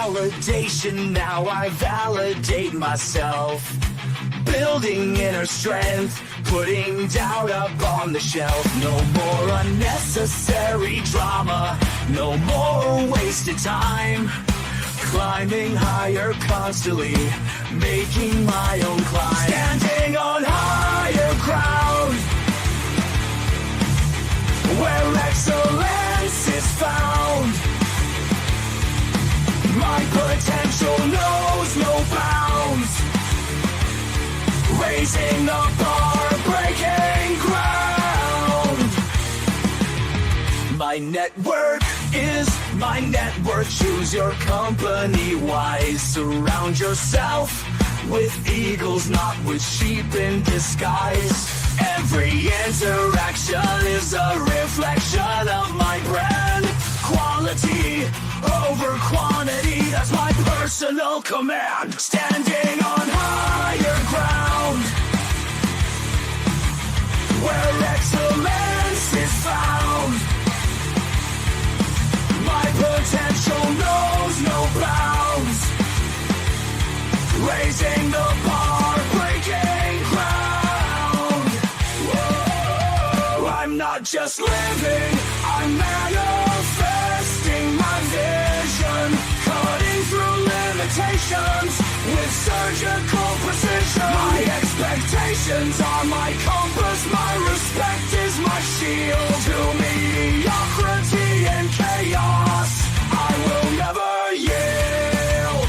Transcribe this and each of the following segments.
validation, now I validate myself. Building inner strength, putting doubt up on the shelf. No more unnecessary drama, no more wasted time. Climbing higher constantly, making my own climb. Standing on higher ground, where excellence is found. My potential knows no bounds. Raising the bar, breaking ground. My network is my net worth. Choose your company wise. Surround yourself with eagles, not with sheep in disguise. Every interaction is a reflection of my brand. Quality over quantity, that's my personal command. Standing on higher ground, where excellence is found. My potential knows no bounds. Raising the bar, breaking ground. Whoa, I'm not just living, I'm manifesting my vision. Cutting through limitations with surgical precision. My expectations are my compass, my respect is my shield. To mediocrity and chaos, I will never yield.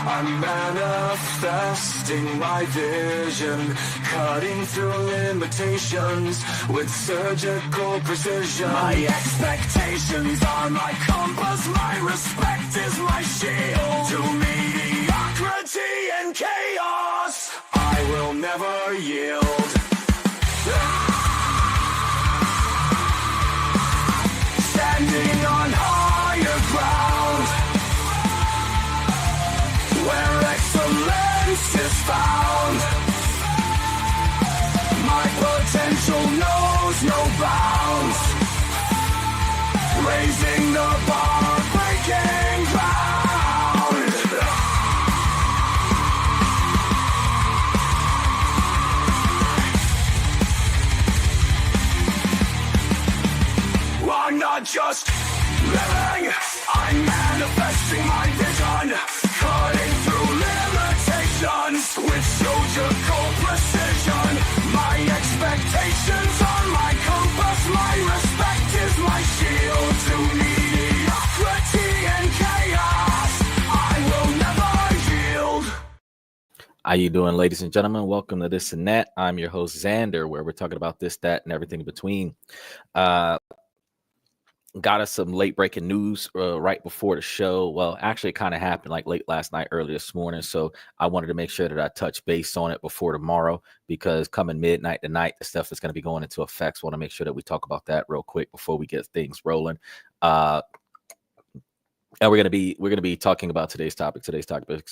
I'm manifesting my vision, cutting through limitations with surgical precision. My expectations are my compass, my respect is my shield. To mediocrity and chaos, I will never yield. Standing on higher ground, where excellence is found. My potential knows no bounds. Raising the bar, breaking ground. I'm not just living, I'm manifesting my vision. Cutting through limitations with surgical precision. My expectations are my compass, my respect is my shield. To mediocrity and chaos, I will never yield. How you doing, ladies and gentlemen? Welcome to This and That. I'm your host, Xander, where we're talking about this, that, and everything in between. Got us some late breaking news right before the show. Well, actually it kind of happened like late last night, early this morning. So I wanted to make sure that I touch base on it before tomorrow, because coming midnight tonight, the stuff is going to be going into effect. So I want to make sure that we talk about that real quick before we get things rolling. And we're going to be talking about today's topic. Today's topic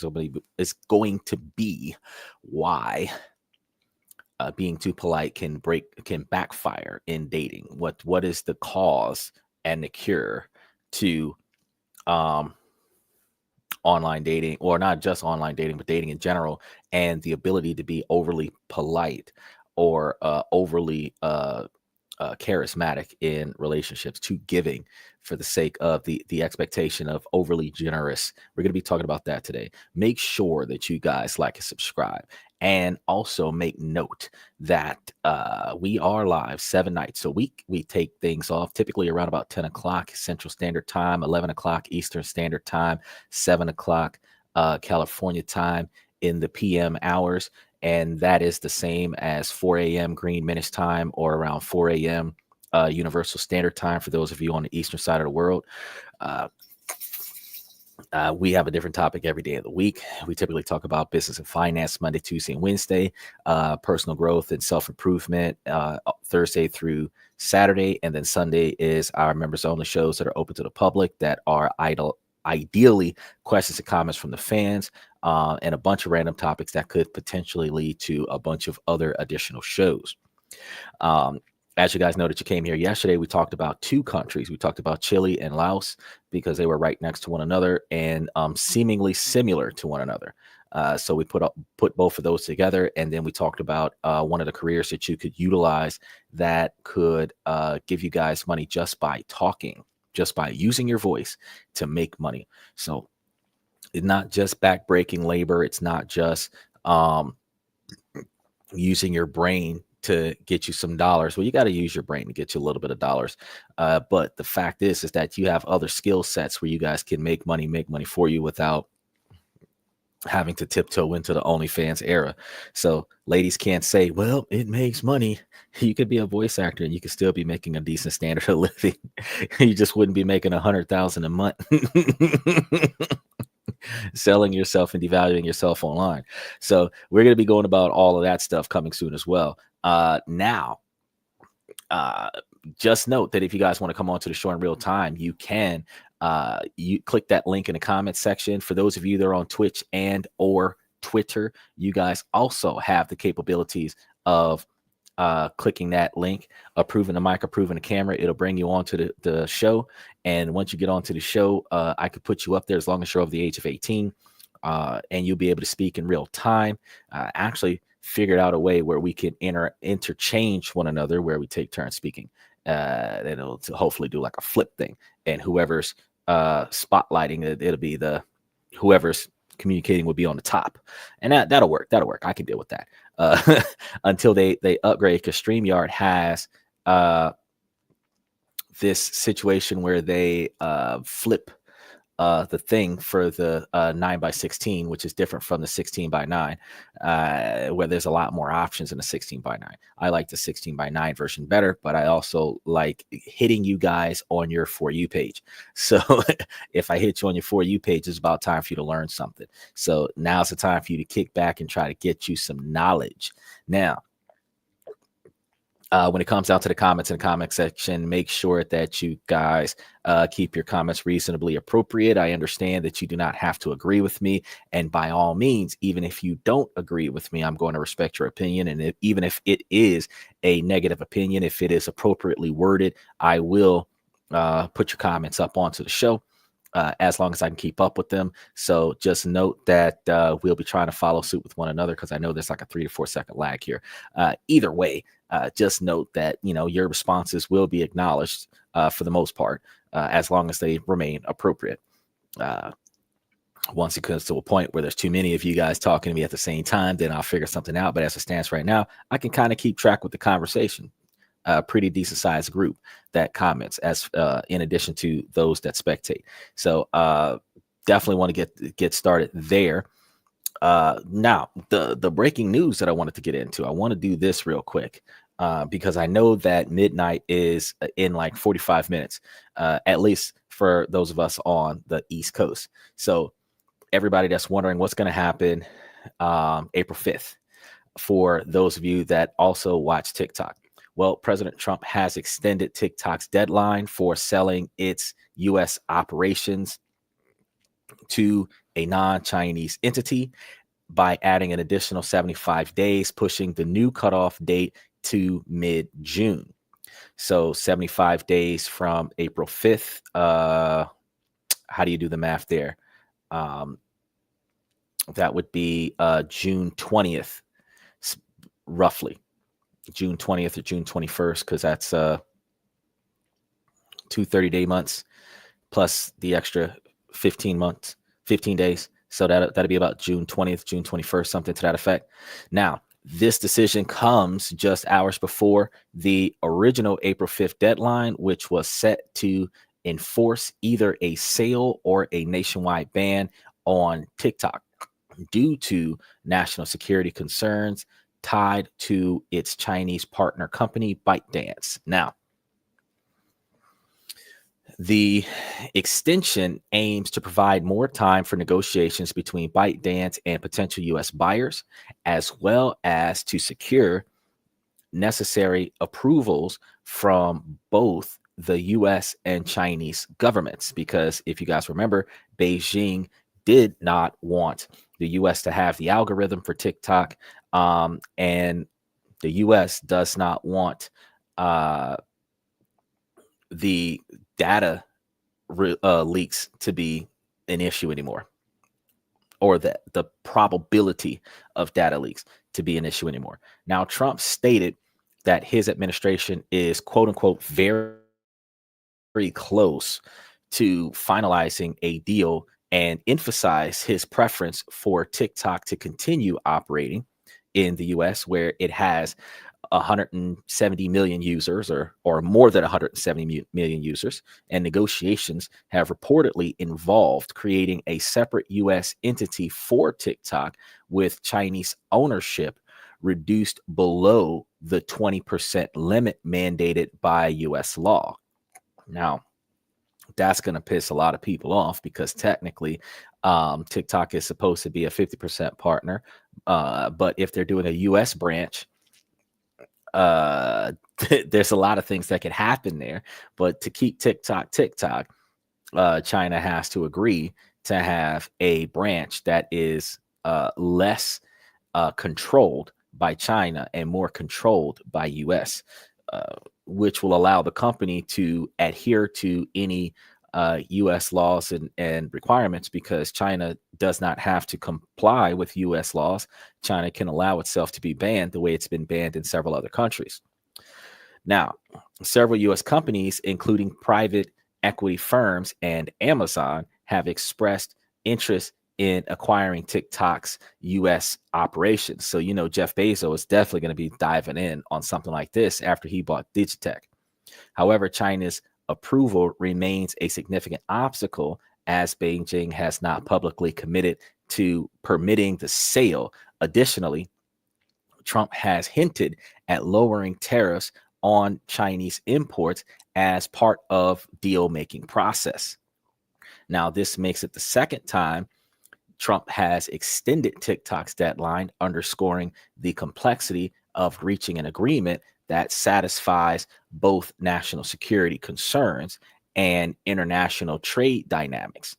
is going to be why being too polite can backfire in dating. What is the cause and the cure to online dating, or not just online dating, but dating in general, and the ability to be overly polite or overly charismatic in relationships, too giving for the sake of the expectation of overly generous. We're going to be talking about that today. Make sure that you guys like and subscribe, and also make note that we are live 7 nights a week. We take things off typically around about 10 o'clock Central Standard Time, 11 o'clock Eastern Standard Time, 7 o'clock California time in the PM hours. And that is the same as 4 a.m. Green Minutes time, or around 4 a.m. Universal Standard Time for those of you on the eastern side of the world. We have a different topic every day of the week. We typically talk about business and finance Monday, Tuesday, and Wednesday, personal growth and self-improvement Thursday through Saturday. And then Sunday is our members only shows that are open to the public that are ideally questions and comments from the fans, and a bunch of random topics that could potentially lead to a bunch of other additional shows. As you guys know that you came here yesterday, we talked about two countries. We talked about Chile and Laos because they were right next to one another and seemingly similar to one another. So we put both of those together, and then we talked about one of the careers that you could utilize that could give you guys money just by talking, just by using your voice to make money. So it's not just back-breaking labor. It's not just using your brain to get you some dollars. Well, you got to use your brain to get you a little bit of dollars. But the fact is that you have other skill sets where you guys can make money for you without having to tiptoe into the OnlyFans era. So ladies can't say, well, it makes money. You could be a voice actor and you could still be making a decent standard of living. You just wouldn't be making $100,000 a month. Selling yourself and devaluing yourself online. So we're going to be going about all of that stuff coming soon as well. Now, just note that if you guys want to come onto the show in real time, you can. You click that link in the comment section. For those of you that are on Twitch and or Twitter, you guys also have the capabilities of clicking that link, approving the mic, approving the camera. It'll bring you onto the show. And once you get onto the show, I could put you up there as long as you're over the age of 18, and you'll be able to speak in real time. Actually figured out a way where we can interchange one another, where we take turns speaking. And it'll hopefully do like a flip thing. And whoever's spotlighting it, it'll be whoever's communicating will be on the top, and that'll work. I can deal with that until they upgrade, because StreamYard has this situation where they flip the thing for the 9x16, which is different from the 16x9, where there's a lot more options in the 16x9. I like the 16x9 version better, but I also like hitting you guys on your For You page. So if I hit you on your For You page, it's about time for you to learn something. So now's the time for you to kick back and try to get you some knowledge. Now, when it comes down to the comments in the comment section, make sure that you guys keep your comments reasonably appropriate. I understand that you do not have to agree with me. And by all means, even if you don't agree with me, I'm going to respect your opinion. And even if it is a negative opinion, if it is appropriately worded, I will put your comments up onto the show. As long as I can keep up with them. So just note that we'll be trying to follow suit with one another, because I know there's like a 3 to 4 second lag here. Either way, just note that, your responses will be acknowledged for the most part, as long as they remain appropriate. Once it comes to a point where there's too many of you guys talking to me at the same time, then I'll figure something out. But as it stands right now, I can kind of keep track with the conversation. A pretty decent sized group that comments, as in addition to those that spectate. So definitely want to get started there. Now, the breaking news that I wanted to get into, I want to do this real quick because I know that midnight is in like 45 minutes, at least for those of us on the East Coast. So everybody that's wondering what's going to happen April 5th, for those of you that also watch TikTok. Well, President Trump has extended TikTok's deadline for selling its U.S. operations to a non-Chinese entity by adding an additional 75 days, pushing the new cutoff date to mid-June. So 75 days from April 5th. How do you do the math there? That would be June 20th, roughly. June 20th or June 21st, because that's 2 30-day months plus the extra 15 days. So that'll be about June 20th, June 21st, something to that effect. Now, this decision comes just hours before the original April 5th deadline, which was set to enforce either a sale or a nationwide ban on TikTok due to national security concerns tied to its Chinese partner company, ByteDance. Now, The extension aims to provide more time for negotiations between ByteDance and potential U.S. buyers, as well as to secure necessary approvals from both the US and Chinese governments. Because if you guys remember, Beijing did not want the US to have the algorithm for TikTok, and the US does not want uh, the data leaks to be an issue anymore, or the probability of data leaks to be an issue anymore. Now, Trump stated that his administration is quote unquote very close to finalizing a deal, and emphasize his preference for TikTok to continue operating in the US, where it has 170 million users, or more than 170 million users, and negotiations have reportedly involved creating a separate US entity for TikTok with Chinese ownership reduced below the 20% limit mandated by US law. Now, that's going to piss a lot of people off, because technically TikTok is supposed to be a 50% partner. But if they're doing a US branch, uh there's a lot of things that could happen there. But to keep TikTok, China has to agree to have a branch that is less controlled by China and more controlled by US, which will allow the company to adhere to any US laws and requirements, because China does not have to comply with US laws. China can allow itself to be banned the way it's been banned in several other countries. Now, several US companies, including private equity firms and Amazon, have expressed interest in acquiring TikTok's US operations. So, Jeff Bezos is definitely going to be diving in on something like this after he bought Digitech. However, China's approval remains a significant obstacle, as Beijing has not publicly committed to permitting the sale. Additionally, Trump has hinted at lowering tariffs on Chinese imports as part of deal-making process. Now, this makes it the second time Trump has extended TikTok's deadline, underscoring the complexity of reaching an agreement that satisfies both national security concerns and international trade dynamics.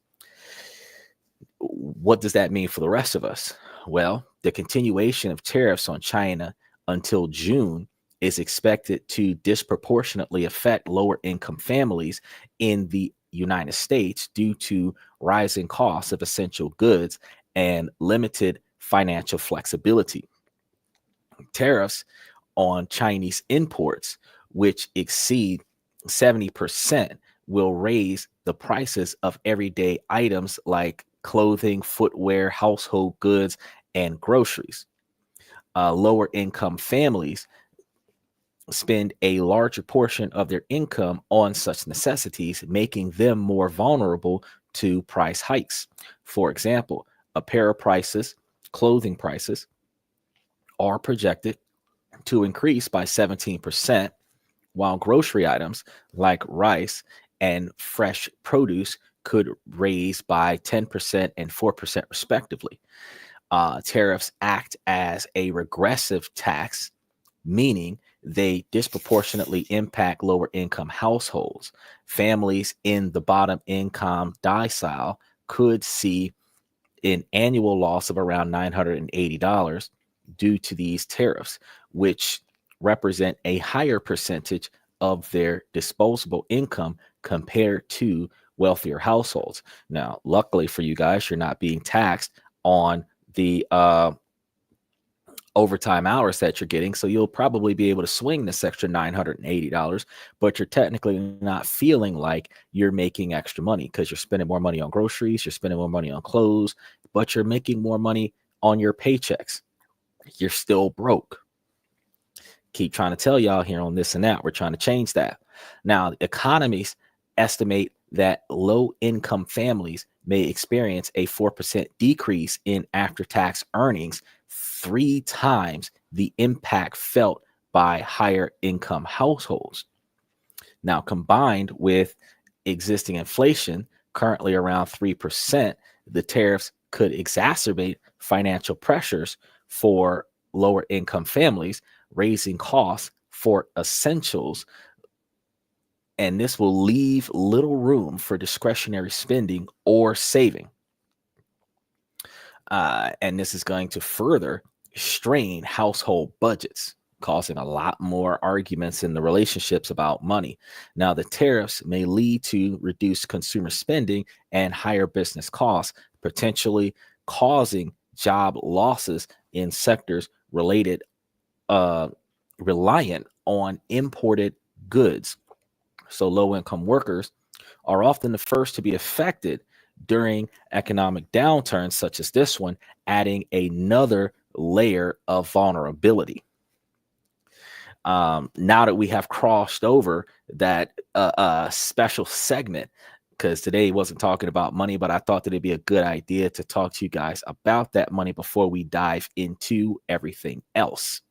What does that mean for the rest of us? Well, the continuation of tariffs on China until June is expected to disproportionately affect lower income families in the United States due to rising costs of essential goods and limited financial flexibility. Tariffs on Chinese imports, which exceed 70%, will raise the prices of everyday items like clothing, footwear, household goods, and groceries. Lower income families spend a larger portion of their income on such necessities, making them more vulnerable to price hikes. For example, apparel prices, clothing prices are projected to increase by 17%, while grocery items like rice and fresh produce could raise by 10% and 4% respectively. Tariffs act as a regressive tax, meaning they disproportionately impact lower income households. Families in the bottom income decile could see an annual loss of around $980 due to these tariffs, which represent a higher percentage of their disposable income compared to wealthier households. Now, luckily for you guys, you're not being taxed on the overtime hours that you're getting. So you'll probably be able to swing this extra $980, but you're technically not feeling like you're making extra money, because you're spending more money on groceries, you're spending more money on clothes, but you're making more money on your paychecks. You're still broke. Keep trying to tell y'all here on this and that. We're trying to change that. Now, economists estimate that low income families may experience a 4% decrease in after-tax earnings, 3 times the impact felt by higher income households. Now, combined with existing inflation, currently around 3%, the tariffs could exacerbate financial pressures for lower income families, raising costs for essentials. And this will leave little room for discretionary spending or saving. And this is going to further strain household budgets, causing a lot more arguments in the relationships about money. Now, the tariffs may lead to reduced consumer spending and higher business costs, potentially causing job losses in sectors reliant on imported goods. So low-income workers are often the first to be affected during economic downturns such as this one, adding another layer of vulnerability. Now that we have crossed over that special segment, because today wasn't talking about money, but I thought that it'd be a good idea to talk to you guys about that money before we dive into everything else.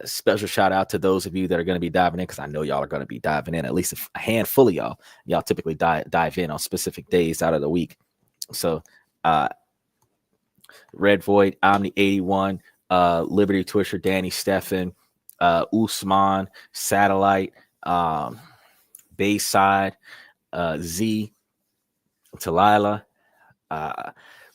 Special shout out to those of you that are going to be diving in, because I know y'all are going to be diving in. At least a handful of y'all typically dive in on specific days out of the week. So Red Void, Omni 81, Liberty Twisher, Danny Steffen, Usman, Satellite, Bayside, Z, Talila,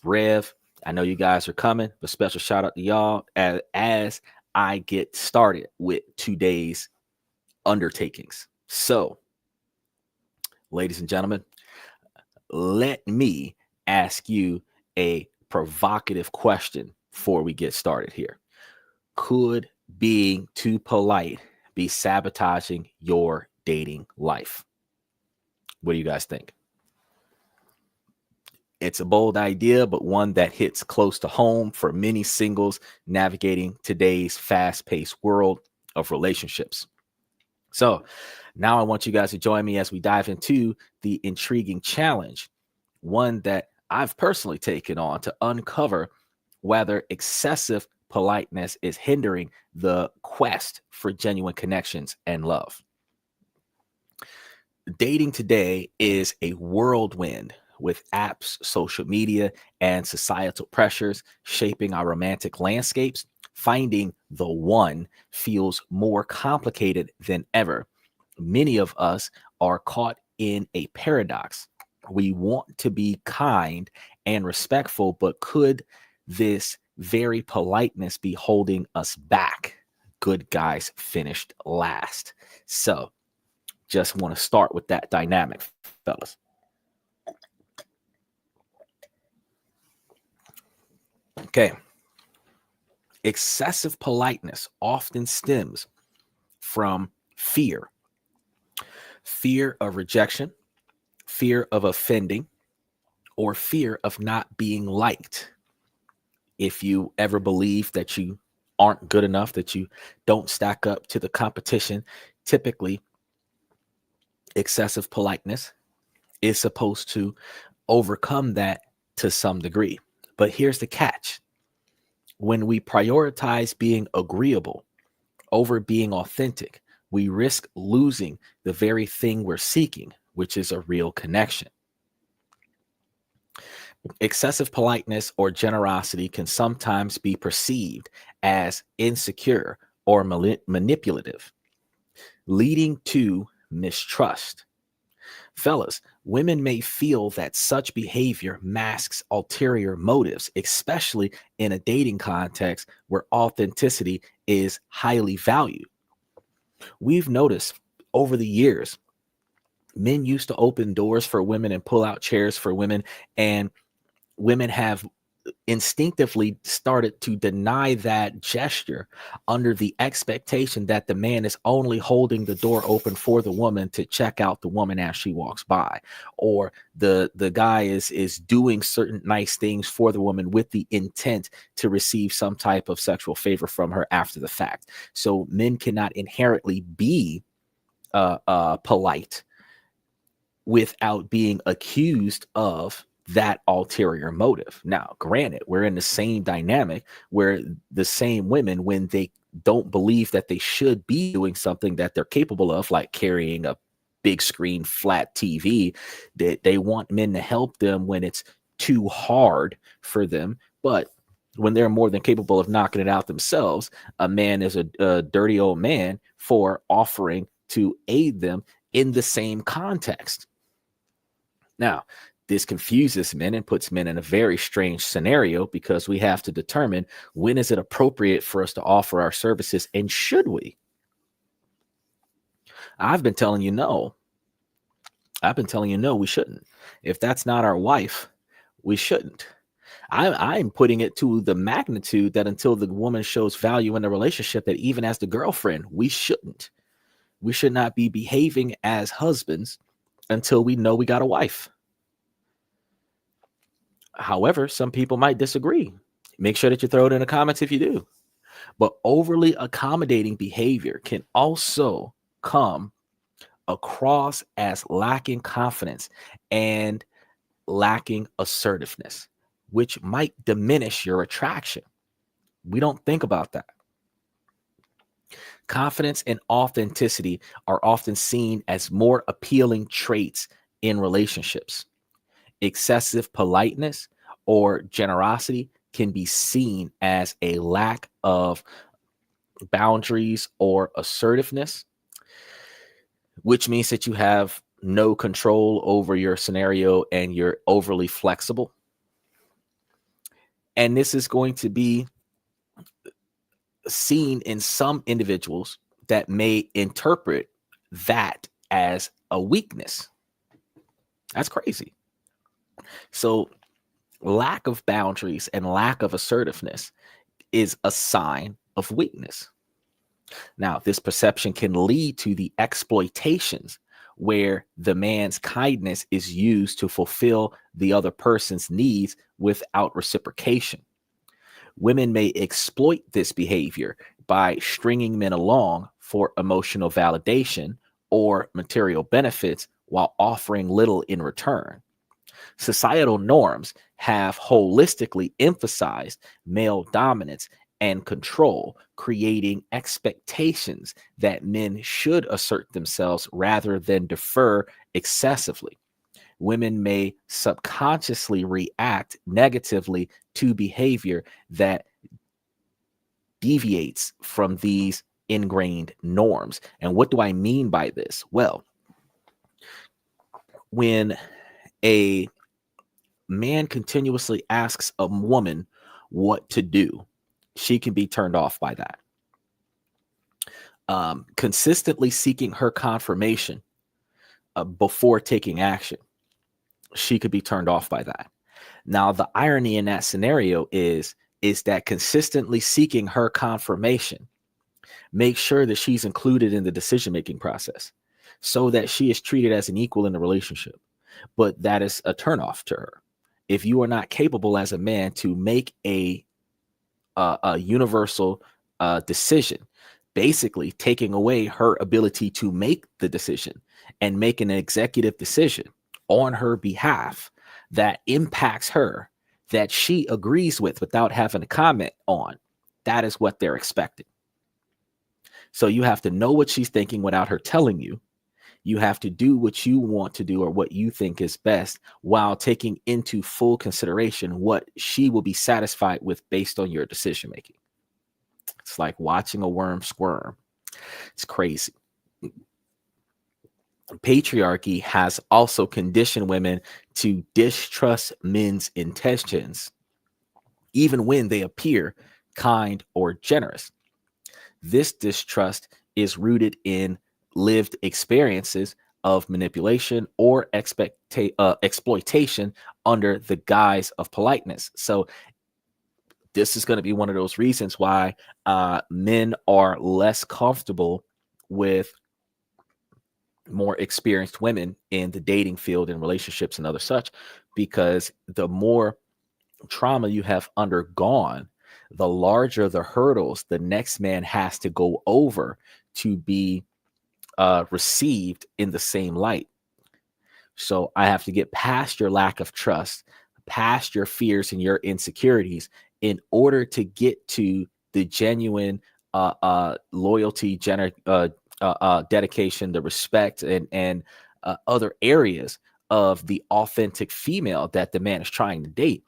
Rev. I know you guys are coming, but special shout out to y'all as I get started with today's undertakings. So, ladies and gentlemen, let me ask you a provocative question before we get started here. Could being too polite be sabotaging your dating life? What do you guys think? It's a bold idea, but one that hits close to home for many singles navigating today's fast-paced world of relationships. So now I want you guys to join me as we dive into the intriguing challenge, one that I've personally taken on to uncover whether excessive politeness is hindering the quest for genuine connections and love. Dating today is a whirlwind with apps, social media, and societal pressures shaping our romantic landscapes. Finding the one feels more complicated than ever. Many of us are caught in a paradox. We want to be kind and respectful, but could this very politeness be holding us back? Good guys finished last. So just want to start with that dynamic, fellas. Okay. Excessive politeness often stems from fear of rejection, fear of offending, or fear of not being liked. If you ever believe that you aren't good enough, that you don't stack up to the competition, typically excessive politeness is supposed to overcome that to some degree. But here's the catch. When we prioritize being agreeable over being authentic, we risk losing the very thing we're seeking, which is a real connection. Excessive politeness or generosity can sometimes be perceived as insecure or manipulative, leading to mistrust. Fellas, women may feel that such behavior masks ulterior motives, especially in a dating context where authenticity is highly valued. We've noticed over the years, men used to open doors for women and pull out chairs for women, and women have instinctively started to deny that gesture under the expectation that the man is only holding the door open for the woman to check out the woman as she walks by, or the guy is doing certain nice things for the woman with the intent to receive some type of sexual favor from her after the fact. So men cannot inherently be polite without being accused of that ulterior motive. Now, granted, we're in the same dynamic where the same women, when they don't believe that they should be doing something that they're capable of, like carrying a big screen flat TV. They want men to help them when it's too hard for them, but when they're more than capable of knocking it out themselves, a man is a dirty old man for offering to aid them in the same context. Now, this confuses men and puts men in a very strange scenario, because we have to determine, when is it appropriate for us to offer our services, and should we? I've been telling you no. We shouldn't. If that's not our wife, we shouldn't. I'm putting it to the magnitude that until the woman shows value in the relationship, that even as the girlfriend, we shouldn't. We should not be behaving as husbands until we know we got a wife. However, some people might disagree. Make sure that you throw it in the comments if you do. But overly accommodating behavior can also come across as lacking confidence and lacking assertiveness, which might diminish your attraction. We don't think about that. Confidence and authenticity are often seen as more appealing traits in relationships. Excessive politeness or generosity can be seen as a lack of boundaries or assertiveness, which means that you have no control over your scenario and you're overly flexible. And this is going to be seen in some individuals that may interpret that as a weakness. That's crazy. So lack of boundaries and lack of assertiveness is a sign of weakness. Now, this perception can lead to the exploitations, where the man's kindness is used to fulfill the other person's needs without reciprocation. Women may exploit this behavior by stringing men along for emotional validation or material benefits while offering little in return. Societal norms have holistically emphasized male dominance and control, creating expectations that men should assert themselves rather than defer excessively. Women may subconsciously react negatively to behavior that deviates from these ingrained norms. And what do I mean by this? Well, when a man continuously asks a woman what to do, she can be turned off by that. Consistently seeking her confirmation before taking action, she could be turned off by that. Now, the irony in that scenario is that consistently seeking her confirmation makes sure that she's included in the decision-making process so that she is treated as an equal in the relationship. But that is a turnoff to her. If you are not capable as a man to make a universal decision, basically taking away her ability to make the decision and make an executive decision on her behalf that impacts her, that she agrees with without having to comment on, that is what they're expecting. So you have to know what she's thinking without her telling you. You have to do what you want to do or what you think is best, while taking into full consideration what she will be satisfied with based on your decision making. It's like watching a worm squirm. It's crazy. Patriarchy has also conditioned women to distrust men's intentions, even when they appear kind or generous. This distrust is rooted in lived experiences of manipulation or exploitation under the guise of politeness. So this is going to be one of those reasons why men are less comfortable with more experienced women in the dating field and relationships and other such, because the more trauma you have undergone, the larger the hurdles the next man has to go over to be received in the same light. So I have to get past your lack of trust, past your fears and your insecurities, in order to get to the genuine loyalty, dedication, the respect, and other areas of the authentic female that the man is trying to date.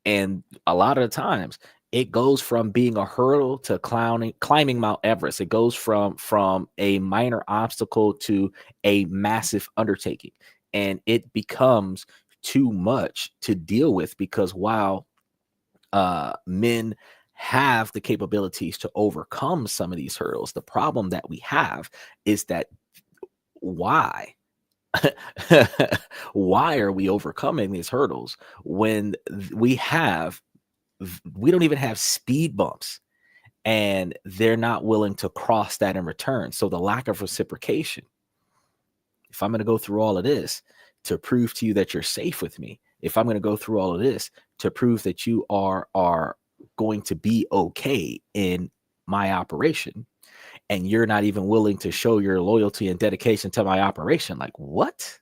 And a lot of the times it goes from being a hurdle to climbing Mount Everest. It goes from a minor obstacle to a massive undertaking. And it becomes too much to deal with, because while men have the capabilities to overcome some of these hurdles, the problem that we have is that why? Why are we overcoming these hurdles when we don't even have speed bumps, and they're not willing to cross that in return? So the lack of reciprocation. If I'm going to go through all of this to prove to you that you're safe with me, if I'm going to go through all of this to prove that you are going to be okay in my operation, and you're not even willing to show your loyalty and dedication to my operation, like, what?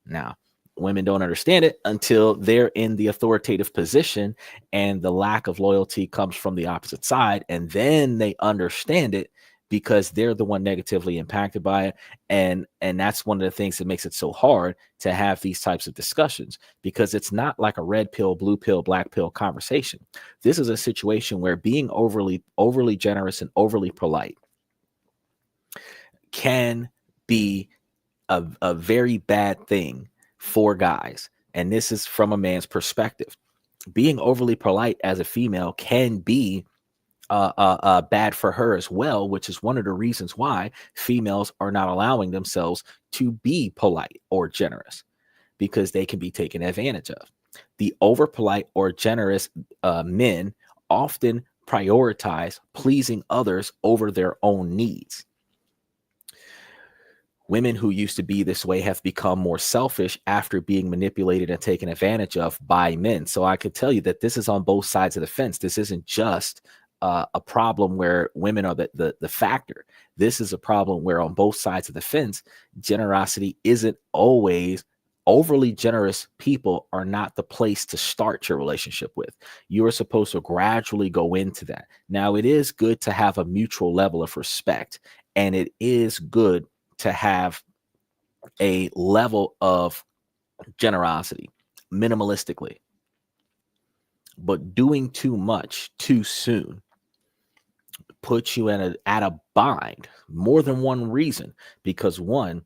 Now, women don't understand it until they're in the authoritative position and the lack of loyalty comes from the opposite side. And then they understand it because they're the one negatively impacted by it. And that's one of the things that makes it so hard to have these types of discussions, because it's not like a red pill, blue pill, black pill conversation. This is a situation where being overly generous and overly polite can be a very bad thing for guys. And this is from a man's perspective. Being overly polite as a female can be bad for her as well, which is one of the reasons why females are not allowing themselves to be polite or generous, because they can be taken advantage of. The over polite or generous men often prioritize pleasing others over their own needs. Women who used to be this way have become more selfish after being manipulated and taken advantage of by men. So I could tell you that this is on both sides of the fence. This isn't just a problem where women are the factor. This is a problem where on both sides of the fence, generosity isn't always. Overly generous people are not the place to start your relationship with. You are supposed to gradually go into that. Now, it is good to have a mutual level of respect, and it is good to have a level of generosity minimalistically. But doing too much too soon puts you at a bind. More than one reason, because one,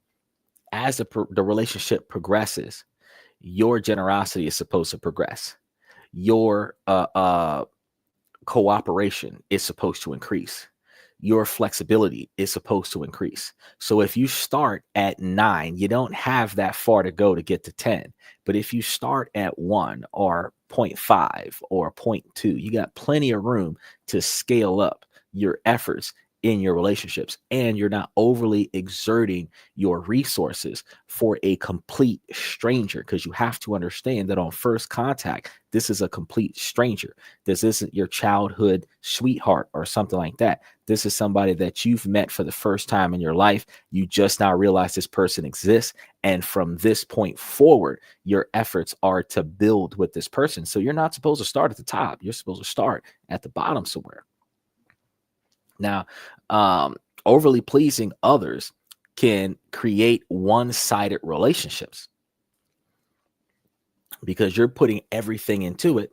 as the relationship progresses, your generosity is supposed to progress. Your cooperation is supposed to increase. Your flexibility is supposed to increase. So if you start at 9, you don't have that far to go to get to 10. But if you start at 1 or 0.5 or 0.2, you got plenty of room to scale up your efforts in your relationships, and you're not overly exerting your resources for a complete stranger, because you have to understand that on first contact, this is a complete stranger. This isn't your childhood sweetheart or something like that. This is somebody that you've met for the first time in your life. You just now realize this person exists, and from this point forward, your efforts are to build with this person. So you're not supposed to start at the top. You're supposed to start at the bottom somewhere. Now, overly pleasing others can create one-sided relationships, because you're putting everything into it,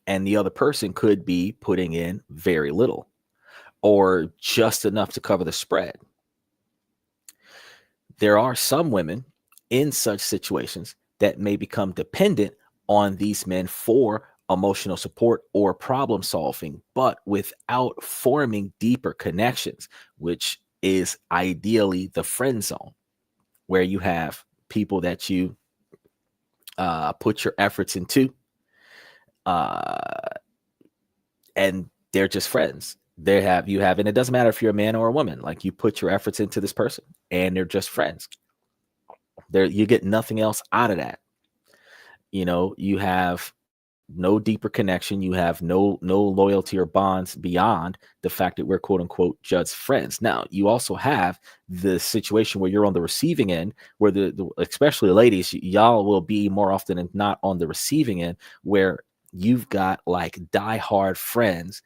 and the other person could be putting in very little or just enough to cover the spread. There are some women in such situations that may become dependent on these men for emotional support or problem solving, but without forming deeper connections, which is ideally the friend zone, where you have people that you put your efforts into, and they're just friends. And it doesn't matter if you're a man or a woman, like, you put your efforts into this person and they're just friends. You get nothing else out of that. You have no deeper connection. You have no loyalty or bonds beyond the fact that we're quote unquote just friends. Now, you also have the situation where you're on the receiving end, where especially ladies, y'all will be more often than not on the receiving end, where you've got like diehard friends,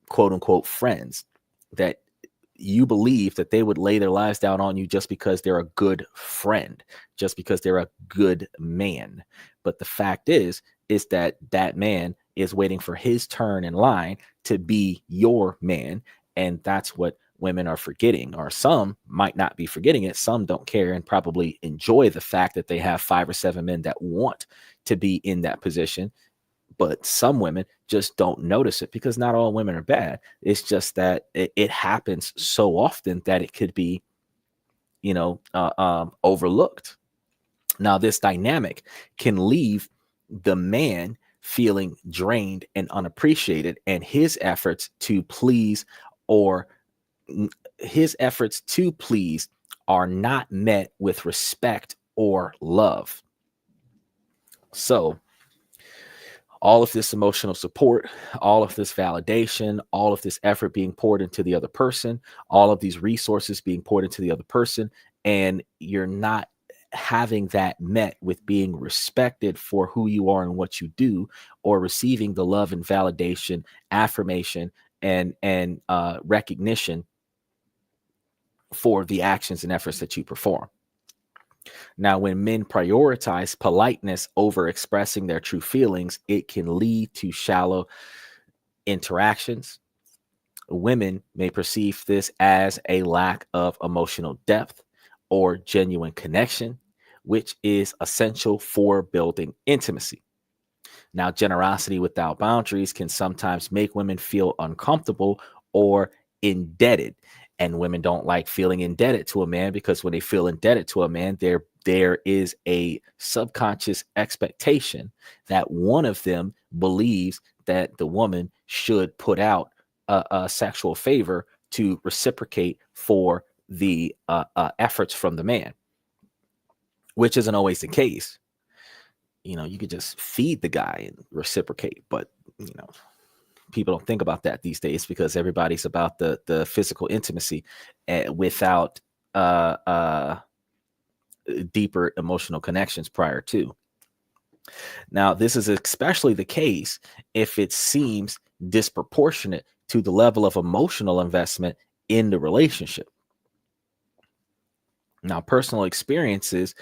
quote unquote friends, that you believe that they would lay their lives down on you just because they're a good friend, just because they're a good man. But the fact is that that man is waiting for his turn in line to be your man. And that's what women are forgetting, or some might not be forgetting it. Some don't care and probably enjoy the fact that they have 5 or 7 men that want to be in that position. But some women just don't notice it, because not all women are bad. It's just that it happens so often that it could be, overlooked. Now, this dynamic can leave the man feeling drained and unappreciated, and or his efforts to please are not met with respect or love. So all of this emotional support, all of this validation, all of this effort being poured into the other person, all of these resources being poured into the other person, and you're not having that met with being respected for who you are and what you do, or receiving the love and validation, affirmation, and recognition for the actions and efforts that you perform. Now, when men prioritize politeness over expressing their true feelings, it can lead to shallow interactions. Women may perceive this as a lack of emotional depth or genuine connection, which is essential for building intimacy. Now, generosity without boundaries can sometimes make women feel uncomfortable or indebted. And women don't like feeling indebted to a man, because when they feel indebted to a man, there is a subconscious expectation that one of them believes that the woman should put out a sexual favor to reciprocate for the efforts from the man, which isn't always the case. You could just feed the guy and reciprocate, but people don't think about that these days, because everybody's about the physical intimacy, without deeper emotional connections prior to. Now, this is especially the case if it seems disproportionate to the level of emotional investment in the relationship. Now, personal experiences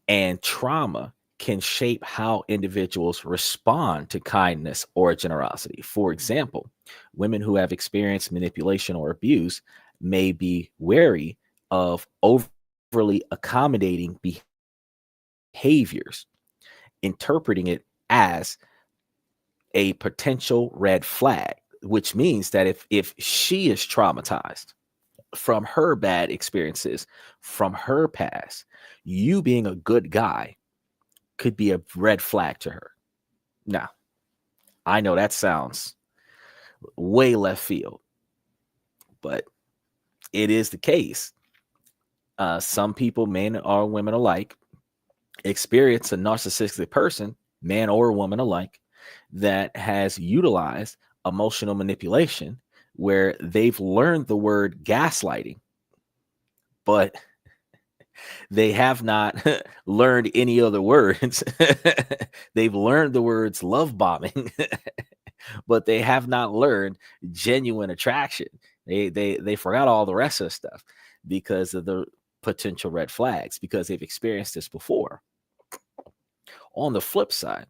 and trauma can shape how individuals respond to kindness or generosity. For example, women who have experienced manipulation or abuse may be wary of overly accommodating behaviors, interpreting it as a potential red flag, which means that if she is traumatized from her bad experiences from her past, you being a good guy could be a red flag to her. Now, I know that sounds way left field, but it is the case. Some people, men or women alike, experience a narcissistic person, man or woman alike, that has utilized emotional manipulation, where they've learned the word gaslighting, but they have not learned any other words. They've learned the words love bombing, but they have not learned genuine attraction. They forgot all the rest of the stuff because of the potential red flags, because they've experienced this before. On the flip side,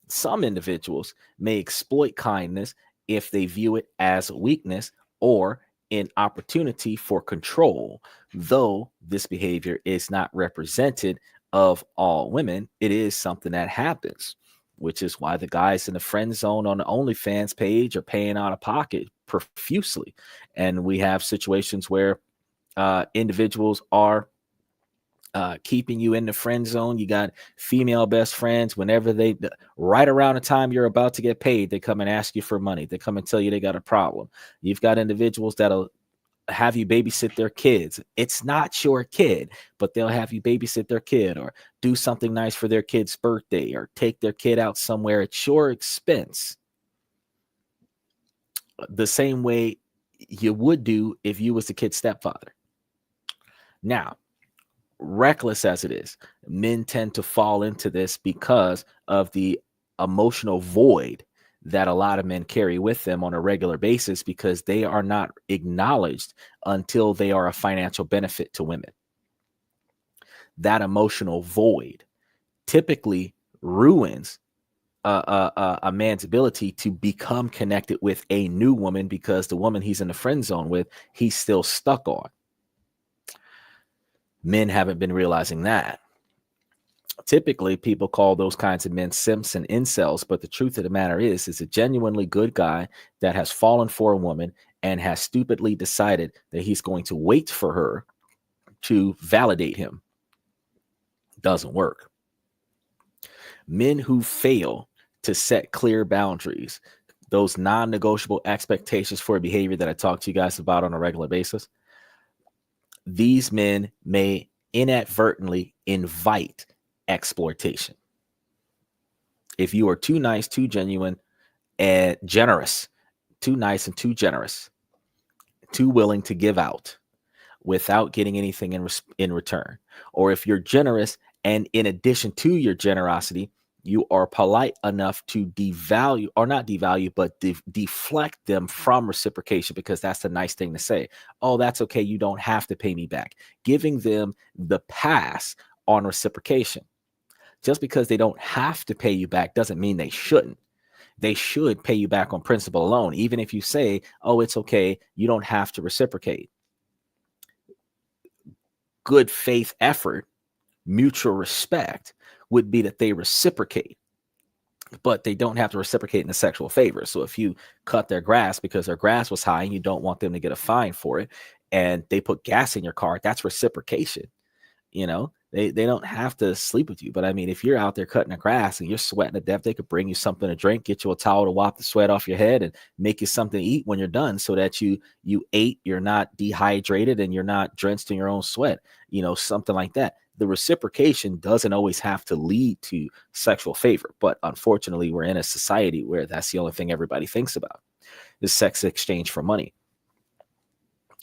some individuals may exploit kindness if they view it as a weakness or an opportunity for control. Though this behavior is not represented of all women, it is something that happens, which is why the guys in the friend zone on the OnlyFans page are paying out of pocket profusely. And we have situations where individuals are keeping you in the friend zone. You got female best friends. Whenever right around the time you're about to get paid, they come and ask you for money. They come and tell you they got a problem. You've got individuals that'll have you babysit their kids. It's not your kid, but they'll have you babysit their kid, or do something nice for their kid's birthday, or take their kid out somewhere at your expense, the same way you would do if you was the kid's stepfather. Now, reckless as it is, men tend to fall into this because of the emotional void that a lot of men carry with them on a regular basis because they are not acknowledged until they are a financial benefit to women. That emotional void typically ruins a man's ability to become connected with a new woman, because the woman he's in the friend zone with, he's still stuck on. Men haven't been realizing that. Typically, people call those kinds of men simps and incels, but the truth of the matter is a genuinely good guy that has fallen for a woman and has stupidly decided that he's going to wait for her to validate him. Doesn't work. Men who fail to set clear boundaries, those non-negotiable expectations for behavior that I talk to you guys about on a regular basis, these men may inadvertently invite exploitation. If you are too nice, too genuine, and generous, too nice and too generous, too willing to give out without getting anything in return, or if you're generous and in addition to your generosity, you are polite enough to devalue, or not devalue, but deflect them from reciprocation, because that's the nice thing to say. Oh, that's okay. You don't have to pay me back. Giving them the pass on reciprocation. Just because they don't have to pay you back doesn't mean they shouldn't. They should pay you back on principle alone, even if you say, oh, it's okay, you don't have to reciprocate. Good faith effort, mutual respect would be that they reciprocate, but they don't have to reciprocate in a sexual favor. So if you cut their grass because their grass was high and you don't want them to get a fine for it, and they put gas in your car, that's reciprocation. You know, they don't have to sleep with you. But I mean, if you're out there cutting the grass and you're sweating to death, they could bring you something to drink, get you a towel to wipe the sweat off your head, and make you something to eat when you're done, so that you ate, you're not dehydrated, and you're not drenched in your own sweat, you know, something like that. The reciprocation doesn't always have to lead to sexual favor. But unfortunately, we're in a society where that's the only thing everybody thinks about, is sex exchange for money.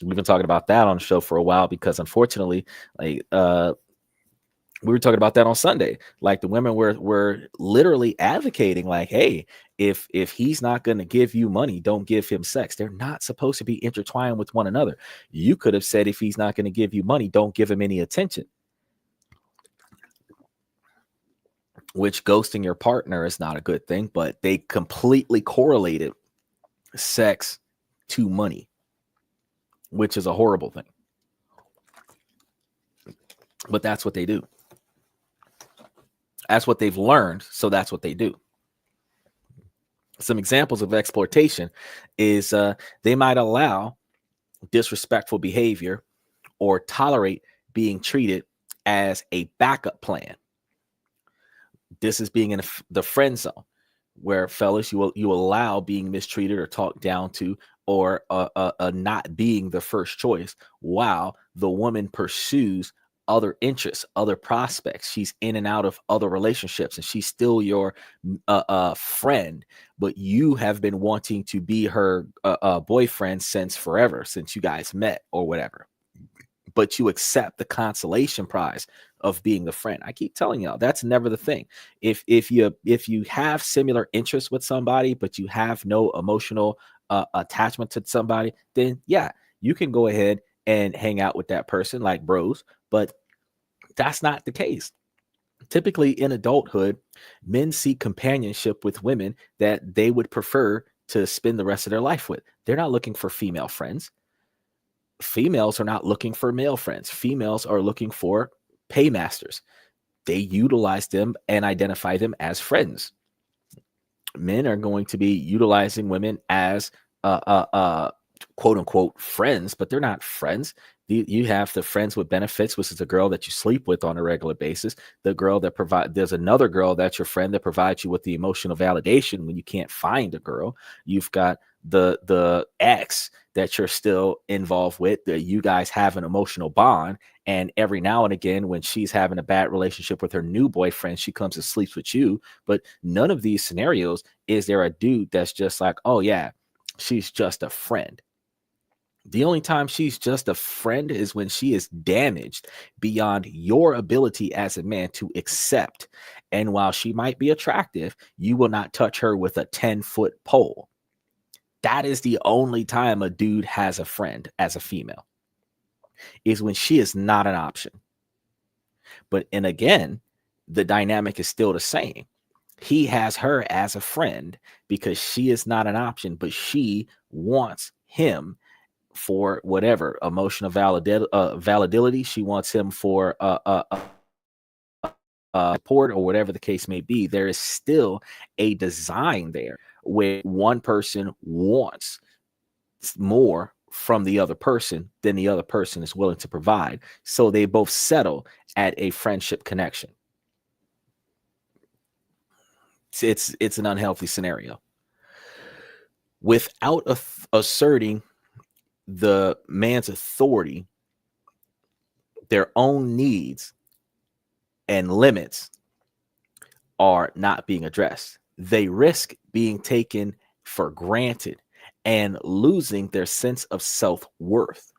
We've been talking about that on the show for a while because, unfortunately, like we were talking about that on Sunday. Like, the women were literally advocating, like, hey, if he's not going to give you money, don't give him sex. They're not supposed to be intertwined with one another. You could have said, if he's not going to give you money, don't give him any attention. Which, ghosting your partner is not a good thing, but they completely correlated sex to money, which is a horrible thing. But that's what they do. That's what they've learned, so that's what they do. Some examples of exploitation is they might allow disrespectful behavior or tolerate being treated as a backup plan. This is being in the friend zone, where, fellas, you allow being mistreated or talked down to, or not being the first choice, while the woman pursues other interests, other prospects. She's in and out of other relationships, and she's still your friend, but you have been wanting to be her boyfriend since forever, since you guys met or whatever. But you accept the consolation prize of being the friend. I keep telling y'all, that's never the thing. If you have similar interests with somebody, but you have no emotional attachment to somebody, then yeah, you can go ahead and hang out with that person like bros. But that's not the case. Typically, in adulthood, men seek companionship with women that they would prefer to spend the rest of their life with. They're not looking for female friends. Females are not looking for male friends. Females are looking for paymasters. They utilize them and identify them as friends. Men are going to be utilizing women as quote unquote friends, but they're not friends. You have the friends with benefits, which is the girl that you sleep with on a regular basis. The girl that there's another girl that's your friend that provides you with the emotional validation when you can't find a girl. You've got the ex that you're still involved with, that you guys have an emotional bond. And every now and again, when she's having a bad relationship with her new boyfriend, she comes and sleeps with you. But none of these scenarios is there a dude that's just like, oh yeah, she's just a friend. The only time she's just a friend is when she is damaged beyond your ability as a man to accept. And while she might be attractive, you will not touch her with a 10-foot pole. That is the only time a dude has a friend as a female, is when she is not an option. But, and again, the dynamic is still the same. He has her as a friend because she is not an option, but she wants him for whatever emotional validity. She wants him for support or whatever the case may be. There is still a design there where one person wants more from the other person than the other person is willing to provide. So they both settle at a friendship connection. It's an unhealthy scenario. Without asserting the man's authority, their own needs and limits are not being addressed. They risk being taken for granted and losing their sense of self-worth.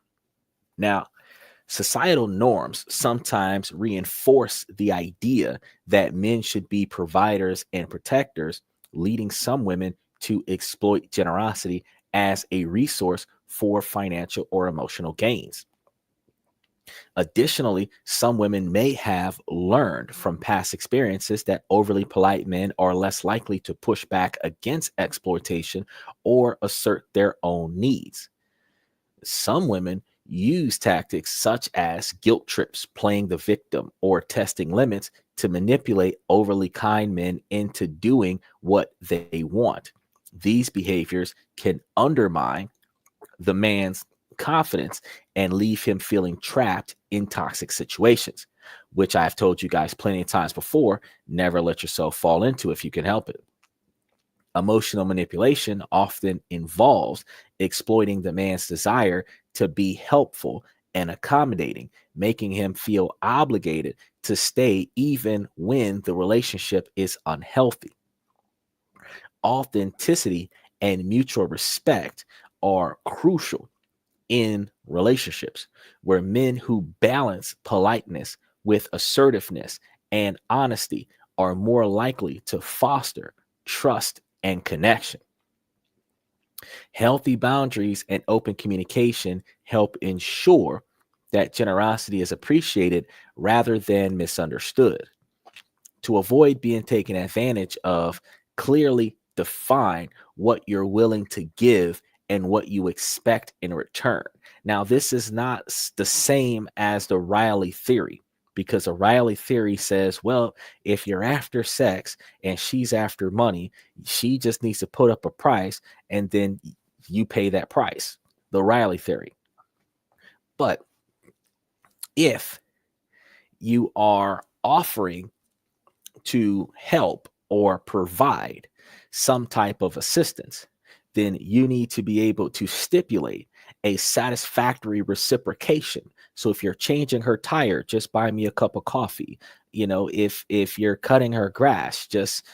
Now, societal norms sometimes reinforce the idea that men should be providers and protectors, leading some women to exploit generosity as a resource for financial or emotional gains. Additionally, some women may have learned from past experiences that overly polite men are less likely to push back against exploitation or assert their own needs. Some women use tactics such as guilt trips, playing the victim, or testing limits to manipulate overly kind men into doing what they want. These behaviors can undermine the man's confidence and leave him feeling trapped in toxic situations, which I've told you guys plenty of times before. Never let yourself fall into if you can help it. Emotional manipulation often involves exploiting the man's desire to be helpful and accommodating, making him feel obligated to stay even when the relationship is unhealthy. Authenticity and mutual respect are crucial in relationships, where men who balance politeness with assertiveness and honesty are more likely to foster trust and connection. Healthy boundaries and open communication help ensure that generosity is appreciated rather than misunderstood. To avoid being taken advantage of, clearly define what you're willing to give and what you expect in return. Now, this is not the same as the Riley theory, because the Riley theory says, well, if you're after sex and she's after money, she just needs to put up a price and then you pay that price. The Riley theory. But if you are offering to help or provide some type of assistance, then you need to be able to stipulate a satisfactory reciprocation. So if you're changing her tire, just buy me a cup of coffee. If you're cutting her grass, just,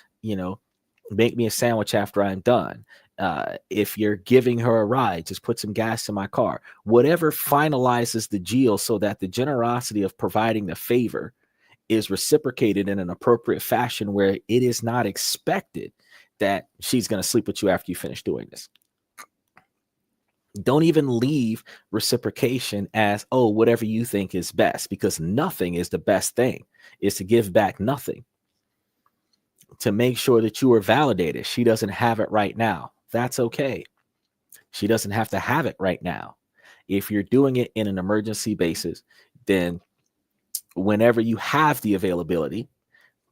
make me a sandwich after I'm done. If you're giving her a ride, just put some gas in my car. Whatever finalizes the deal so that the generosity of providing the favor is reciprocated in an appropriate fashion, where it is not expected that she's going to sleep with you after you finish doing this. Don't even leave reciprocation as, oh, whatever you think is best, because nothing is the best thing. Is to give back nothing. To make sure that you are validated. She doesn't have it right now. That's okay. She doesn't have to have it right now. If you're doing it in an emergency basis, then whenever you have the availability,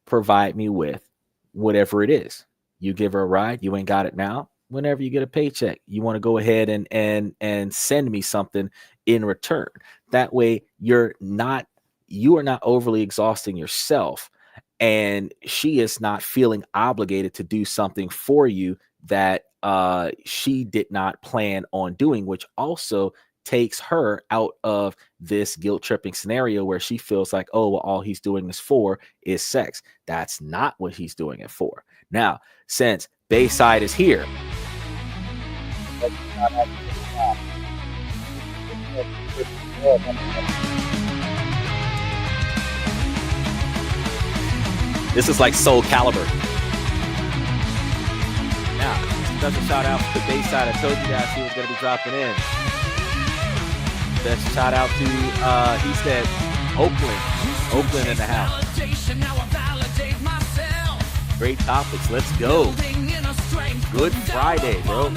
provide me with whatever it is. You give her a ride, you ain't got it now. Whenever you get a paycheck, you want to go ahead and send me something in return. That way you are not overly exhausting yourself, and she is not feeling obligated to do something for you that she did not plan on doing, which also takes her out of this guilt tripping scenario where she feels like, oh, well, all he's doing this for is sex. That's not what he's doing it for. Now, since Bayside is here, This is like Soul Caliber. Now, special shout out to the Bayside. I told you guys he was going to be dropping in. Special shout out to, he said, Oakland in the house. Great topics. Let's go. Good Friday, bro.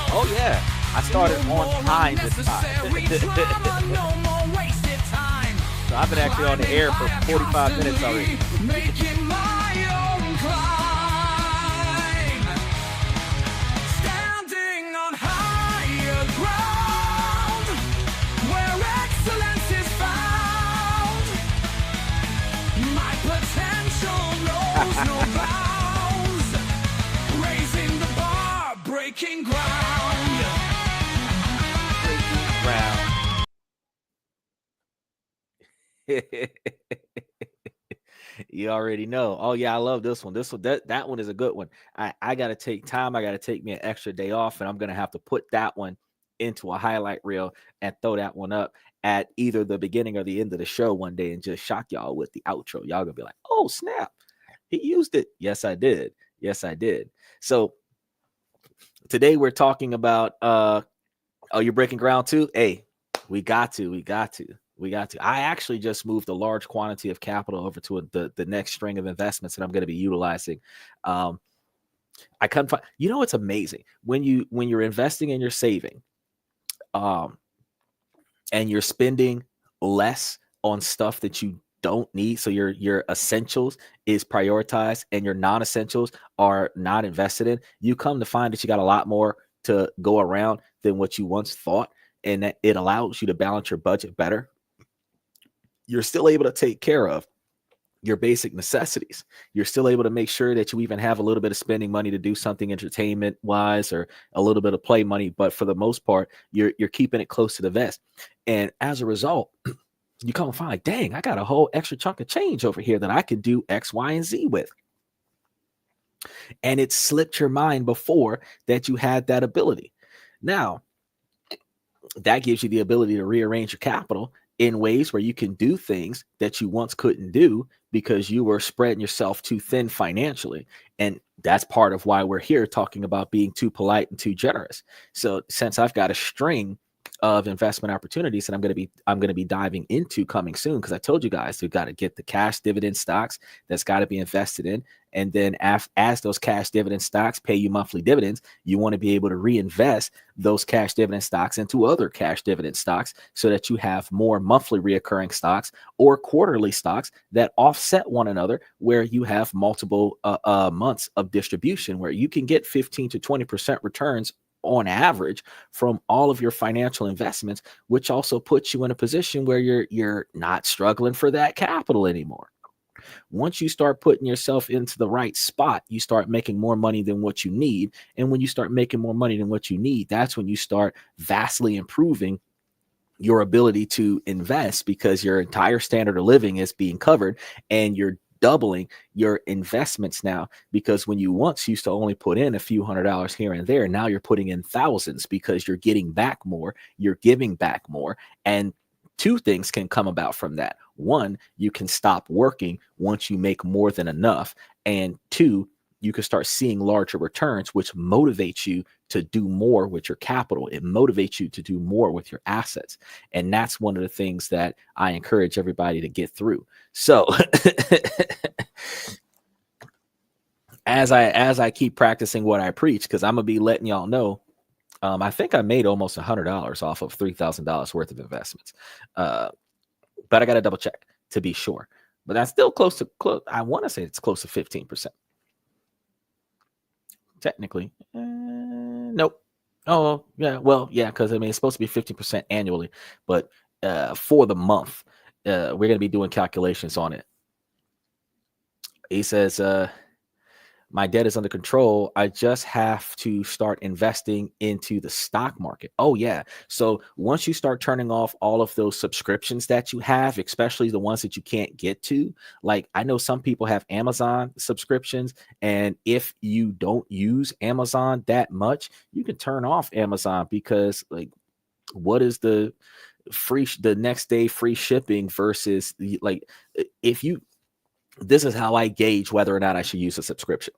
Oh, yeah. I started on time this time. So I've been actually on the air for 45 minutes already. Standing on higher ground, where excellence is found. My potential knows no bounds. Raising the bar, breaking ground. Breaking ground. You already know. Oh yeah, I love this one. That one is a good one. I gotta take time. I gotta take me an extra day off, and I'm gonna have to put that one into a highlight reel and throw that one up at either the beginning or the end of the show one day and just shock y'all with the outro. Y'all gonna be like, oh snap, he used it. Yes, I did. So today we're talking about oh, you're breaking ground too? Hey, we got to. I actually just moved a large quantity of capital over to the next string of investments that I'm going to be utilizing. I couldn't find, it's amazing when you're investing and you're saving, and you're spending less on stuff that you don't need. So your essentials is prioritized and your non-essentials are not invested in. You come to find that you got a lot more to go around than what you once thought, and that it allows you to balance your budget better. You're still able to take care of your basic necessities. You're still able to make sure that you even have a little bit of spending money to do something entertainment wise or a little bit of play money. But for the most part, you're keeping it close to the vest. And as a result, you come and find, dang, I got a whole extra chunk of change over here that I could do X, Y, and Z with. And it slipped your mind before that you had that ability. Now, that gives you the ability to rearrange your capital in ways where you can do things that you once couldn't do because you were spreading yourself too thin financially. And that's part of why we're here talking about being too polite and too generous. So since I've got a string of investment opportunities that I'm going to be diving into coming soon, because I told you guys we've got to get the cash dividend stocks that's got to be invested in. And then as those cash dividend stocks pay you monthly dividends, you want to be able to reinvest those cash dividend stocks into other cash dividend stocks so that you have more monthly reoccurring stocks or quarterly stocks that offset one another, where you have multiple months of distribution where you can get 15 to 20% returns on average from all of your financial investments, which also puts you in a position where you're not struggling for that capital anymore. Once you start putting yourself into the right spot, you start making more money than what you need. And when you start making more money than what you need, that's when you start vastly improving your ability to invest, because your entire standard of living is being covered and you're doubling your investments now, because when you once used to only put in a few $100s here and there, now you're putting in thousands because you're getting back more, you're giving back more. And two things can come about from that. One, you can stop working once you make more than enough. And two, you can start seeing larger returns, which motivates you to do more with your capital. It motivates you to do more with your assets. And that's one of the things that I encourage everybody to get through. So as I keep practicing what I preach, because I'm gonna be letting y'all know, I think I made almost $100 off of $3,000 worth of investments. But I got to double check to be sure. But that's still close. I want to say it's close to 15%. Technically, nope. Oh, yeah. Well, yeah, because I mean, it's supposed to be 15% annually, but for the month, we're going to be doing calculations on it. He says, my debt is under control. I just have to start investing into the stock market. Oh, yeah. So once you start turning off all of those subscriptions that you have, especially the ones that you can't get to, like I know some people have Amazon subscriptions, and if you don't use Amazon that much, you can turn off Amazon, because like, what is the the next day free shipping versus like, if you, this is how I gauge whether or not I should use a subscription.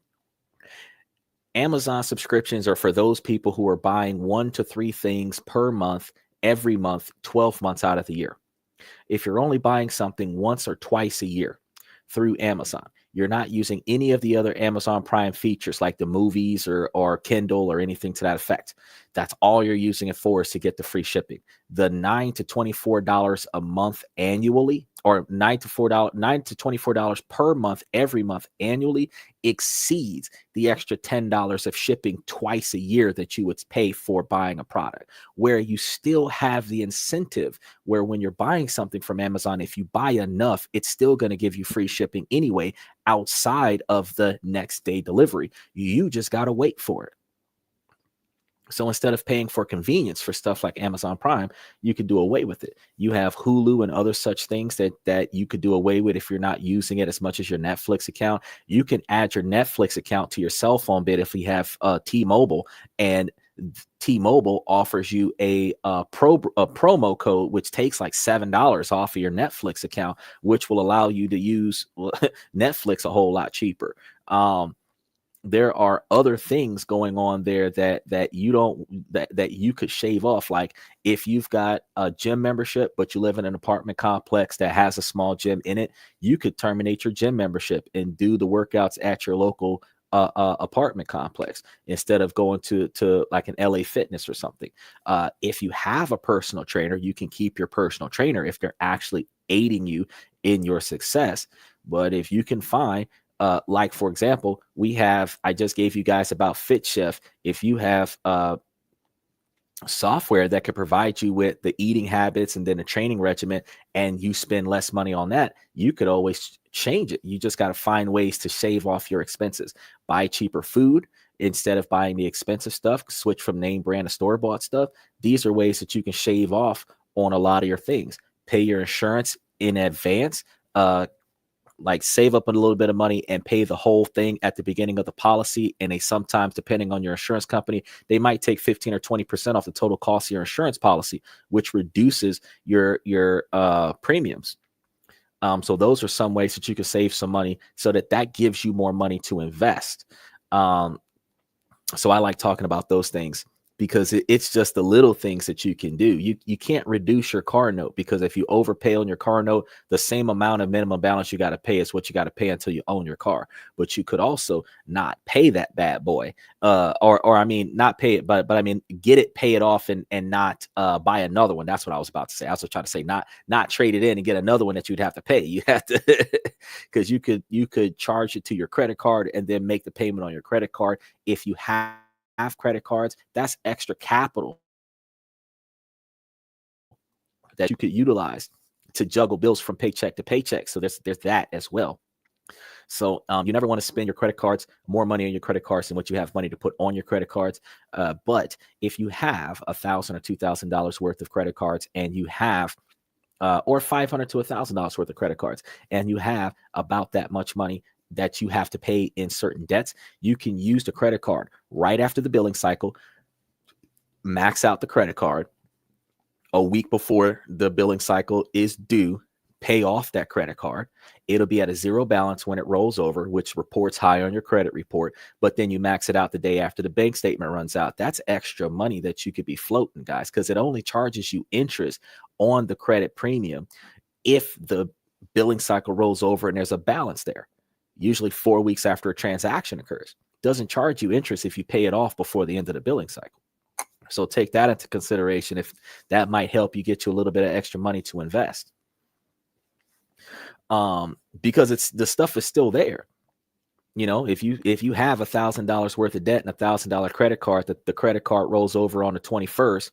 Amazon subscriptions are for those people who are buying 1 to 3 things per month, every month, 12 months out of the year. If you're only buying something once or twice a year through Amazon, you're not using any of the other Amazon Prime features like the movies or Kindle or anything to that effect. That's all you're using it for, is to get the free shipping. The $9 to $24 a month annually, or $9 to $24 per month every month annually, exceeds the extra $10 of shipping twice a year that you would pay for buying a product, where you still have the incentive where when you're buying something from Amazon, if you buy enough, it's still going to give you free shipping anyway, outside of the next day delivery. You just got to wait for it. So instead of paying for convenience for stuff like Amazon Prime, you could do away with it. You have Hulu and other such things that you could do away with if you're not using it as much as your Netflix account. You can add your Netflix account to your cell phone bid if we have T-Mobile, and T-Mobile offers you a promo code which takes like $7 off of your Netflix account, which will allow you to use Netflix a whole lot cheaper. There are other things going on there that you could shave off. Like if you've got a gym membership, but you live in an apartment complex that has a small gym in it, you could terminate your gym membership and do the workouts at your local apartment complex instead of going to like an LA Fitness or something. If you have a personal trainer, you can keep your personal trainer if they're actually aiding you in your success. But if you can find, like for example, I just gave you guys about FitChef. If you have software that could provide you with the eating habits and then a training regimen, and you spend less money on that, you could always change it. You just got to find ways to shave off your expenses. Buy cheaper food instead of buying the expensive stuff. Switch from name brand to store-bought stuff. These are ways that you can shave off on a lot of your things. Pay your insurance in advance. Like save up a little bit of money and pay the whole thing at the beginning of the policy. And they sometimes, depending on your insurance company, they might take 15 or 20% off the total cost of your insurance policy, which reduces your premiums. So those are some ways that you can save some money so that gives you more money to invest. So I like talking about those things because it's just the little things that you can do. You can't reduce your car note, because if you overpay on your car note, the same amount of minimum balance you got to pay is what you got to pay until you own your car. But you could also not pay that bad boy, or I mean, not pay it, but I mean, get it, pay it off, and not buy another one. That's what I was about to say. I was trying to say not trade it in and get another one that you'd have to pay. You have to, because you could charge it to your credit card and then make the payment on your credit card. If you have credit cards, that's extra capital that you could utilize to juggle bills from paycheck to paycheck. So there's that as well. So you never want to spend your credit cards, more money on your credit cards than what you have money to put on your credit cards. But if you have $1,000 or $2,000 worth of credit cards, and you have or $500 to $1,000 worth of credit cards, and you have about that much money that you have to pay in certain debts, you can use the credit card right after the billing cycle, max out the credit card a week before the billing cycle is due, pay off that credit card. It'll be at a zero balance when it rolls over, which reports high on your credit report, but then you max it out the day after the bank statement runs out. That's extra money that you could be floating, guys, because it only charges you interest on the credit premium if the billing cycle rolls over and there's a balance there. Usually 4 weeks after a transaction occurs. Doesn't charge you interest if you pay it off before the end of the billing cycle. So take that into consideration, if that might help you get you a little bit of extra money to invest. Because the stuff is still there. You know, if you have $1,000 worth of debt and $1,000 credit card, that the credit card rolls over on the 21st.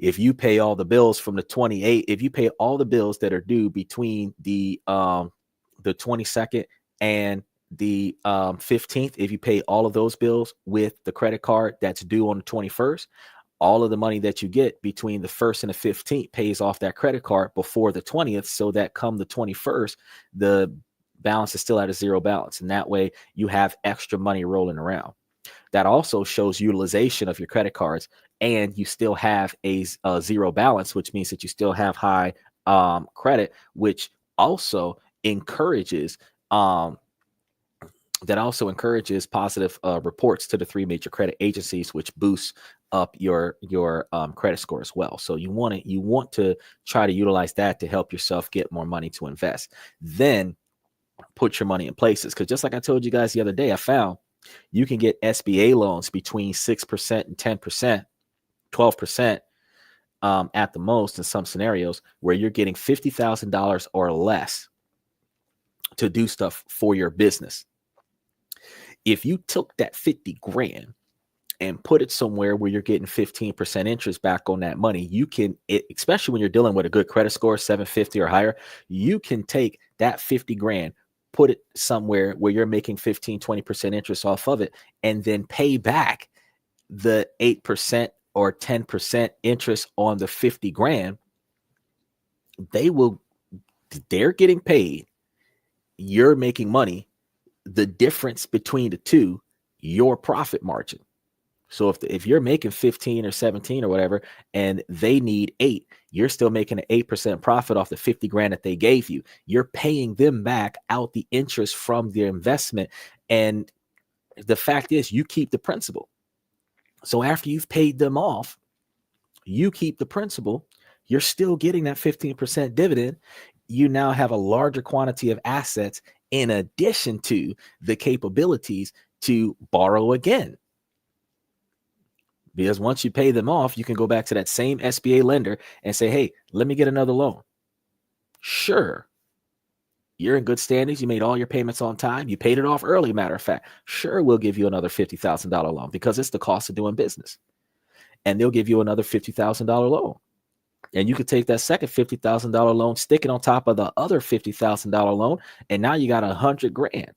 If you pay all the bills from the 28th, if you pay all the bills that are due between the 22nd and the 15th, if you pay all of those bills with the credit card that's due on the 21st, all of the money that you get between the 1st and the 15th pays off that credit card before the 20th, so that come the 21st, the balance is still at a zero balance. And that way you have extra money rolling around. that also shows utilization of your credit cards, and you still have a zero balance, which means that you still have high credit, which also encourages um, positive reports to the three major credit agencies, which boosts up your credit score as well. So you want to try to utilize that to help yourself get more money to invest. Then put your money in places, because just like I told you guys the other day, I found you can get SBA loans between 6% and 10%, 12% at the most in some scenarios, where you're getting $50,000 or less to do stuff for your business. If you took that 50 grand and put it somewhere where you're getting 15% interest back on that money, you can, especially when you're dealing with a good credit score, 750 or higher, you can take that 50 grand, put it somewhere where you're making 15, 20% interest off of it, and then pay back the 8% or 10% interest on the 50 grand. They're getting paid. You're making money. The difference between the two, your profit margin. So if you're making 15 or 17 or whatever, and they need 8, you're still making an 8% profit off the 50 grand that they gave you. You're paying them back out the interest from their investment. And the fact is, you keep the principal. So after you've paid them off, you keep the principal. You're still getting that 15% dividend. You now have a larger quantity of assets in addition to the capabilities to borrow again. Because once you pay them off, you can go back to that same SBA lender and say, hey, let me get another loan. Sure. You're in good standings. You made all your payments on time. You paid it off early, matter of fact. Sure, we'll give you another $50,000 loan, because it's the cost of doing business. And they'll give you another $50,000 loan. And you could take that second $50,000 loan, stick it on top of the other $50,000 loan, and now you got 100 grand.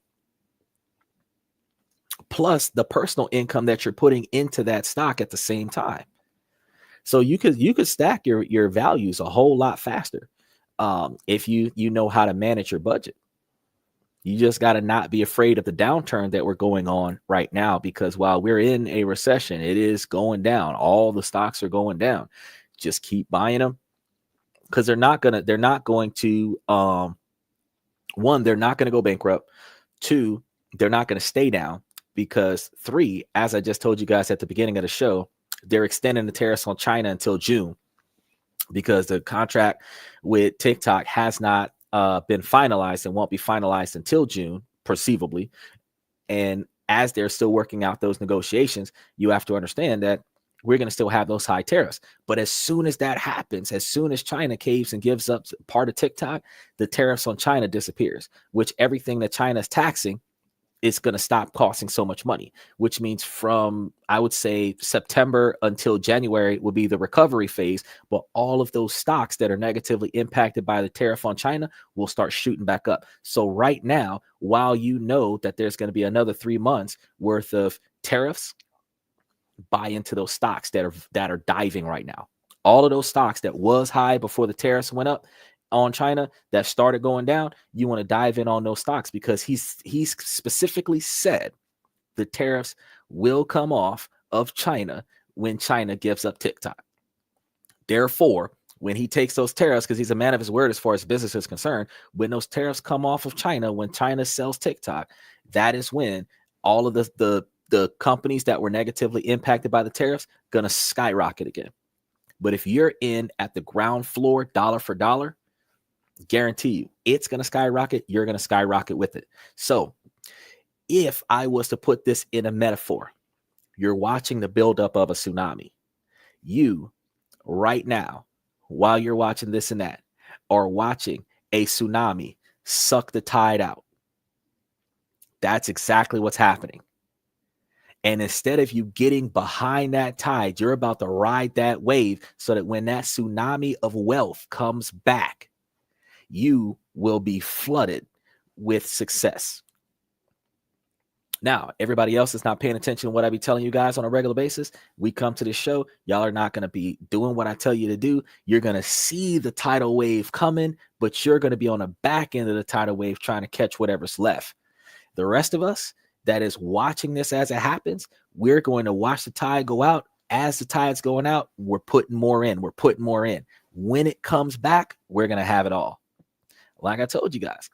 Plus the personal income that you're putting into that stock at the same time. So you could stack your values a whole lot faster if you know how to manage your budget. You just got to not be afraid of the downturn that we're going on right now, because while we're in a recession, it is going down. All the stocks are going down. Just keep buying them, because they're not going to one, they're not going to go bankrupt. 2, they're not going to stay down, because 3, as I just told you guys at the beginning of the show, they're extending the tariffs on China until June, because the contract with TikTok has not been finalized and won't be finalized until June, perceivably. And as they're still working out those negotiations, you have to understand that we're going to still have those high tariffs. But as soon as that happens, as soon as China caves and gives up part of TikTok, the tariffs on China disappears, which everything that China is taxing is going to stop costing so much money, which means from, I would say, September until January will be the recovery phase. But all of those stocks that are negatively impacted by the tariff on China will start shooting back up. So right now, while you know that there's going to be another 3 months worth of tariffs, buy into those stocks that are diving right now. All of those stocks that was high before the tariffs went up on China, that started going down, you want to dive in on those stocks, because he's specifically said the tariffs will come off of China when China gives up TikTok. Therefore, when he takes those tariffs, because he's a man of his word as far as business is concerned, when those tariffs come off of China, when China sells TikTok, that is when all of the companies that were negatively impacted by the tariffs going to skyrocket again. But if you're in at the ground floor, dollar for dollar, guarantee you it's going to skyrocket. You're going to skyrocket with it. So if I was to put this in a metaphor, you're watching the buildup of a tsunami. You right now, while you're watching this and that, are watching a tsunami suck the tide out. That's exactly what's happening. And instead of you getting behind that tide, you're about to ride that wave, so that when that tsunami of wealth comes back, you will be flooded with success. Now, everybody else is not paying attention to what I be telling you guys on a regular basis. We come to this show. Y'all are not going to be doing what I tell you to do. You're going to see the tidal wave coming, but you're going to be on the back end of the tidal wave trying to catch whatever's left. The rest of us, that is watching this as it happens, we're going to watch the tide go out. As the tide's going out, we're putting more in. We're putting more in. When it comes back, we're going to have it all. Like I told you guys,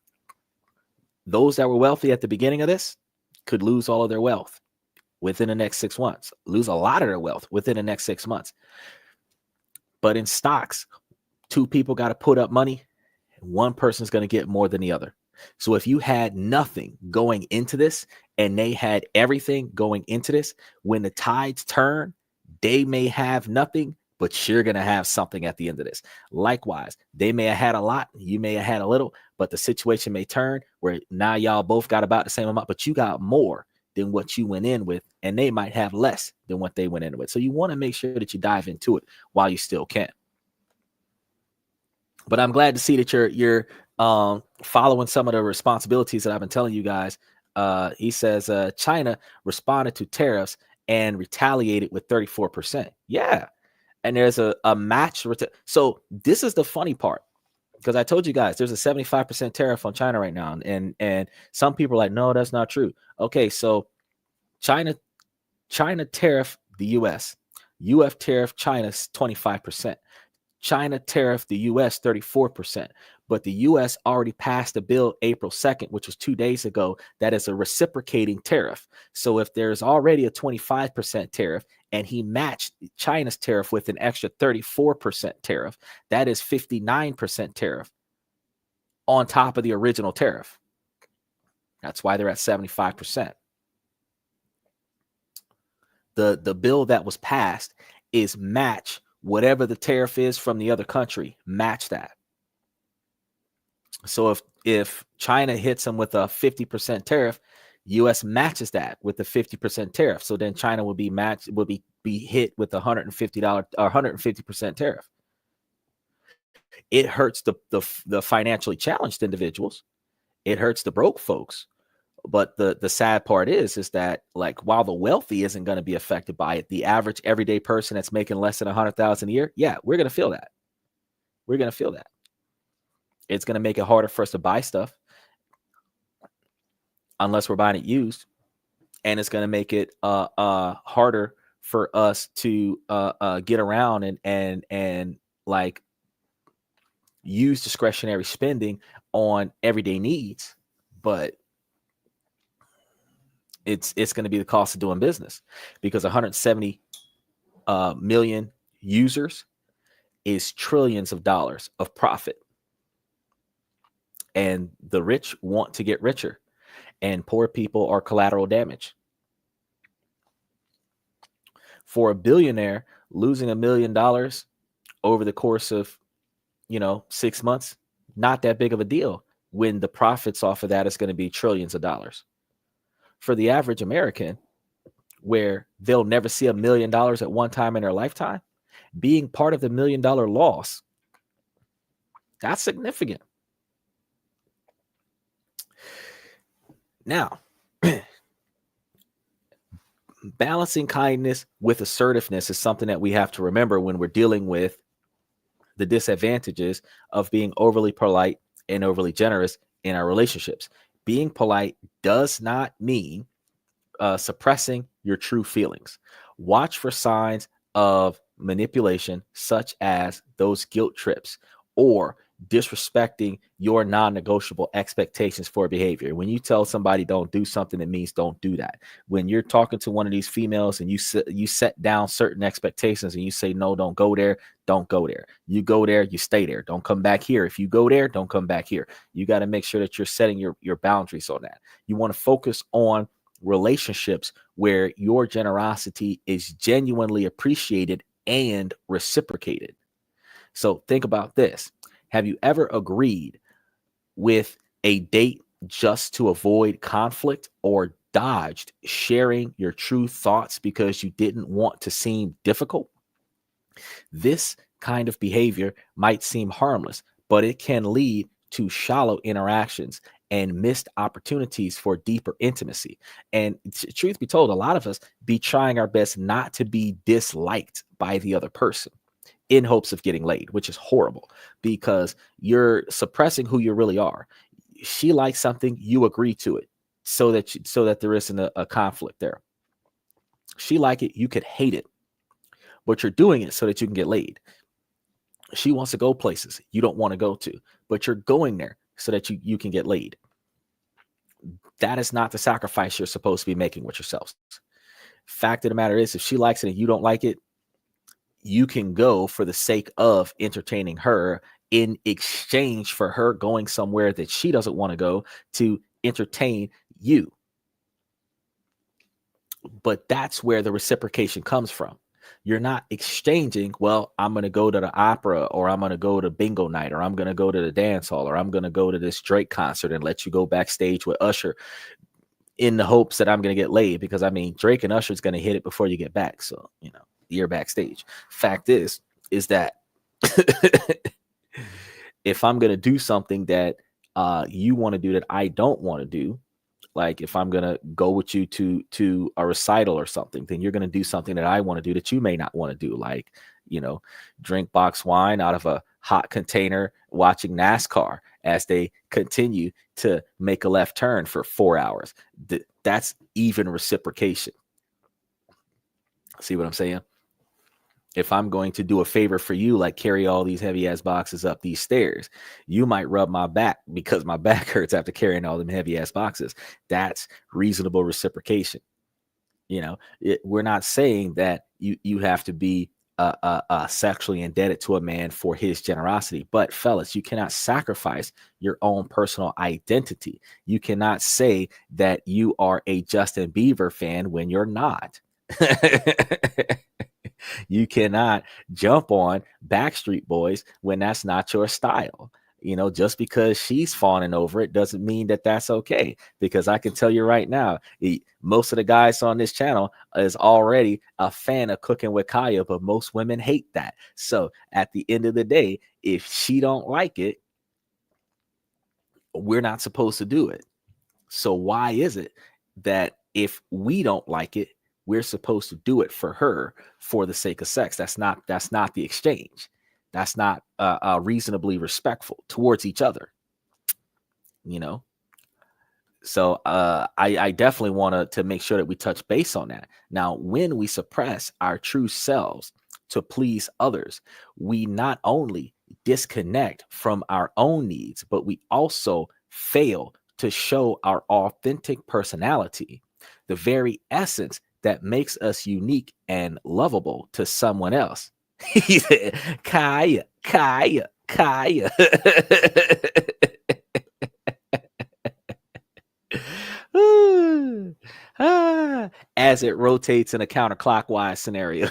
those that were wealthy at the beginning of this could lose all of their wealth within the next 6 months, lose a lot of their wealth within the next 6 months. But in stocks, 2 people got to put up money, and one person's going to get more than the other. So if you had nothing going into this and they had everything going into this, when the tides turn, they may have nothing, but you're going to have something at the end of this. Likewise, they may have had a lot, you may have had a little, but the situation may turn where now y'all both got about the same amount, but you got more than what you went in with, and they might have less than what they went in with. So you want to make sure that you dive into it while you still can. But I'm glad to see that you're following some of the responsibilities that I've been telling you guys. He says China responded to tariffs and retaliated with 34%. Yeah. And there's a match. So this is the funny part, because I told you guys there's a 75% tariff on China right now. And some people are like, no, that's not true. Okay, so China tariff the US. US tariff China's 25%. China tariffed the U.S. 34%, but the U.S. already passed a bill April 2nd, which was 2 days ago, that is a reciprocating tariff. So if there's already a 25% tariff and he matched China's tariff with an extra 34% tariff, that is 59% tariff on top of the original tariff. That's why they're at 75%. The bill that was passed is match whatever the tariff is from the other country, match that. So if China hits them with a 50% tariff, US matches that with the 50% tariff. So then China will be hit with $150 or 150% tariff. It hurts the financially challenged individuals. It hurts the broke folks. But the sad part is that, like, while the wealthy isn't going to be affected by it, the average everyday person that's making less than 100,000 a year, yeah, we're going to feel that. We're going to feel that. It's going to make it harder for us to buy stuff unless we're buying it used, and it's going to make it harder for us to get around and like use discretionary spending on everyday needs, but it's going to be the cost of doing business, because 170 million users is trillions of dollars of profit. And the rich want to get richer, and poor people are collateral damage. For a billionaire, losing $1 million over the course of 6 months, not that big of a deal, when the profits off of that is going to be trillions of dollars. For the average American, where they'll never see $1 million at one time in their lifetime, being part of the $1 million loss, that's significant. Now, balancing kindness with assertiveness is something that we have to remember when we're dealing with the disadvantages of being overly polite and overly generous in our relationships. Being polite does not mean suppressing your true feelings. Watch for signs of manipulation, such as those guilt trips or disrespecting your non-negotiable expectations for behavior. When you tell somebody don't do something, it means don't do that. When you're talking to one of these females and you set down certain expectations and you say, no, don't go there, don't go there. You go there, you stay there. Don't come back here. If you go there, don't come back here. You got to make sure that you're setting your boundaries on that. You want to focus on relationships where your generosity is genuinely appreciated and reciprocated. So think about this. Have you ever agreed with a date just to avoid conflict, or dodged sharing your true thoughts because you didn't want to seem difficult? This kind of behavior might seem harmless, but it can lead to shallow interactions and missed opportunities for deeper intimacy. And truth be told, a lot of us be trying our best not to be disliked by the other person in hopes of getting laid, which is horrible, because you're suppressing who you really are. She likes something, you agree to it. so that there isn't a conflict there. She like it, you could hate it, but you're doing it so that you can get laid. She wants to go places you don't want to go to, but you're going there so that you can get laid. That is not the sacrifice you're supposed to be making with yourselves. Fact of the matter is, if she likes it and you don't like it, you can go for the sake of entertaining her in exchange for her going somewhere that she doesn't want to go to entertain you. But that's where the reciprocation comes from. You're not exchanging, well, I'm going to go to the opera, or I'm going to go to bingo night, or I'm going to go to the dance hall, or I'm going to go to this Drake concert and let you go backstage with Usher in the hopes that I'm going to get laid, because I mean, Drake and Usher's going to hit it before you get back. So, you know, you're backstage. Fact is that if I'm going to do something that you want to do that I don't want to do, like if I'm going to go with you to a recital or something, then you're going to do something that I want to do that you may not want to do. Like, you know, drink box wine out of a hot container, watching NASCAR as they continue to make a left turn for 4 hours. That's even reciprocation. See what I'm saying? If I'm going to do a favor for you, like carry all these heavy ass boxes up these stairs, you might rub my back because my back hurts after carrying all them heavy ass boxes. That's reasonable reciprocation. You know, we're not saying that you have to be sexually indebted to a man for his generosity. But fellas, you cannot sacrifice your own personal identity. You cannot say that you are a Justin Bieber fan when you're not. You cannot jump on Backstreet Boys when that's not your style. You know, just because she's fawning over it doesn't mean that that's okay. Because I can tell you right now, most of the guys on this channel is already a fan of Cooking with Kaya, but most women hate that. So at the end of the day, if she don't like it, we're not supposed to do it. So why is it that if we don't like it, we're supposed to do it for her for the sake of sex? That's not the exchange. That's not reasonably respectful towards each other, you know? So I definitely want to make sure that we touch base on that. Now, when we suppress our true selves to please others, we not only disconnect from our own needs, but we also fail to show our authentic personality, the very essence that makes us unique and lovable to someone else. He said, Kaya, Kaya, Kaya. As it rotates in a counterclockwise scenario.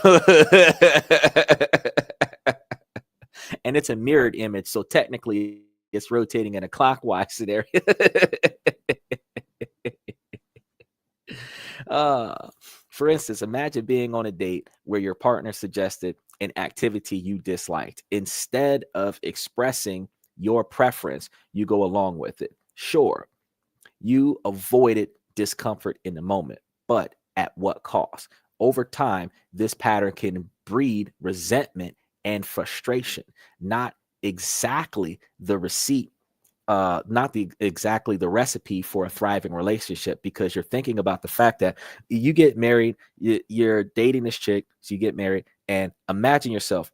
And it's a mirrored image, so technically it's rotating in a clockwise scenario. For instance, imagine being on a date where your partner suggested an activity you disliked. Instead of expressing your preference, you go along with it. Sure, you avoided discomfort in the moment, but at what cost? Over time, this pattern can breed resentment and frustration, not exactly the recipe for a thriving relationship, because you're thinking about the fact that you get married, you're dating this chick, so you get married, and imagine yourself,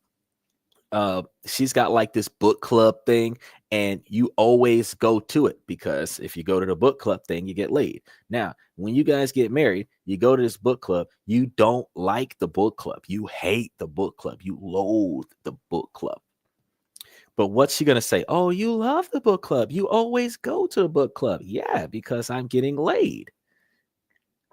she's got like this book club thing, and you always go to it because if you go to the book club thing, you get laid. Now, when you guys get married, you go to this book club, you don't like the book club, you hate the book club, you loathe the book club. But what's she going to say? Oh, you love the book club. You always go to the book club. Yeah, because I'm getting laid.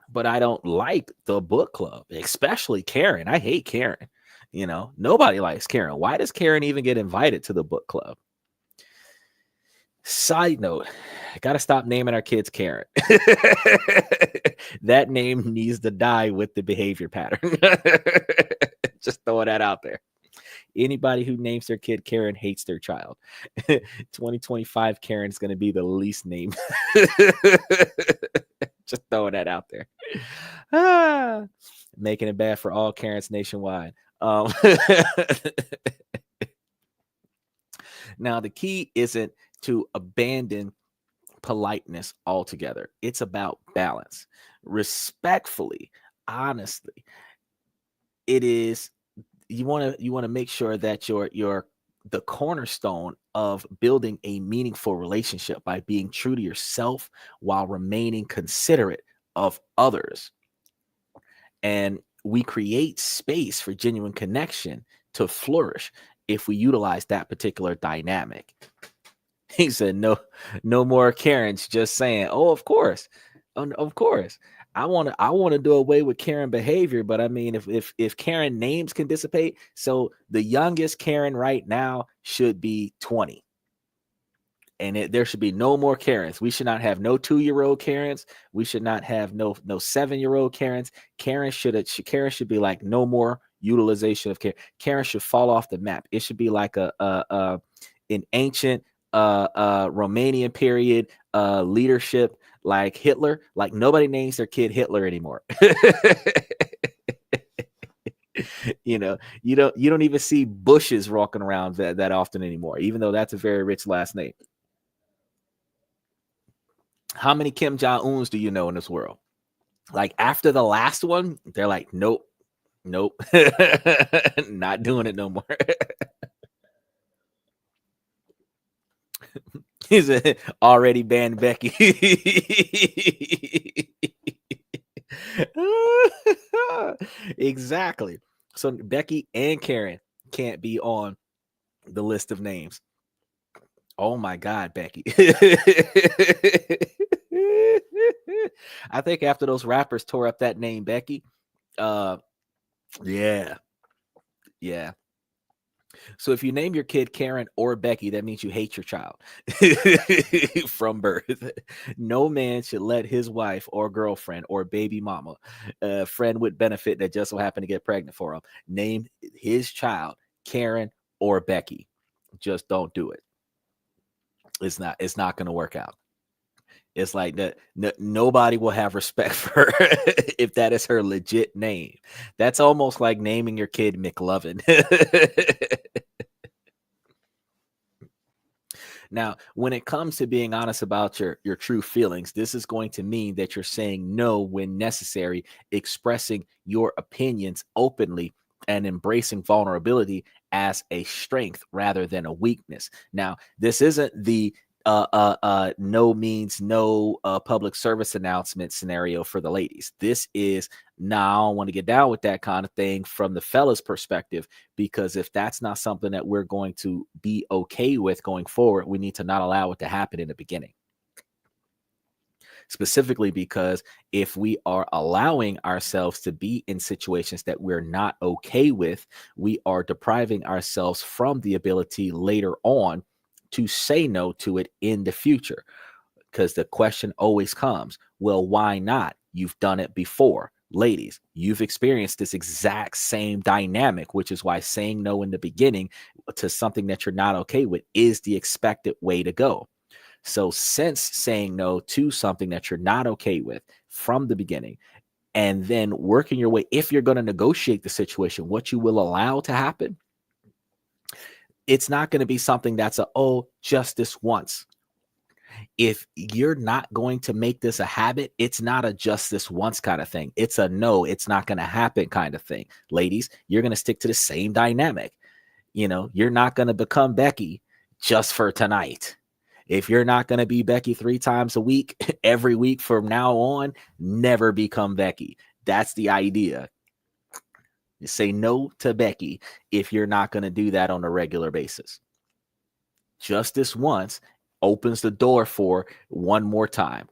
But I don't like the book club, especially Karen. I hate Karen. You know, nobody likes Karen. Why does Karen even get invited to the book club? Side note, I got to stop naming our kids Karen. That name needs to die with the behavior pattern. Just throwing that out there. Anybody who names their kid Karen hates their child. 2025 Karen is going to be the least named. Just throwing that out there. Making it bad for all Karens nationwide. Now, the key isn't to abandon politeness altogether. It's about balance. Respectfully, honestly, it is you want to make sure that you're the cornerstone of building a meaningful relationship by being true to yourself while remaining considerate of others. And we create space for genuine connection to flourish if we utilize that particular dynamic. He said, no more Karens just saying, oh, of course. Of course. I want to do away with Karen behavior, but I mean, if Karen names can dissipate, so the youngest Karen right now should be 20. And there should be no more Karens. We should not have no 2-year-old Karens. We should not have no 7-year-old Karens. Karen should be like no more utilization of Karen. Karen should fall off the map. It should be like an ancient Romanian period leadership, like Hitler. Like nobody names their kid Hitler anymore. You don't even see Bushes walking around that often anymore, even though that's a very rich last name. How many Kim Jong-uns do you know in this world? Like after the last one, they're like, nope, not doing it no more. He's already banned Becky. Exactly. So Becky and Karen can't be on the list of names. Oh my God, Becky. I think after those rappers tore up that name, Becky, yeah. So if you name your kid Karen or Becky, that means you hate your child from birth. No man should let his wife or girlfriend or baby mama, friend with benefit that just so happened to get pregnant for him, name his child Karen or Becky. Just don't do it. It's not going to work out. It's like that. Nobody will have respect for her if that is her legit name. That's almost like naming your kid McLovin. Now, when it comes to being honest about your true feelings, this is going to mean that you're saying no when necessary, expressing your opinions openly, and embracing vulnerability as a strength rather than a weakness. Now, this isn't the no means no public service announcement scenario for the ladies. This is, I don't want to get down with that kind of thing from the fellas perspective, because if that's not something that we're going to be okay with going forward, we need to not allow it to happen in the beginning. Specifically because if we are allowing ourselves to be in situations that we're not okay with, we are depriving ourselves from the ability later on to say no to it in the future. Because the question always comes, well, why not? You've done it before. Ladies, you've experienced this exact same dynamic, which is why saying no in the beginning to something that you're not okay with is the expected way to go. So since saying no to something that you're not okay with from the beginning, and then working your way, if you're going to negotiate the situation, what you will allow to happen, it's not going to be something that's just this once. If you're not going to make this a habit, it's not a just this once kind of thing. It's a no, it's not going to happen kind of thing. Ladies, you're going to stick to the same dynamic. You're not going to become Becky just for tonight. If you're not going to be Becky 3 times a week, every week from now on, never become Becky. That's the idea. You say no to Becky if you're not going to do that on a regular basis. Just this once opens the door for one more time.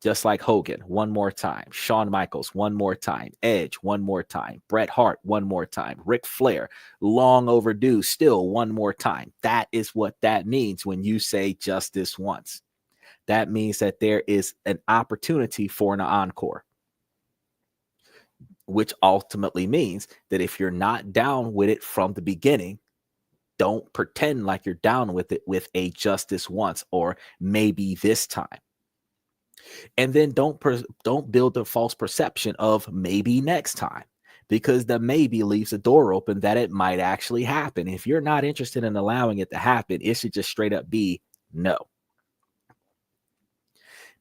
Just like Hogan, one more time. Shawn Michaels, one more time. Edge, one more time. Bret Hart, one more time. Ric Flair, long overdue, still one more time. That is what that means when you say just this once. That means that there is an opportunity for an encore, which ultimately means that if you're not down with it from the beginning, don't pretend like you're down with it with a just this once or maybe this time. And then don't build a false perception of maybe next time, because the maybe leaves the door open that it might actually happen. If you're not interested in allowing it to happen, it should just straight up be no.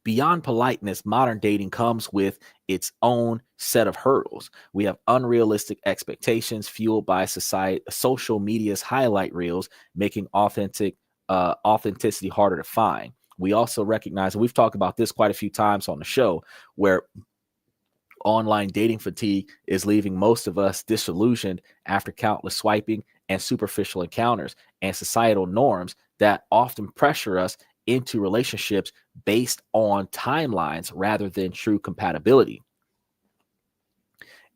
Beyond politeness, modern dating comes with its own set of hurdles. We have unrealistic expectations fueled by society, social media's highlight reels, making authenticity harder to find. We also recognize, and we've talked about this quite a few times on the show, where online dating fatigue is leaving most of us disillusioned after countless swiping and superficial encounters, and societal norms that often pressure us into relationships based on timelines rather than true compatibility.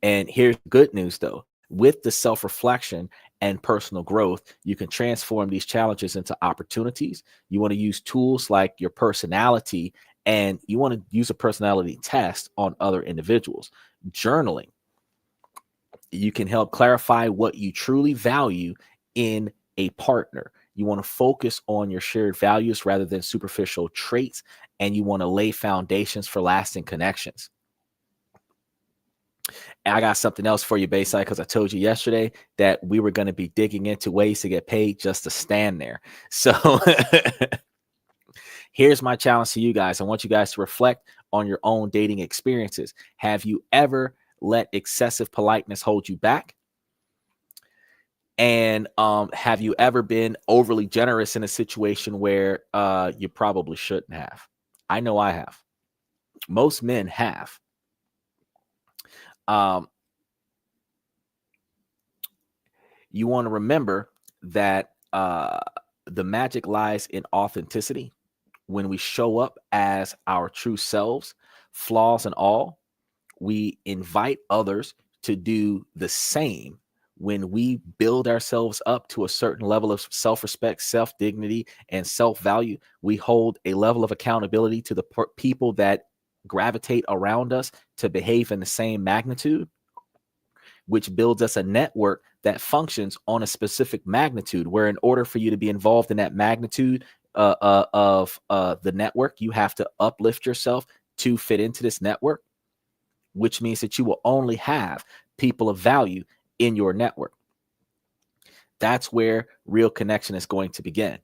And here's the good news, though. With the self reflection and personal growth, you can transform these challenges into opportunities. You want to use tools like your personality, and you want to use a personality test on other individuals. Journaling, you can help clarify what you truly value in a partner. You want to focus on your shared values rather than superficial traits, and you want to lay foundations for lasting connections. And I got something else for you, Bayside, because I told you yesterday that we were going to be digging into ways to get paid just to stand there. So here's my challenge to you guys. I want you guys to reflect on your own dating experiences. Have you ever let excessive politeness hold you back? And have you ever been overly generous in a situation where you probably shouldn't have? I know I have. Most men have. You want to remember that the magic lies in authenticity. When we show up as our true selves, flaws and all, we invite others to do the same. When we build ourselves up to a certain level of self-respect, self-dignity, and self-value, we hold a level of accountability to the people that gravitate around us to behave in the same magnitude, which builds us a network that functions on a specific magnitude, where in order for you to be involved in that magnitude of the network, you have to uplift yourself to fit into this network, which means that you will only have people of value in your network. That's where real connection is going to begin.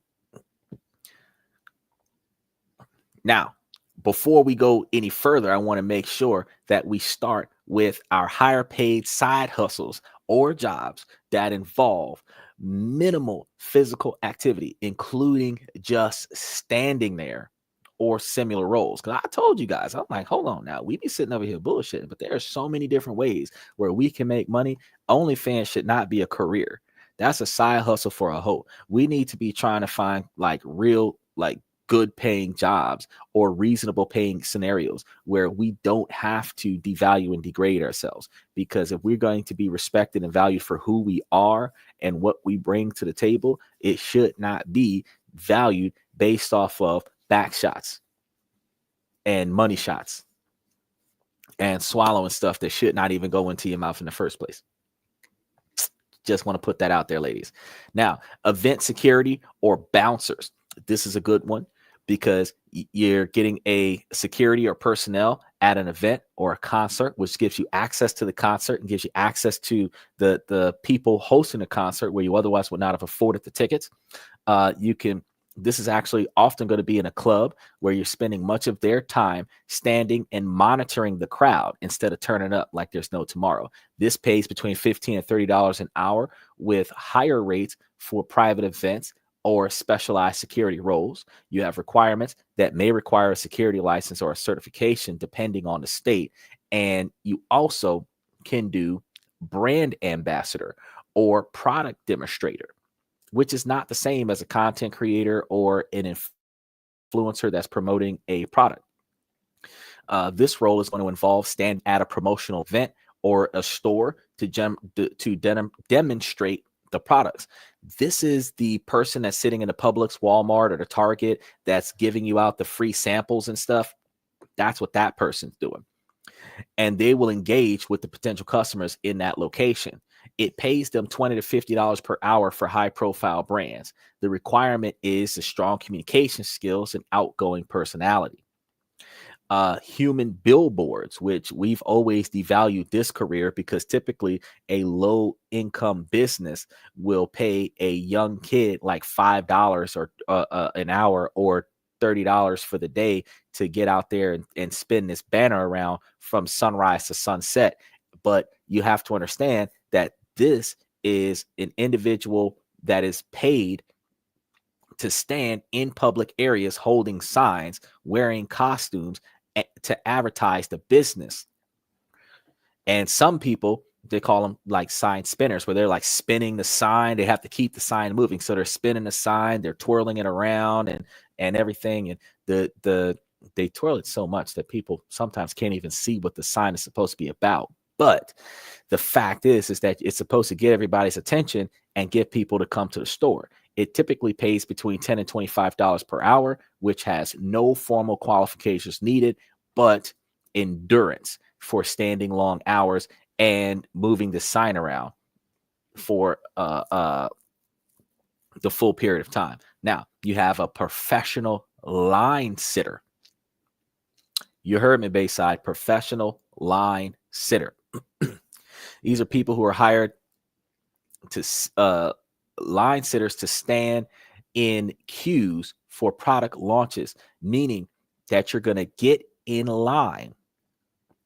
Now, before we go any further, I want to make sure that we start with our higher paid side hustles or jobs that involve minimal physical activity, including just standing there or similar roles. Because I told you guys, I'm like, hold on now. We be sitting over here bullshitting, but there are so many different ways where we can make money. OnlyFans should not be a career. That's a side hustle for a hoe. We need to be trying to find like real, like good paying jobs or reasonable paying scenarios where we don't have to devalue and degrade ourselves. Because if we're going to be respected and valued for who we are and what we bring to the table, it should not be valued based off of back shots and money shots and swallowing stuff that should not even go into your mouth in the first place. Just want to put that out there, ladies. Now, event security or bouncers. This is a good one because you're getting a security or personnel at an event or a concert, which gives you access to the concert and gives you access to the people hosting the concert where you otherwise would not have afforded the tickets. This is actually often going to be in a club where you're spending much of their time standing and monitoring the crowd instead of turning up like there's no tomorrow. This pays between $15 and $30 an hour, with higher rates for private events or specialized security roles. You have requirements that may require a security license or a certification depending on the state. And you also can do brand ambassador or product demonstrator, which is not the same as a content creator or an influencer that's promoting a product. This role is going to involve standing at a promotional event or a store to demonstrate the products. This is the person that's sitting in the Publix, Walmart, or the Target that's giving you out the free samples and stuff. That's what that person's doing. And they will engage with the potential customers in that location. It pays them $20 to $50 per hour for high profile brands. The requirement is the strong communication skills and outgoing personality. Human billboards, which we've always devalued this career because typically a low income business will pay a young kid like $5 or an hour or $30 for the day to get out there and spin this banner around from sunrise to sunset. But you have to understand that this is an individual that is paid to stand in public areas holding signs, wearing costumes to advertise the business. And some people, they call them like sign spinners, where they're like spinning the sign. They have to keep the sign moving. So they're spinning the sign, they're twirling it around and everything. And they twirl it so much that people sometimes can't even see what the sign is supposed to be about. But the fact is that it's supposed to get everybody's attention and get people to come to the store. It typically pays between $10 and $25 per hour, which has no formal qualifications needed, but endurance for standing long hours and moving the sign around for the full period of time. Now, you have a professional line sitter. You heard me, Bayside, professional line sitter. These are people who are hired to line sitters to stand in queues for product launches, meaning that you're going to get in line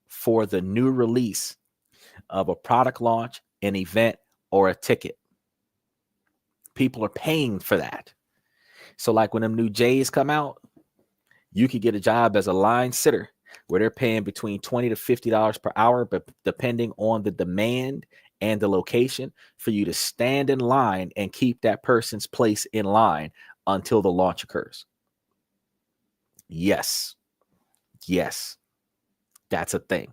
for the new release of a product launch, an event, or a ticket. People are paying for that. So like when them new J's come out, you could get a job as a line sitter where they're paying between $20 to $50 per hour, but depending on the demand and the location, for you to stand in line and keep that person's place in line until the launch occurs. Yes, that's a thing.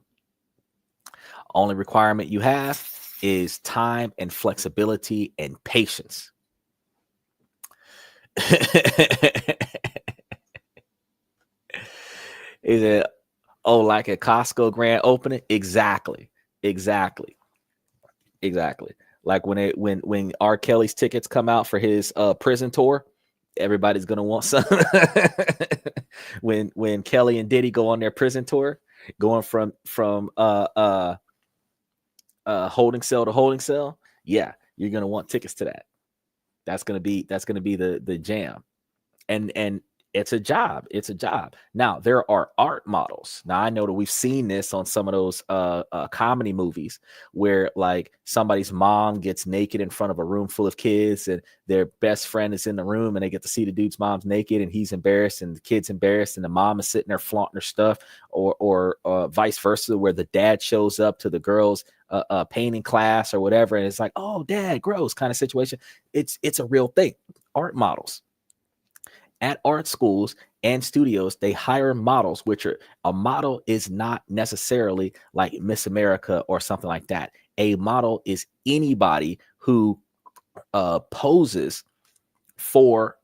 Only requirement you have is time and flexibility and patience. Is it, like a Costco grand opening? Exactly. Like when R. Kelly's tickets come out for his prison tour, everybody's gonna want some. when Kelly and Diddy go on their prison tour, going from holding cell to holding cell, yeah, you're gonna want tickets to that. That's gonna be the jam. And it's a job. Now, there are art models. Now, I know that we've seen this on some of those comedy movies where like somebody's mom gets naked in front of a room full of kids and their best friend is in the room and they get to see the dude's mom's naked and he's embarrassed and the kid's embarrassed and the mom is sitting there flaunting her stuff, or vice versa, where the dad shows up to the girl's painting class or whatever and it's like, oh, dad, gross kind of situation. It's a real thing. Art models. At art schools and studios, they hire models, which are, a model is not necessarily like Miss America or something like that. A model is anybody who poses for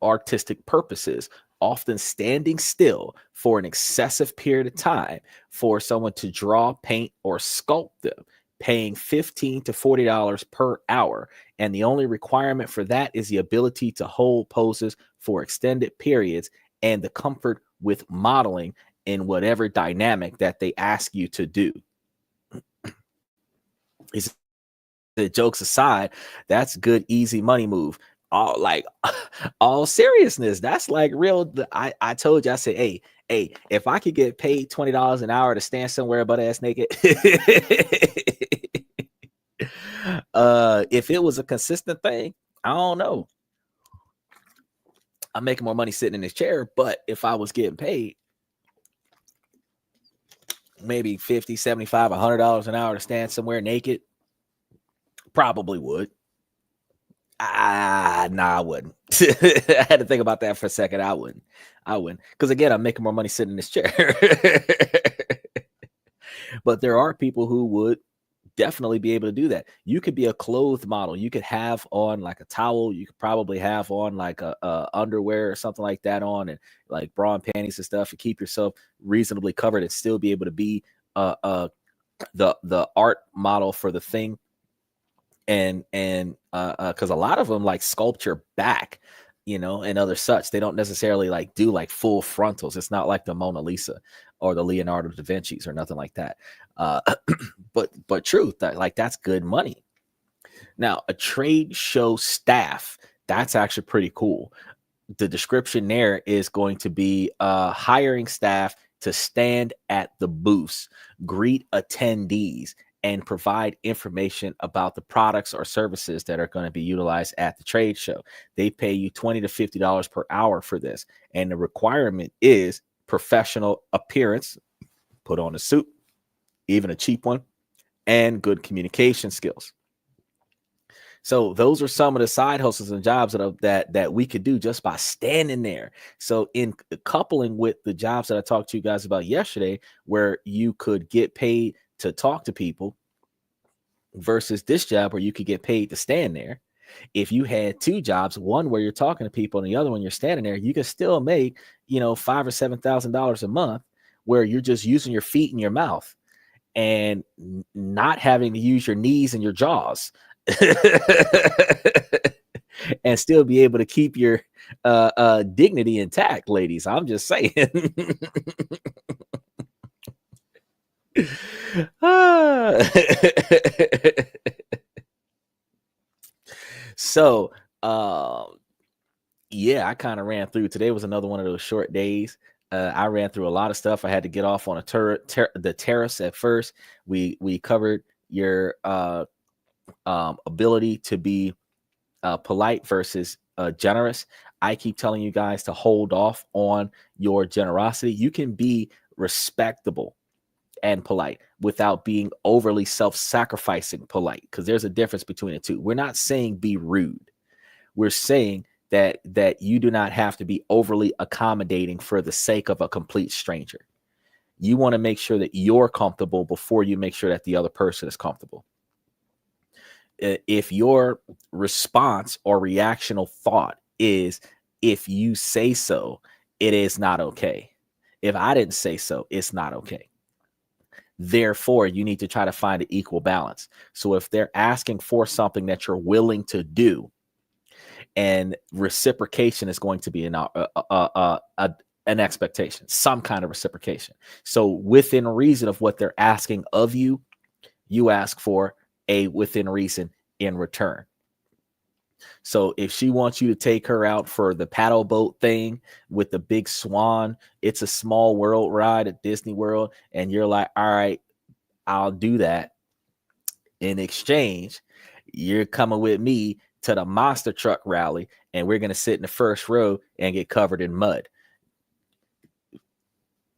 artistic purposes, often standing still for an excessive period of time for someone to draw, paint, or sculpt them, paying $15 to $40 per hour. And the only requirement for that is the ability to hold poses for extended periods and the comfort with modeling in whatever dynamic that they ask you to do. Is the jokes aside, that's good, easy money move. All seriousness, that's like real. I told you, I said, hey, if I could get paid $20 an hour to stand somewhere butt ass naked, if it was a consistent thing, I don't know. I'm making more money sitting in this chair, but if I was getting paid maybe $50, $75, $100 an hour to stand somewhere naked, probably would. Nah, I wouldn't. I had to think about that for a second. I wouldn't. Because again, I'm making more money sitting in this chair. But there are people who would definitely be able to do that. You could be a clothes model. You could have on like a towel. You could probably have on like a underwear or something like that on, and like bra and panties and stuff, and keep yourself reasonably covered and still be able to be the art model for the thing. And because a lot of them like sculpt your back, and other such. They don't necessarily like do like full frontals. It's not like the Mona Lisa or the Leonardo da Vinci's or nothing like that. But truth, that's good money. Now, a trade show staff, that's actually pretty cool. the description there is going to be hiring staff to stand at the booths, greet attendees, and provide information about the products or services that are going to be utilized at the trade show. They pay you $20 to $50 per hour for this. And the requirement is professional appearance, put on a suit, even a cheap one, and good communication skills. So those are some of the side hustles and jobs that we could do just by standing there. So in coupling with the jobs that I talked to you guys about yesterday, where you could get paid to talk to people versus this job where you could get paid to stand there. If you had two jobs, one where you're talking to people and the other one you're standing there, you can still make, $5,000 or $7,000 a month where you're just using your feet and your mouth and not having to use your knees and your jaws. And still be able to keep your dignity intact, ladies. I'm just saying. So yeah, I kind of ran through. Today was another one of those short days. I ran through a lot of stuff. I had to get off on the terrace at first. We covered your ability to be polite versus generous. I keep telling you guys to hold off on your generosity. You can be respectable and polite without being overly self-sacrificing polite, because there's a difference between the two. We're not saying be rude. We're saying that you do not have to be overly accommodating for the sake of a complete stranger. You want to make sure that you're comfortable before you make sure that the other person is comfortable. If your response or reactional thought is, if you say so, it is not okay. If I didn't say so, it's not okay. Therefore, you need to try to find an equal balance. So if they're asking for something that you're willing to do, and reciprocation is going to be an expectation, some kind of reciprocation. So within reason of what they're asking of you, you ask for a within reason in return. So if she wants you to take her out for the paddle boat thing with the big swan, it's a small world ride at Disney World, and you're like, all right, I'll do that. In exchange, you're coming with me to the monster truck rally, and we're going to sit in the first row and get covered in mud.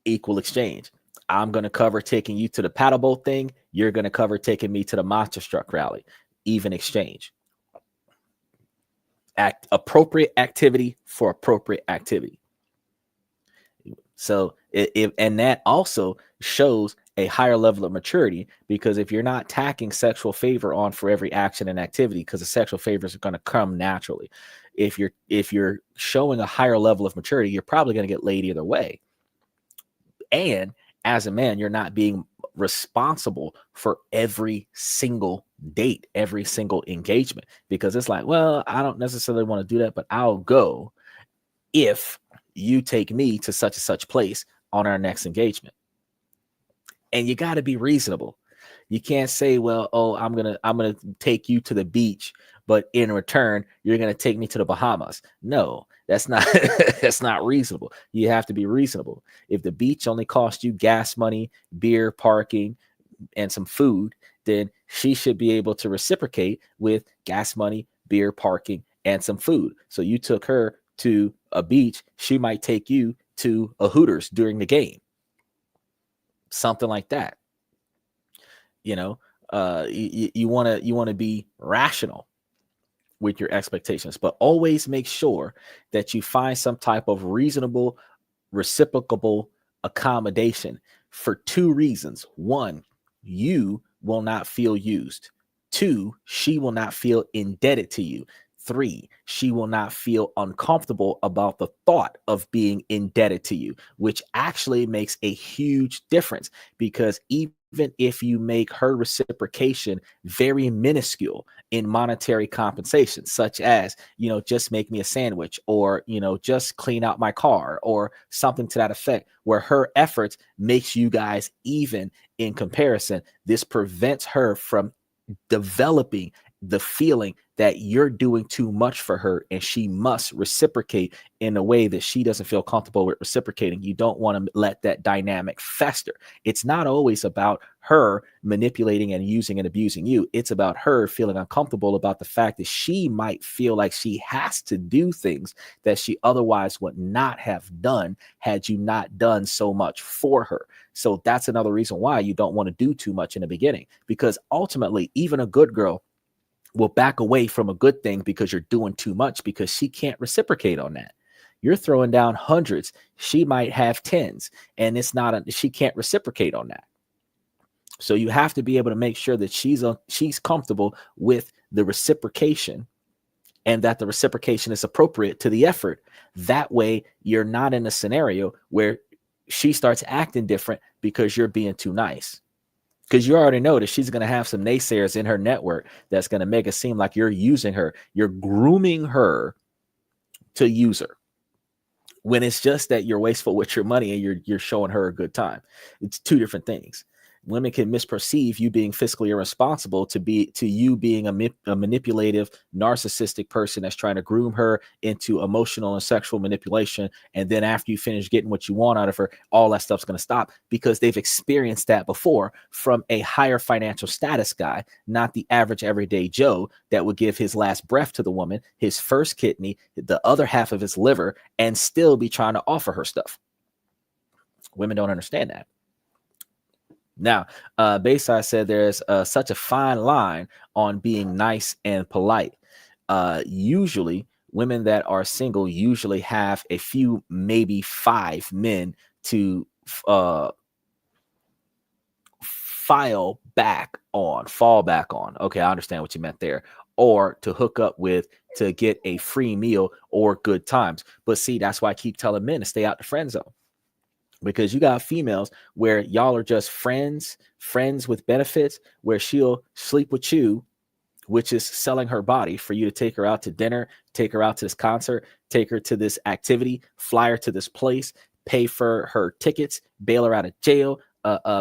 Equal exchange. I'm going to cover taking you to the paddle boat thing. You're going to cover taking me to the monster truck rally. Even exchange. Appropriate activity for appropriate activity. So and that also shows a higher level of maturity, because if you're not tacking sexual favor on for every action and activity, because the sexual favors are going to come naturally. If you're showing a higher level of maturity, you're probably going to get laid either way. And as a man, you're not being responsible for every single date, every single engagement, because it's like, well, I don't necessarily want to do that, but I'll go if you take me to such and such place on our next engagement. And you got to be reasonable. You can't say, well, I'm gonna take you to the beach, but in return, you're gonna take me to the Bahamas. No, that's not that's not reasonable. You have to be reasonable. If the beach only cost you gas money, beer, parking, and some food, then she should be able to reciprocate with gas money, beer, parking, and some food. So you took her to a beach, she might take you to a Hooters during the game. Something like that. You want to be rational with your expectations, but always make sure that you find some type of reasonable, reciprocable accommodation for two reasons. One, you will not feel used. Two, she will not feel indebted to you. Three, she will not feel uncomfortable about the thought of being indebted to you, which actually makes a huge difference, because even if you make her reciprocation very minuscule in monetary compensation, such as, just make me a sandwich, or, just clean out my car, or something to that effect, where her efforts makes you guys even in comparison, this prevents her from developing the feeling that you're doing too much for her and she must reciprocate in a way that she doesn't feel comfortable with reciprocating. You don't want to let that dynamic fester. It's not always about her manipulating and using and abusing you. It's about her feeling uncomfortable about the fact that she might feel like she has to do things that she otherwise would not have done had you not done so much for her. So that's another reason why you don't want to do too much in the beginning, because ultimately, even a good girl will back away from a good thing because you're doing too much, because she can't reciprocate on that. You're throwing down hundreds. She might have tens, and she can't reciprocate on that. So you have to be able to make sure that she's comfortable with the reciprocation, and that the reciprocation is appropriate to the effort. That way, you're not in a scenario where she starts acting different because you're being too nice. Because you already know that she's going to have some naysayers in her network that's going to make it seem like you're using her. You're grooming her to use her, when it's just that you're wasteful with your money and you're showing her a good time. It's two different things. Women can misperceive you being fiscally irresponsible to you being a manipulative, narcissistic person that's trying to groom her into emotional and sexual manipulation. And then after you finish getting what you want out of her, all that stuff's going to stop, because they've experienced that before from a higher financial status guy, not the average everyday Joe that would give his last breath to the woman, his first kidney, the other half of his liver, and still be trying to offer her stuff. Women don't understand that. Now, Bayside said there's such a fine line on being nice and polite. Usually, women that are single usually have a few, maybe 5 men to fall back on. Okay, I understand what you meant there. Or to hook up with to get a free meal or good times. But see, that's why I keep telling men to stay out the friend zone. Because you got females where y'all are just friends with benefits, where she'll sleep with you, which is selling her body for you to take her out to dinner, take her out to this concert, take her to this activity, fly her to this place, pay for her tickets, bail her out of jail,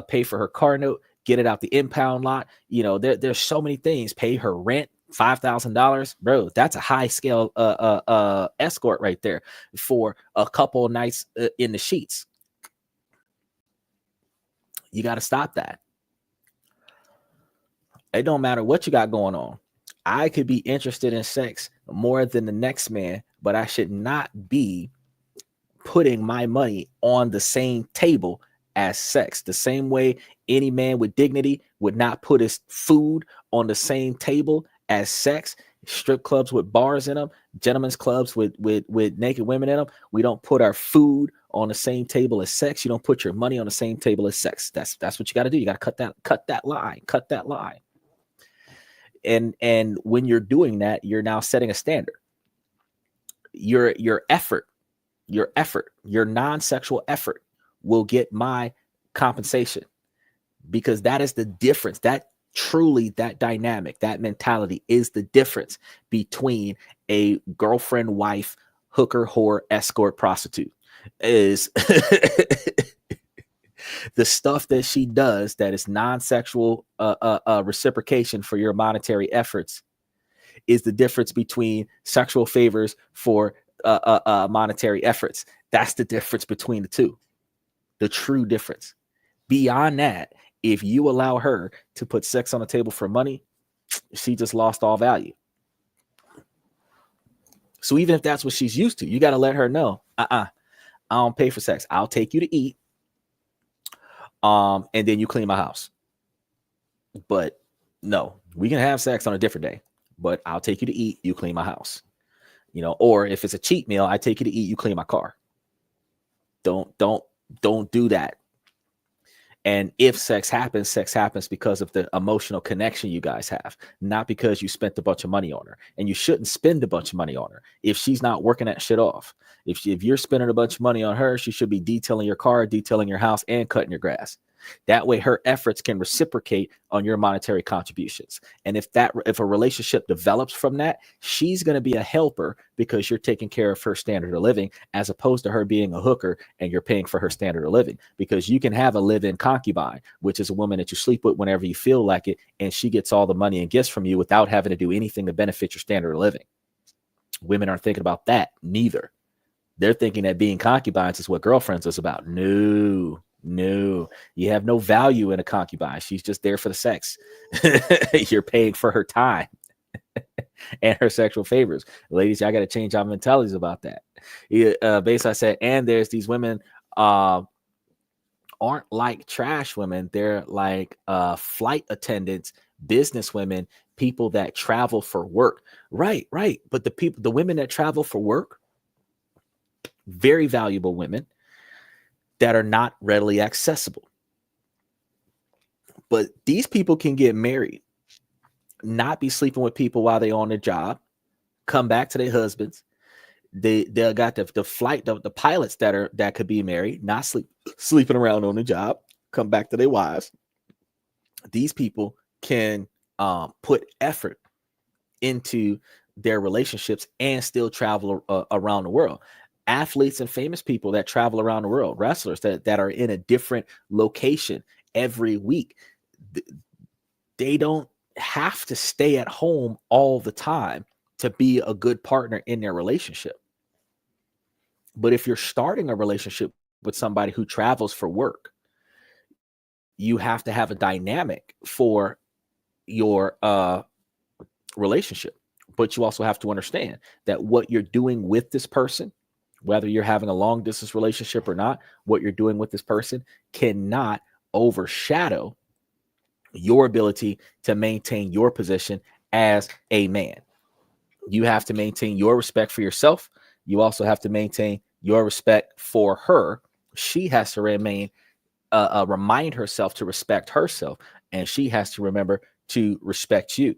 pay for her car note, get it out the impound lot. You know, there's so many things. Pay her rent, $5,000, bro. That's a high scale escort right there for a couple nights in the sheets. You got to stop that. It don't matter what you got going on. I could be interested in sex more than the next man, but I should not be putting my money on the same table as sex. The same way any man with dignity would not put his food on the same table as sex. Strip clubs with bars in them, gentlemen's clubs with naked women in them. We don't put our food on the same table as sex. You don't put your money on the same table as sex. That's what you got to do. You got to cut that line. And when you're doing that, you're now setting a standard. Your effort, your non-sexual effort will get my compensation, because that is the difference. That dynamic, that mentality is the difference between a girlfriend, wife, hooker, whore, escort, prostitute. Is the stuff that she does that is non-sexual reciprocation for your monetary efforts is the difference between sexual favors for monetary efforts. That's the difference between the two, the true difference. Beyond that, if you allow her to put sex on the table for money, she just lost all value. So even if that's what she's used to, you got to let her know, I don't pay for sex. I'll take you to eat. And then you clean my house. But no, we can have sex on a different day, but I'll take you to eat. You clean my house, you know, or if it's a cheat meal, I take you to eat, you clean my car. Don't do that. And if sex happens because of the emotional connection you guys have, not because you spent a bunch of money on her. And you shouldn't spend a bunch of money on her if she's not working that shit off. If you're spending a bunch of money on her, she should be detailing your car, detailing your house, and cutting your grass. That way her efforts can reciprocate on your monetary contributions. And if a relationship develops from that, she's going to be a helper because you're taking care of her standard of living, as opposed to her being a hooker and you're paying for her standard of living. Because you can have a live-in concubine, which is a woman that you sleep with whenever you feel like it, and she gets all the money and gifts from you without having to do anything to benefit your standard of living. Women aren't thinking about that neither. They're thinking that being concubines is what girlfriends is about. No, you have no value in a concubine. She's just there for the sex. You're paying for her time and her sexual favors. Ladies, I got to change our mentalities about that. Basically, I said, and there's these women aren't like trash women. They're like flight attendants, business women, people that travel for work. Right. But the women that travel for work, very valuable women that are not readily accessible. But these people can get married, not be sleeping with people while they're on the job, come back to their husbands. They got the pilots that could be married, not sleeping around on the job, come back to their wives. These people can put effort into their relationships and still travel around the world. Athletes and famous people that travel around the world, wrestlers that are in a different location every week, they don't have to stay at home all the time to be a good partner in their relationship. But if you're starting a relationship with somebody who travels for work, you have to have a dynamic for your relationship. But you also have to understand that what you're doing with this person, whether you're having a long distance relationship or not, what you're doing with this person cannot overshadow your ability to maintain your position as a man. You have to maintain your respect for yourself. You also have to maintain your respect for her. She has to remind herself to respect herself, and she has to remember to respect you.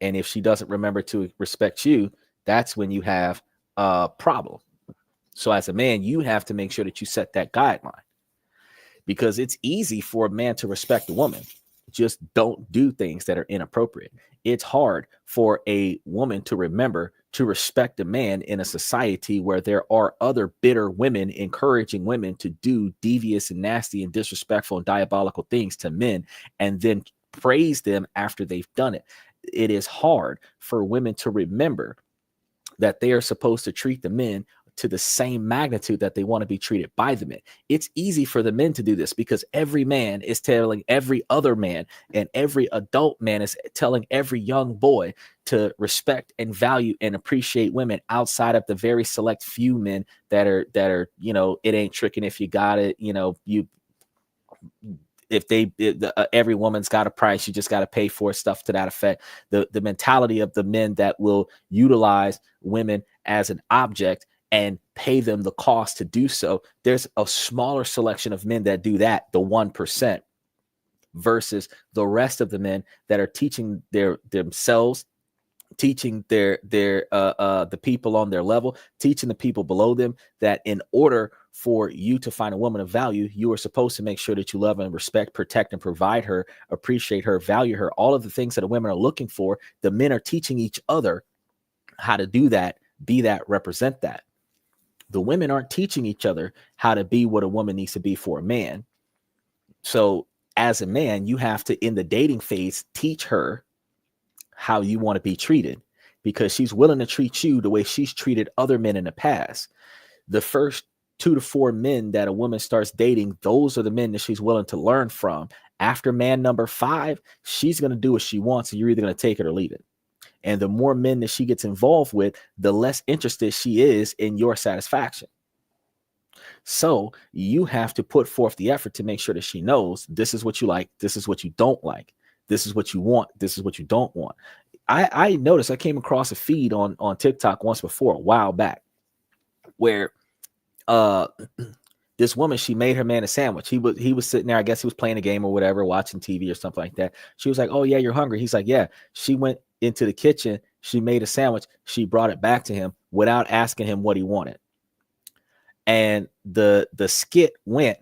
And if she doesn't remember to respect you, that's when you have a problem. So as a man, you have to make sure that you set that guideline, because it's easy for a man to respect a woman. Just don't do things that are inappropriate. It's hard for a woman to remember to respect a man in a society where there are other bitter women encouraging women to do devious and nasty and disrespectful and diabolical things to men, and then praise them after they've done it. It is hard for women to remember that they are supposed to treat the men to the same magnitude that they want to be treated by the men. It's easy for the men to do this because every man is telling every other man, and every adult man is telling every young boy to respect and value and appreciate women, outside of the very select few men that are, it ain't tricking if you got it, every woman's got a price, you just got to pay for stuff to that effect. The mentality of the men that will utilize women as an object and pay them the cost to do so. There's a smaller selection of men that do that, the 1%, versus the rest of the men that are teaching themselves, teaching the people on their level, teaching the people below them, that in order for you to find a woman of value, you are supposed to make sure that you love and respect, protect and provide her, appreciate her, value her, all of the things that the women are looking for. The men are teaching each other how to do that, be that, represent that. The women aren't teaching each other how to be what a woman needs to be for a man. So as a man, you have to, in the dating phase, teach her how you want to be treated, because she's willing to treat you the way she's treated other men in the past. The first 2 to 4 men that a woman starts dating, those are the men that she's willing to learn from. After man number 5, she's going to do what she wants, and you're either going to take it or leave it. And the more men that she gets involved with, the less interested she is in your satisfaction. So you have to put forth the effort to make sure that she knows this is what you like, this is what you don't like, this is what you want, this is what you don't want. I noticed, I came across a feed on TikTok once before, a while back, where this woman, she made her man a sandwich. He was sitting there, I guess he was playing a game or whatever, watching TV or something like that. She was like, "Oh yeah, you're hungry." He's like, "Yeah." She went into the kitchen, she made a sandwich, she brought it back to him without asking him what he wanted. And the skit went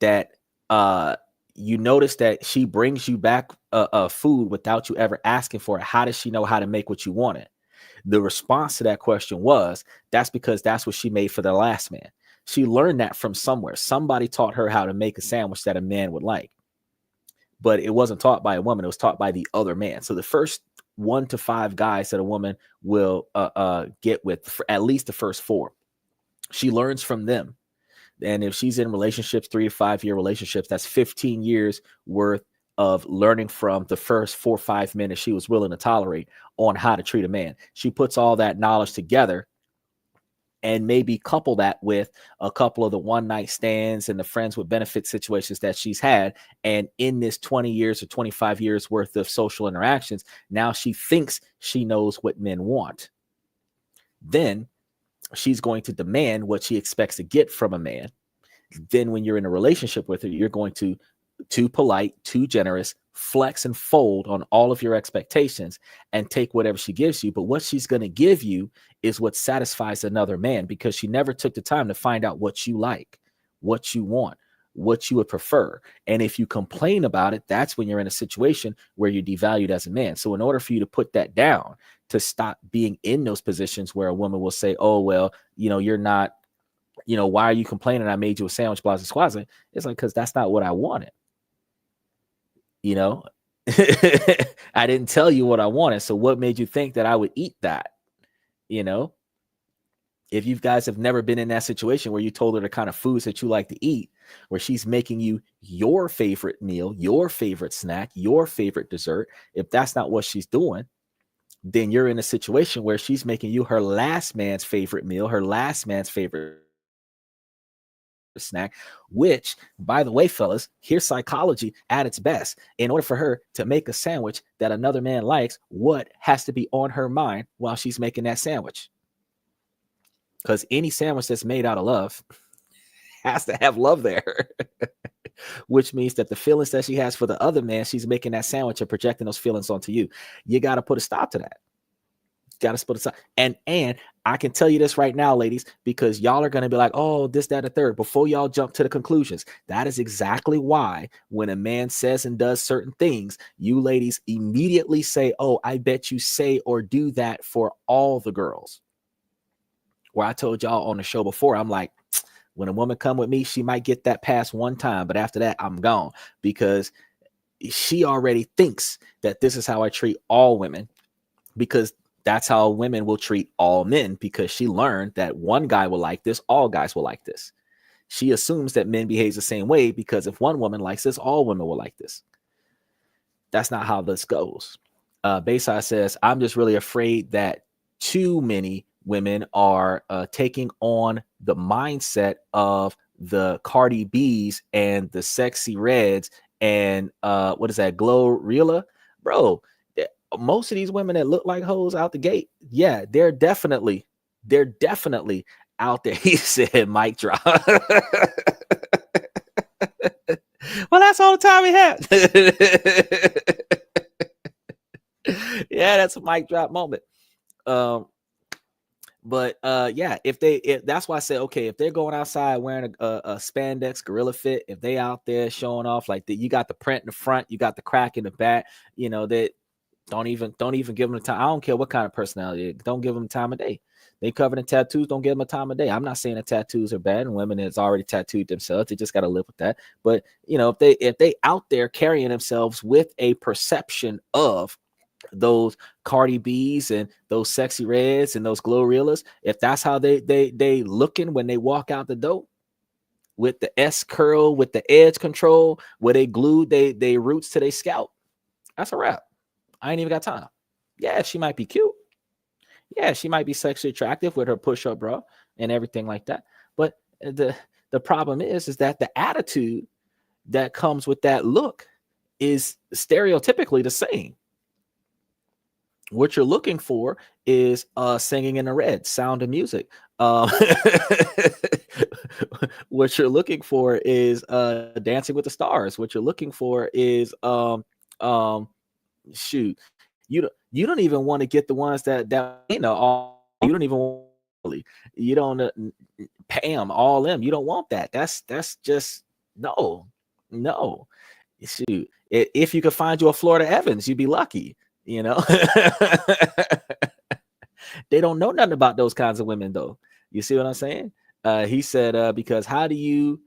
that uh you notice that she brings you back food without you ever asking for it. How does she know how to make what you wanted? The response to that question was, that's because that's what she made for the last man. She learned that from somewhere. Somebody taught her how to make a sandwich that a man would like, but it wasn't taught by a woman. It was taught by the other man. So the first 1 to 5 guys that a woman will get with, for at least the first 4, she learns from them. And if she's in relationships, 3 to 5 year relationships, that's 15 years worth of learning from the first 4 or 5 men that she was willing to tolerate on how to treat a man. She puts all that knowledge together and maybe couple that with a couple of the one night stands and the friends with benefit situations that she's had. And in this 20 years or 25 years worth of social interactions, now she thinks she knows what men want. Then she's going to demand what she expects to get from a man. Then when you're in a relationship with her, you're going to too polite, too generous, flex and fold on all of your expectations and take whatever she gives you. But what she's going to give you is what satisfies another man, because she never took the time to find out what you like, what you want, what you would prefer. And if you complain about it, that's when you're in a situation where you're devalued as a man. So in order for you to put that down, to stop being in those positions where a woman will say, oh, well, you're not, why are you complaining? I made you a sandwich, blah, blah, blah. It's like, because that's not what I wanted. I didn't tell you what I wanted. So what made you think that I would eat that? If you guys have never been in that situation where you told her the kind of foods that you like to eat, where she's making you your favorite meal, your favorite snack, your favorite dessert, if that's not what she's doing, then you're in a situation where she's making you her last man's favorite meal, her last man's favorite snack, which, by the way, fellas, here's psychology at its best. In order for her to make a sandwich that another man likes, what has to be on her mind while she's making that sandwich? Because any sandwich that's made out of love has to have love there. Which means that the feelings that she has for the other man, she's making that sandwich and projecting those feelings onto you. You got to put a stop to that. Got to put aside. And I can tell you this right now, ladies, because y'all are going to be like, oh, this, that, and third, before y'all jump to the conclusions. That is exactly why when a man says and does certain things, you ladies immediately say, oh, I bet you say or do that for all the girls. Where I told y'all on the show before, I'm like, when a woman come with me, she might get that pass one time, but after that, I'm gone, because she already thinks that this is how I treat all women, because that's how women will treat all men, because she learned that one guy will like this, all guys will like this. She assumes that men behave the same way, because if one woman likes this, all women will like this. That's not how this goes. Bayside says, I'm just really afraid that too many women are taking on the mindset of the Cardi B's and the Sexy Reds and what is that, Glorilla? Bro, most of these women that look like hoes out the gate, yeah, they're definitely out there. He said, mic drop. Well, that's all the time we have. Yeah, that's a mic drop moment. But yeah, if that's why I say, okay, if they're going outside wearing a spandex gorilla fit, if they out there showing off like that, you got the print in the front, you got the crack in the back, that don't even give them the time. I don't care what kind of personality, don't give them the time of day. They covered in tattoos, don't give them a time of day. I'm not saying that tattoos are bad, and women that's already tattooed themselves, they just got to live with that. But if they out there carrying themselves with a perception of those Cardi B's and those Sexy Reds and those Glorillas, if that's how they looking when they walk out the door, with the S curl, with the edge control, where they glued they roots to their scalp, that's a wrap. I ain't even got time. Yeah, she might be cute. Yeah, she might be sexually attractive with her push-up bra and everything like that. But the problem is that the attitude that comes with that look is stereotypically the same. What you're looking for is singing in the red, Sound of Music. What you're looking for is Dancing with the Stars. What you're looking for is shoot, you don't even want to get the ones that you don't even you don't Pam, all them. You don't want that. That's just no. No. Shoot. If you could find you a Florida Evans, you'd be lucky, you know. They don't know nothing about those kinds of women, though. You see what I'm saying? He said, because how do you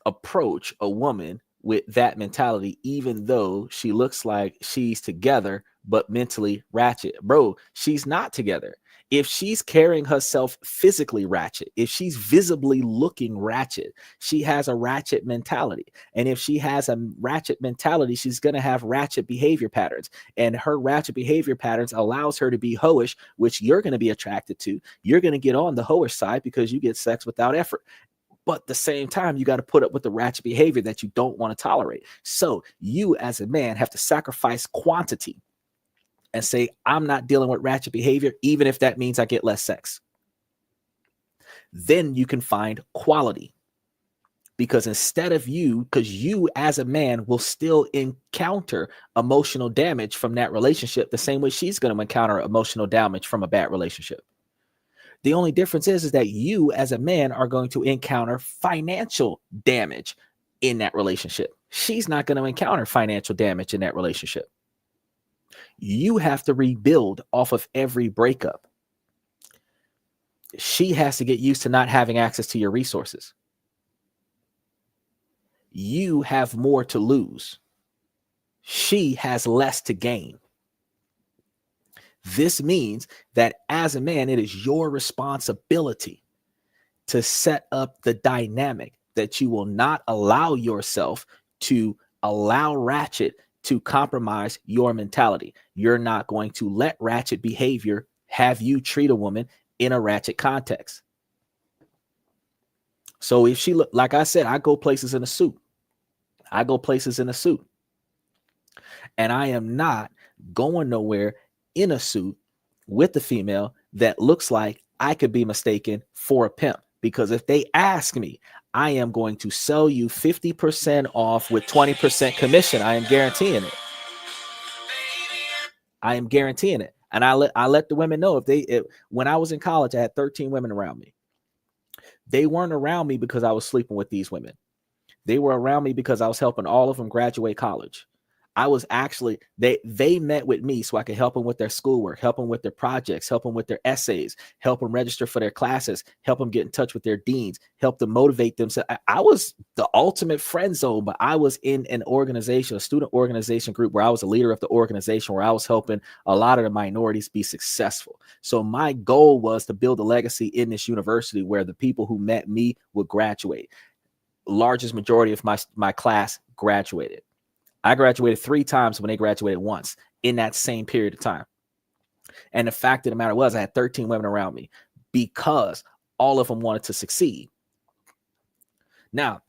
approach a woman with that mentality, even though she looks like she's together, but mentally ratchet? Bro, she's not together. If she's carrying herself physically ratchet, if she's visibly looking ratchet, she has a ratchet mentality. And if she has a ratchet mentality, she's going to have ratchet behavior patterns. And her ratchet behavior patterns allows her to be hoish, which you're going to be attracted to. You're going to get on the hoish side because you get sex without effort. But at the same time, you got to put up with the ratchet behavior that you don't want to tolerate. So you as a man have to sacrifice quantity and say, I'm not dealing with ratchet behavior, even if that means I get less sex. Then you can find quality. Because you as a man will still encounter emotional damage from that relationship the same way she's going to encounter emotional damage from a bad relationship. The only difference is that you as a man are going to encounter financial damage in that relationship. She's not going to encounter financial damage in that relationship. You have to rebuild off of every breakup. She has to get used to not having access to your resources. You have more to lose. She has less to gain. This means that as a man, it is your responsibility to set up the dynamic that you will not allow yourself to allow ratchet to compromise your mentality. You're not going to let ratchet behavior have you treat a woman in a ratchet context. So if she look, like I said, I go places in a suit. And I am not going nowhere in a suit with the female that looks like I could be mistaken for a pimp. Because if they ask me, I am going to sell you 50% off with 20% commission. I am guaranteeing it. And I let the women know when I was in college, I had 13 women around me. They weren't around me because I was sleeping with these women. They were around me because I was helping all of them graduate college. I was actually, they met with me so I could help them with their schoolwork, help them with their projects, help them with their essays, help them register for their classes, help them get in touch with their deans, help them motivate them. So I was the ultimate friend zone, but I was in an organization, a student organization group where I was a leader of the organization, where I was helping a lot of the minorities be successful. So my goal was to build a legacy in this university where the people who met me would graduate. Largest majority of my class graduated. I graduated 3 times when they graduated once in that same period of time. And the fact of the matter was I had 13 women around me because all of them wanted to succeed. Now,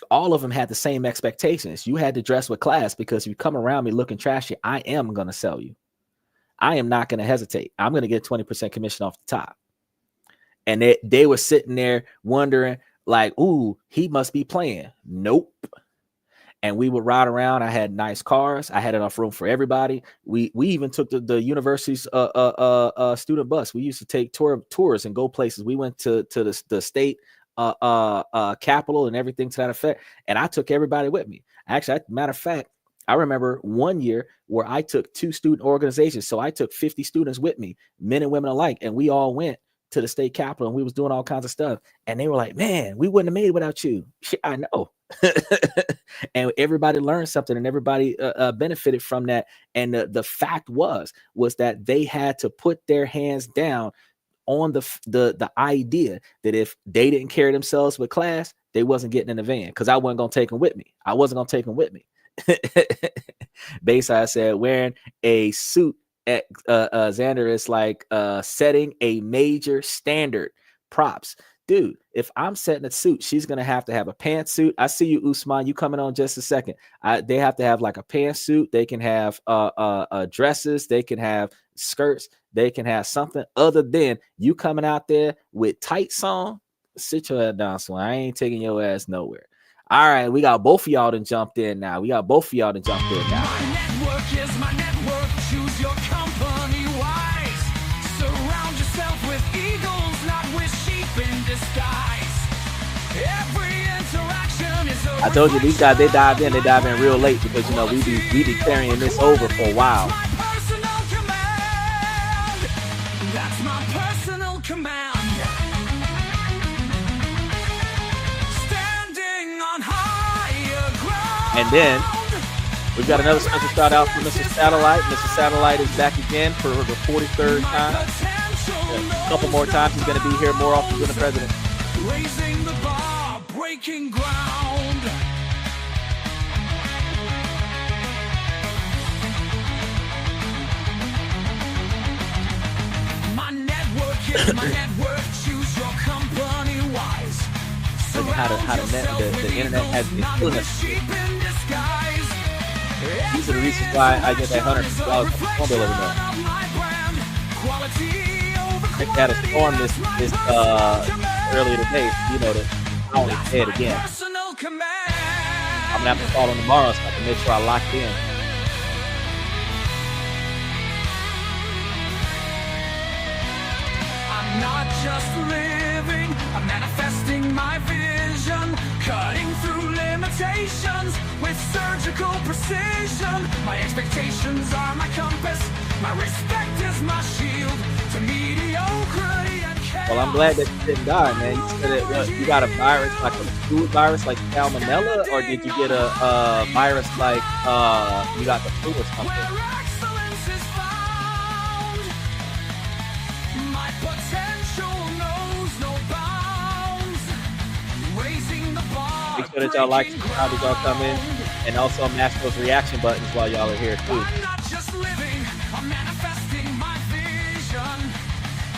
all of them had the same expectations. You had to dress with class because if you come around me looking trashy, I am going to sell you. I am not going to hesitate. I'm going to get 20% commission off the top. And they were sitting there wondering like, ooh, he must be playing. Nope. And we would ride around. I had nice cars. I had enough room for everybody. We even took the university's student bus. We used to take tours and go places. We went to the state capital and everything to that effect. And I took everybody with me. Actually, matter of fact, I remember one year where I took 2 student organizations. So I took 50 students with me, men and women alike, and we all went to the state capitol and we was doing all kinds of stuff. And they were like, man, we wouldn't have made it without you. I know. And everybody learned something and everybody benefited from that. And the fact was that they had to put their hands down on the idea that if they didn't carry themselves with class, they wasn't getting in the van, because I wasn't going to take them with me. Bayside said wearing a suit at Xander is like setting a major standard. Props. Dude, if I'm setting a suit, she's going to have a pantsuit. I see you, Usman. You coming on just a second. They have to have like a pantsuit. They can have dresses. They can have skirts. They can have something other than you coming out there with tights on. Sit your head down, Swan. I ain't taking your ass nowhere. All right, we got both of y'all to jump in now. My network is my network. Choose your company wise. Surround yourself with eagles, not with sheep in disguise. Every I told you these guys, they dive in real late because you know we be carrying this over for a while. That's my personal command. Standing on higher ground. And then we've got another special shout out for Mr. Satellite. Mr. Satellite is back again for the 43rd time. A couple more times. He's going to be here more often than the president. Raising the bar, breaking ground. My network is my network. Choose your company wise. Look at how the internet has been killing us. These are the reasons why I get that $100 phone bill every month. I had a storm this earlier today. You know that I only pay it again. I'm gonna have to call them tomorrow so I can make sure I lock in. I'm not just living, I'm manifesting my vision, cutting through limitations with surgical precision. My expectations are my compass, my respect is my shield to mediocrity and chaos. Well, I'm glad that you didn't die, man. You said that you got a virus, like a food virus, like salmonella, or did you get a virus like you got the flu or something? Where excellence is found, my potential knows no bounds. Raising the bar, Make sure that y'all like, subscribe as y'all come in, and also mash those reaction buttons while y'all are here too. I'm not just living, I'm manifesting my vision,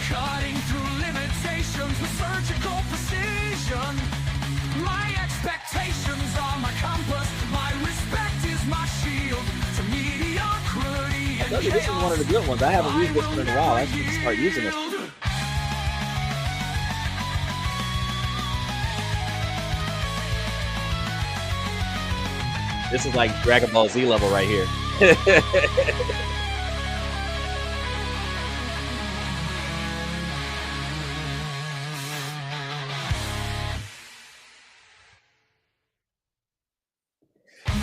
cutting through limitations with surgical precision. My expectations are my compass, my respect is my shield to mediocrity and This is one of the good ones. I haven't used this one in a while. I should start using this. This is like Dragon Ball Z level right here.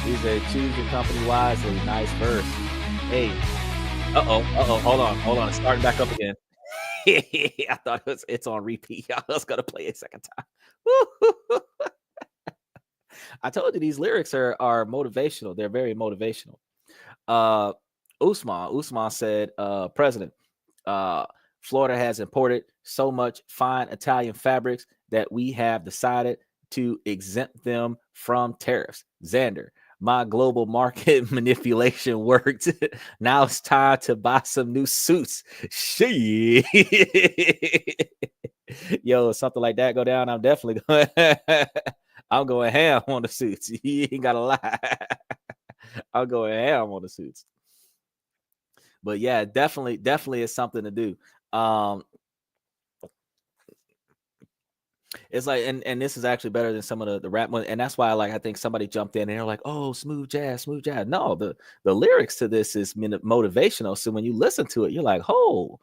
He said, choose your company wisely. Nice verse. Hey. Hold on. It's starting back up again. I thought it's on repeat. I was going to play it a second time. I told you these lyrics are motivational. They're very motivational. Usman said, President, Florida has imported so much fine Italian fabrics that we have decided to exempt them from tariffs. Xander, my global market manipulation worked. Now it's time to buy some new suits. Shit. Yo, something like that go down, I'm definitely going. I'm going ham on the suits. You ain't gotta lie. I'm going ham on the suits. But yeah, definitely is something to do. It's like, and this is actually better than some of the rap one, and that's why I think somebody jumped in and they're like, oh, smooth jazz. No, the lyrics to this is motivational. So when you listen to it, you're like, oh,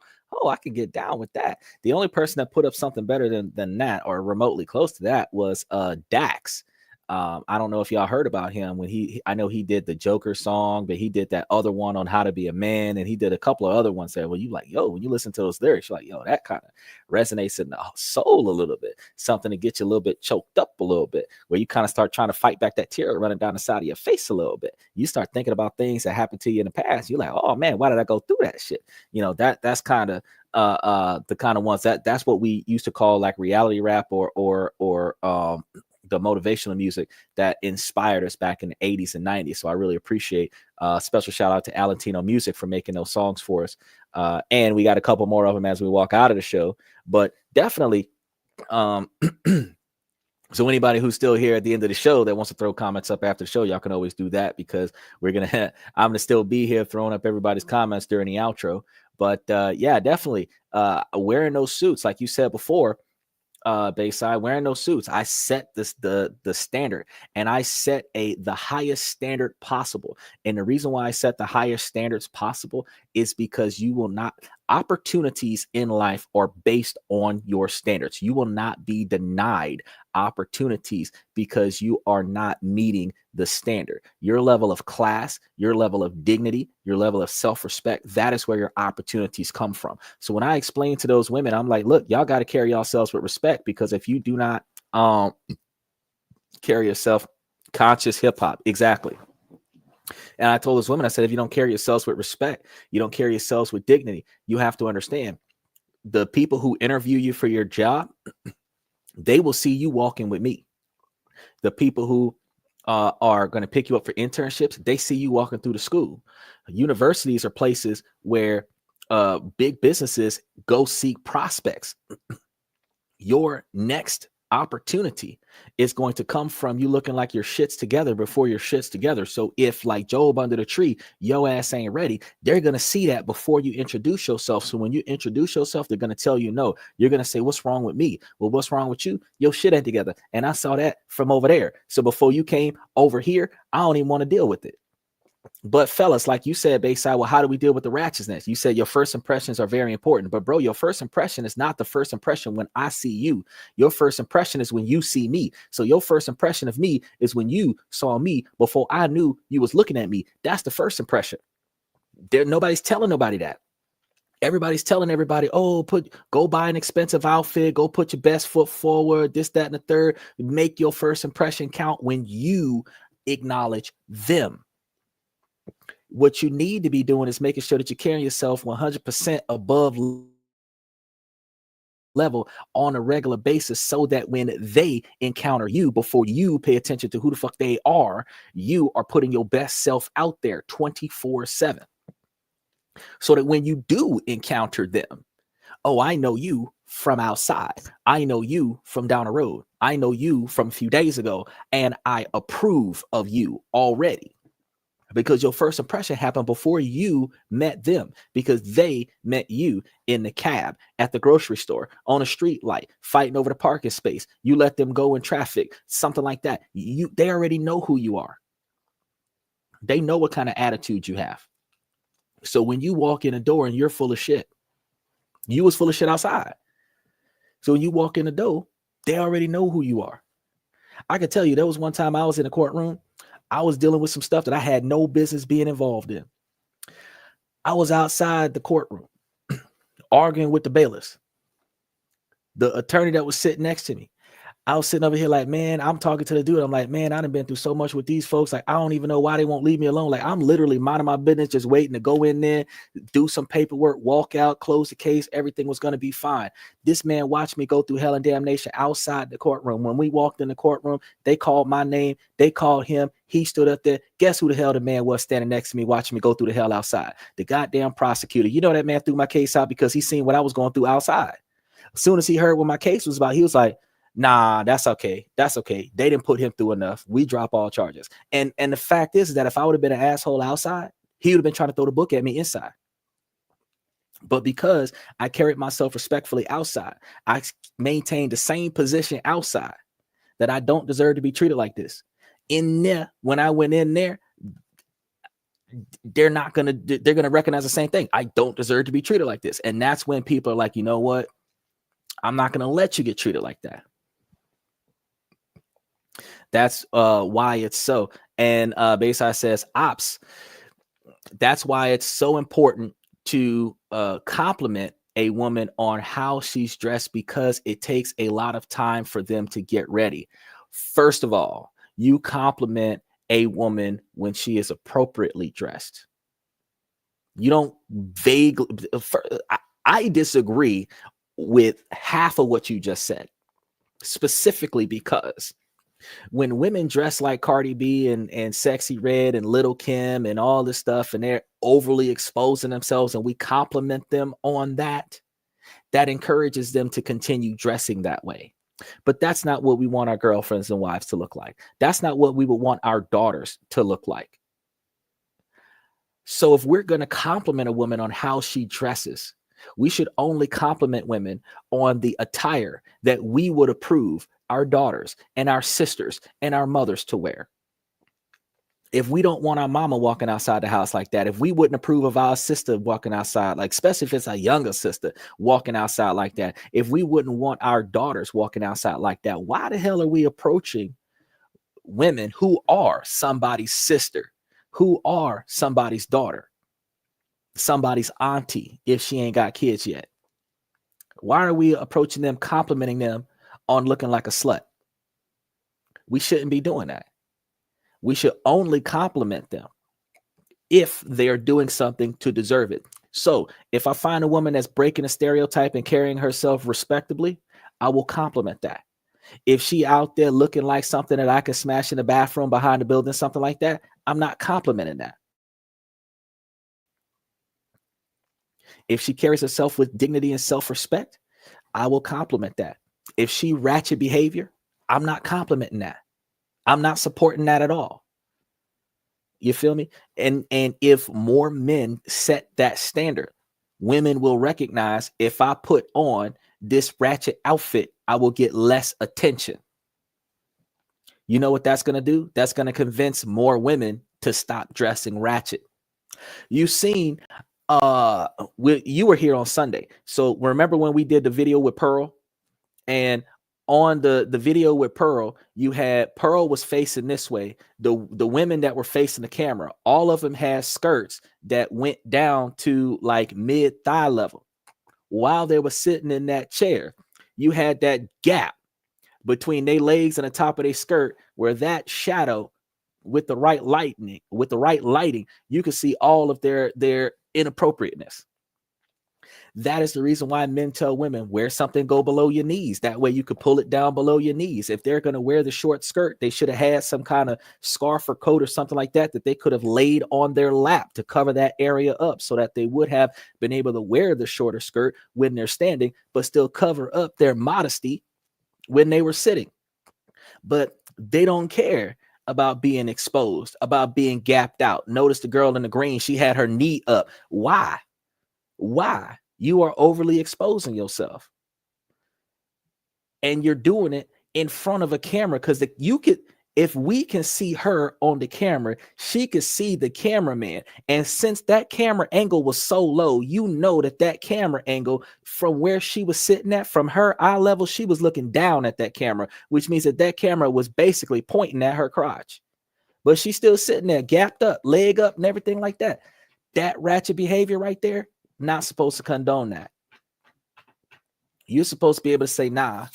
I can get down with that. The only person that put up something better than that or remotely close to that was Dax. I don't know if y'all heard about him when I know he did the Joker song, but he did that other one on how to be a man, and he did a couple of other ones that when you like, yo, when you listen to those lyrics, you're like, yo, that kind of resonates in the soul a little bit, something to get you a little bit choked up a little bit, where you kind of start trying to fight back that tear running down the side of your face a little bit. You start thinking about things that happened to you in the past. You're like, oh man, why did I go through that shit? You know, that's kind of the kind of ones that's what we used to call like reality rap or the motivational music that inspired us back in the 80s and 90s. So I really appreciate special shout out to alanito.music for making those songs for us. And we got a couple more of them as we walk out of the show, but definitely. So anybody who's still here at the end of the show that wants to throw comments up after the show, y'all can always do that because I'm going to still be here throwing up everybody's comments during the outro. But yeah, definitely wearing those suits, like you said before, Bayside, wearing those suits, I set the standard, and I set the highest standard possible. And the reason why I set the highest standards possible is because Opportunities in life are based on your standards. You will not be denied opportunities because you are not meeting the standard. Your level of class, your level of dignity, your level of self-respect, that is where your opportunities come from. So when I explain to those women, I'm like, look, y'all got to carry yourselves with respect, because if you do not carry yourself, conscious hip hop, exactly. And I told this woman, I said, if you don't carry yourselves with respect, you don't carry yourselves with dignity, you have to understand the people who interview you for your job, they will see you walking with me. The people who are going to pick you up for internships, they see you walking through the school. Universities are places where big businesses go seek prospects. Your next opportunity is going to come from you looking like your shit's together before your shit's together. So if, like Job under the tree, your ass ain't ready, they're going to see that before you introduce yourself. So when you introduce yourself, they're going to tell you no. You're going to say, what's wrong with me? Well, what's wrong with you? Your shit ain't together. And I saw that from over there. So before you came over here, I don't even want to deal with it. But fellas, like you said, Bayside, well, how do we deal with the ratchetness? You said your first impressions are very important. But bro, your first impression is not the first impression when I see you. Your first impression is when you see me. So your first impression of me is when you saw me before I knew you was looking at me. That's the first impression. Nobody's telling nobody that. Everybody's telling everybody, oh, go buy an expensive outfit, go put your best foot forward, this, that, and the third. Make your first impression count when you acknowledge them. What you need to be doing is making sure that you're carrying yourself 100% above level on a regular basis, so that when they encounter you, before you pay attention to who the fuck they are, you are putting your best self out there 24/7. So that when you do encounter them, oh, I know you from outside. I know you from down the road. I know you from a few days ago, and I approve of you already. Because your first impression happened before you met them, because they met you in the cab, at the grocery store, on a street light, fighting over the parking space. You let them go in traffic, something like that. They already know who you are. They know what kind of attitude you have. So when you walk in the door and you're full of shit, you was full of shit outside. So when you walk in the door, they already know who you are. I can tell you, there was one time I was in a courtroom. I was dealing with some stuff that I had no business being involved in. I was outside the courtroom arguing with the bailiffs. The attorney that was sitting next to me, I was sitting over here like, man, I'm talking to the dude. I'm like, man, I done been through so much with these folks. Like, I don't even know why they won't leave me alone. Like, I'm literally minding my business, just waiting to go in there, do some paperwork, walk out, close the case. Everything was going to be fine. This man watched me go through hell and damnation outside the courtroom. When we walked in the courtroom, they called my name. They called him. He stood up there. Guess who the hell the man was standing next to me, watching me go through the hell outside? The goddamn prosecutor. You know, that man threw my case out because he seen what I was going through outside. As soon as he heard what my case was about, he was like, nah, that's okay. That's okay. They didn't put him through enough. We drop all charges. And the fact is that if I would have been an asshole outside, he would have been trying to throw the book at me inside. But because I carried myself respectfully outside, I maintained the same position outside, that I don't deserve to be treated like this. In there, when I went in there, they're going to recognize the same thing. I don't deserve to be treated like this. And that's when people are like, you know what? I'm not going to let you get treated like that. That's why it's so. And Bayside says, ops, that's why it's so important to compliment a woman on how she's dressed, because it takes a lot of time for them to get ready. First of all, you compliment a woman when she is appropriately dressed. You don't vaguely. I disagree with half of what you just said, specifically because when women dress like Cardi B and Sexy Red and Little Kim and all this stuff, and they're overly exposing themselves, and we compliment them on that, that encourages them to continue dressing that way. But that's not what we want our girlfriends and wives to look like. That's not what we would want our daughters to look like. So if we're going to compliment a woman on how she dresses, we should only compliment women on the attire that we would approve our daughters and our sisters and our mothers to wear. If we don't want our mama walking outside the house like that, if we wouldn't approve of our sister walking outside, like especially if it's a younger sister walking outside like that, if we wouldn't want our daughters walking outside like that, why the hell are we approaching women who are somebody's sister, who are somebody's daughter, somebody's auntie, if she ain't got kids yet? Why are we approaching them, complimenting them on looking like a slut? We shouldn't be doing that. We should only compliment them if they're doing something to deserve it. So if I find a woman that's breaking a stereotype and carrying herself respectably, I will compliment that. If she out there looking like something that I can smash in the bathroom behind the building, something like that, I'm not complimenting that. If she carries herself with dignity and self-respect, I will compliment that. If she ratchet behavior, I'm not complimenting that. I'm not supporting that at all. You feel me? And if more men set that standard, women will recognize if I put on this ratchet outfit, I will get less attention. You know what that's going to do? That's going to convince more women to stop dressing ratchet. You've seen you were here on Sunday. So remember when we did the video with Pearl? And on the video with Pearl, you had Pearl was facing this way. The women that were facing the camera, all of them had skirts that went down to like mid thigh level. While they were sitting in that chair, you had that gap between their legs and the top of their skirt, where that shadow with the right lighting, you could see all of their inappropriateness. That is the reason why men tell women, wear something go below your knees. That way you could pull it down below your knees. If they're going to wear the short skirt, they should have had some kind of scarf or coat or something like that they could have laid on their lap to cover that area up, so that they would have been able to wear the shorter skirt when they're standing, but still cover up their modesty when they were sitting. But they don't care about being exposed, about being gapped out. Notice the girl in the green, she had her knee up. Why? You are overly exposing yourself, and you're doing it in front of a camera, because if we can see her on the camera, she could see the cameraman. And since that camera angle was so low, you know that camera angle from where she was sitting at, from her eye level, she was looking down at that camera, which means that camera was basically pointing at her crotch. But she's still sitting there gapped up, leg up and everything like that. That ratchet behavior right there, not supposed to condone that. You're supposed to be able to say, nah,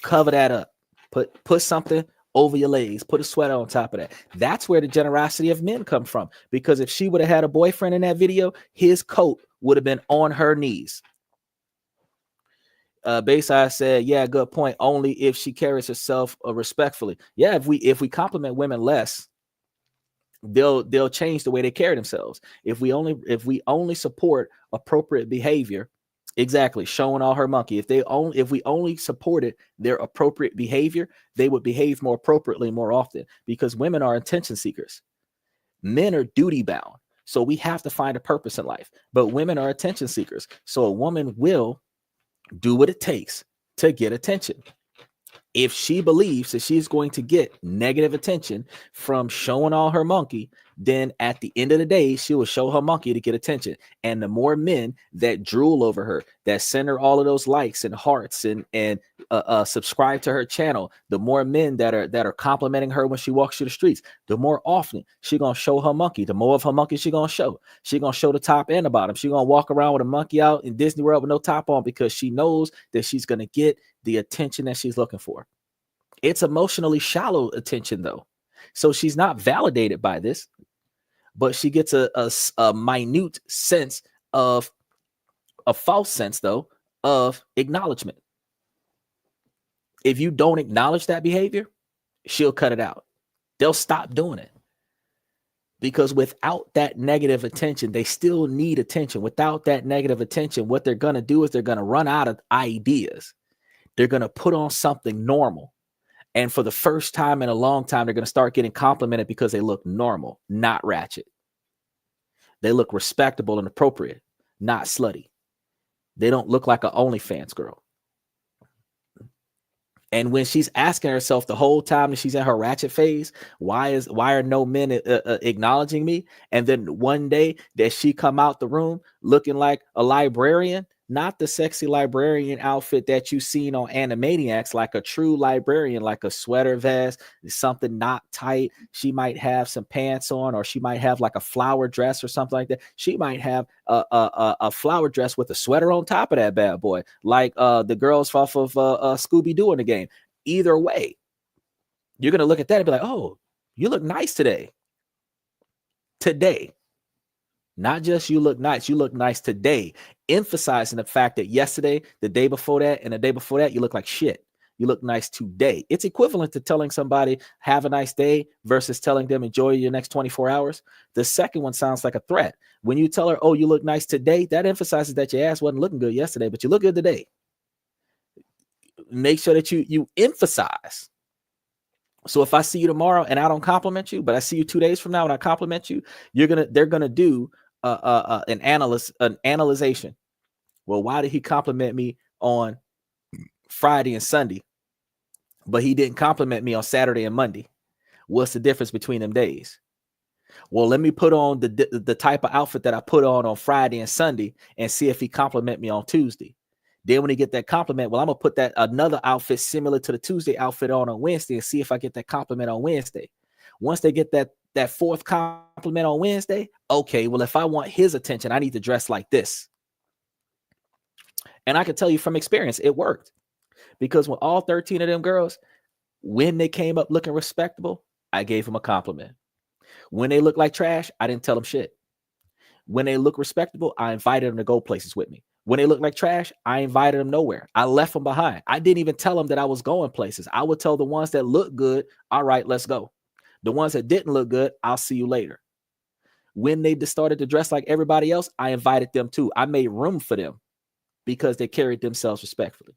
cover that up. Put something over your legs. Put a sweater on top of that. That's where the generosity of men come from. Because if she would have had a boyfriend in that video, his coat would have been on her knees. Bayside said, yeah, good point. Only if she carries herself respectfully. Yeah, if we compliment women less, they'll change the way they carry themselves. If we only support appropriate behavior, exactly, showing all her monkey. If we only supported their appropriate behavior, they would behave more appropriately more often, because women are attention seekers. Men are duty bound. So we have to find a purpose in life. But women are attention seekers. So a woman will do what it takes to get attention. If she believes that she's going to get negative attention from showing all her monkey, then at the end of the day, she will show her monkey to get attention. And the more men that drool over her, that send her all of those likes and hearts and subscribe to her channel, the more men that are complimenting her when she walks through the streets, the more often she gonna show her monkey. The more of her monkey she gonna show. She gonna show the top and the bottom. She gonna walk around with a monkey out in Disney World with no top on, because she knows that she's gonna get the attention that she's looking for. It's emotionally shallow attention, though. So she's not validated by this, but she gets a minute sense of a false sense, though, of acknowledgement. If you don't acknowledge that behavior, she'll cut it out. They'll stop doing it. Because without that negative attention, they still need attention. Without that negative attention, what they're going to do is they're going to run out of ideas. They're going to put on something normal. And for the first time in a long time, they're going to start getting complimented because they look normal, not ratchet. They look respectable and appropriate, not slutty. They don't look like an OnlyFans girl. And when she's asking herself the whole time that she's in her ratchet phase, why are no men acknowledging me? And then one day that she come out the room looking like a librarian, not the sexy librarian outfit that you seen on Animaniacs, like a true librarian, like a sweater vest, something not tight. She might have some pants on, or she might have like a flower dress or something like that. She might have a flower dress with a sweater on top of that bad boy, like the girls off of Scooby-Doo in the game. Either way, you're gonna look at that and be like, "Oh, you look nice today." Today. Not just you look nice today, emphasizing the fact that yesterday, the day before that, and the day before that, you look like shit. You look nice today. It's equivalent to telling somebody, have a nice day, versus telling them, enjoy your next 24 hours. The second one sounds like a threat. When you tell her, oh, you look nice today, that emphasizes that your ass wasn't looking good yesterday, but you look good today. Make sure that you emphasize. So if I see you tomorrow and I don't compliment you, but I see you 2 days from now and I compliment you, they're gonna do an analyzation. Well, why did he compliment me on Friday and Sunday, but he didn't compliment me on Saturday and Monday? What's the difference between them days? Well, let me put on the type of outfit that I put on Friday and Sunday and see if he compliment me on Tuesday. Then when he get that compliment, well, I'm gonna put that another outfit similar to the Tuesday outfit on Wednesday and see if I get that compliment on Wednesday. Once they get that fourth compliment on Wednesday, okay, well, if I want his attention, I need to dress like this. And I can tell you from experience, it worked. Because when all 13 of them girls, when they came up looking respectable, I gave them a compliment. When they look like trash, I didn't tell them shit. When they look respectable, I invited them to go places with me. When they look like trash, I invited them nowhere. I left them behind. I didn't even tell them that I was going places. I would tell the ones that look good, all right, let's go. The ones that didn't look good, I'll see you later. When they started to dress like everybody else, I invited them too. I made room for them because they carried themselves respectfully.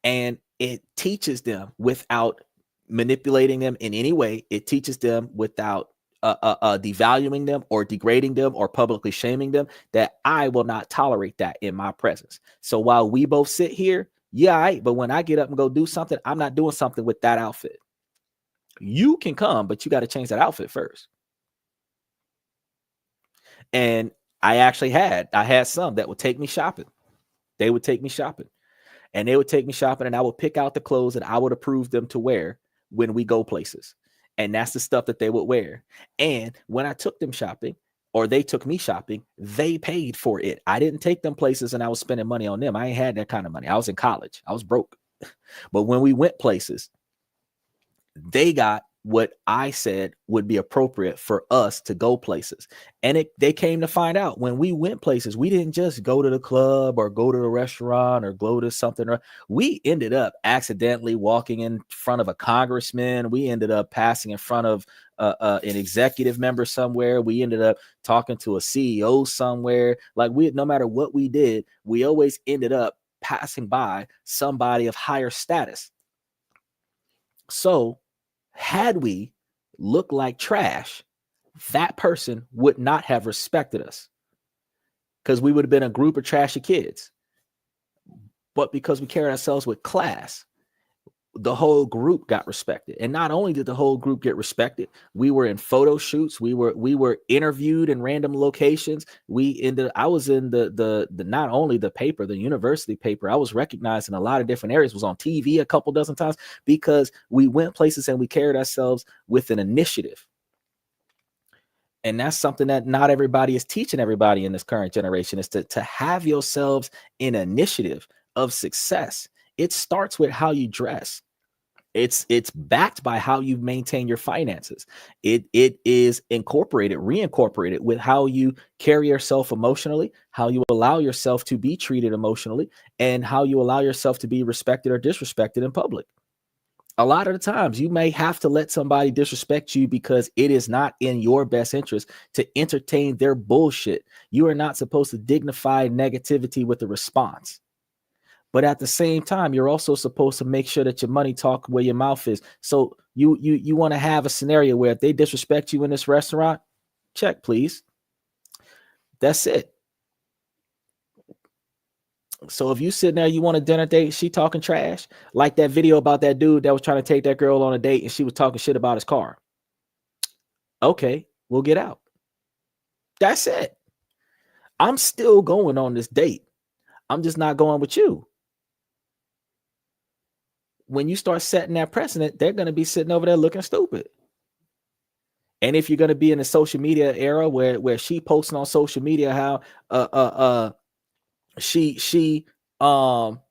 And it teaches them without manipulating them in any way. It teaches them without devaluing them or degrading them or publicly shaming them, that I will not tolerate that in my presence. So while we both sit here, yeah, but when I get up and go do something, I'm not doing something with that outfit. You can come, but you got to change that outfit first. And I had some that would take me shopping. They would take me shopping, and I would pick out the clothes that I would approve them to wear when we go places. And that's the stuff that they would wear. And when I took them shopping, or they took me shopping, they paid for it. I didn't take them places and I was spending money on them. I ain't had that kind of money. I was in college. I was broke. But when we went places, they got what I said would be appropriate for us to go places. And they came to find out when we went places, we didn't just go to the club or go to a restaurant or go to something. We ended up accidentally walking in front of a congressman. We ended up passing in front of an executive member somewhere. We ended up talking to a CEO somewhere. Like no matter what we did, we always ended up passing by somebody of higher status. So had we looked like trash, that person would not have respected us, because we would have been a group of trashy kids. But because we carried ourselves with class, the whole group got respected. And not only did the whole group get respected, we were in photo shoots. We were interviewed in random locations. I was in the not only the paper, the university paper. I was recognized in a lot of different areas. Was on TV a couple dozen times because we went places and we carried ourselves with an initiative. And that's something that not everybody is teaching everybody in this current generation, is to have yourselves in initiative of success. It starts with how you dress. It's backed by how you maintain your finances. It is reincorporated with how you carry yourself emotionally, how you allow yourself to be treated emotionally, and how you allow yourself to be respected or disrespected in public. A lot of the times you may have to let somebody disrespect you because it is not in your best interest to entertain their bullshit. You are not supposed to dignify negativity with a response. But at the same time, you're also supposed to make sure that your money talk where your mouth is. So you want to have a scenario where if they disrespect you in this restaurant, check, please. That's it. So if you sitting there, you want a dinner date, she talking trash, like that video about that dude that was trying to take that girl on a date and she was talking shit about his car. Okay, we'll get out. That's it. I'm still going on this date. I'm just not going with you. When you start setting that precedent, they're going to be sitting over there looking stupid. And if you're going to be in the social media era where she posting on social media how she not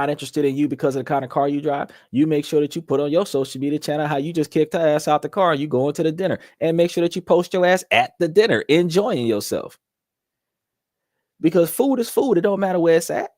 interested in you because of the kind of car you drive, you make sure that you put on your social media channel how you just kicked her ass out the car and you going to the dinner, and make sure that you post your ass at the dinner enjoying yourself, because food is food. It don't matter where it's at.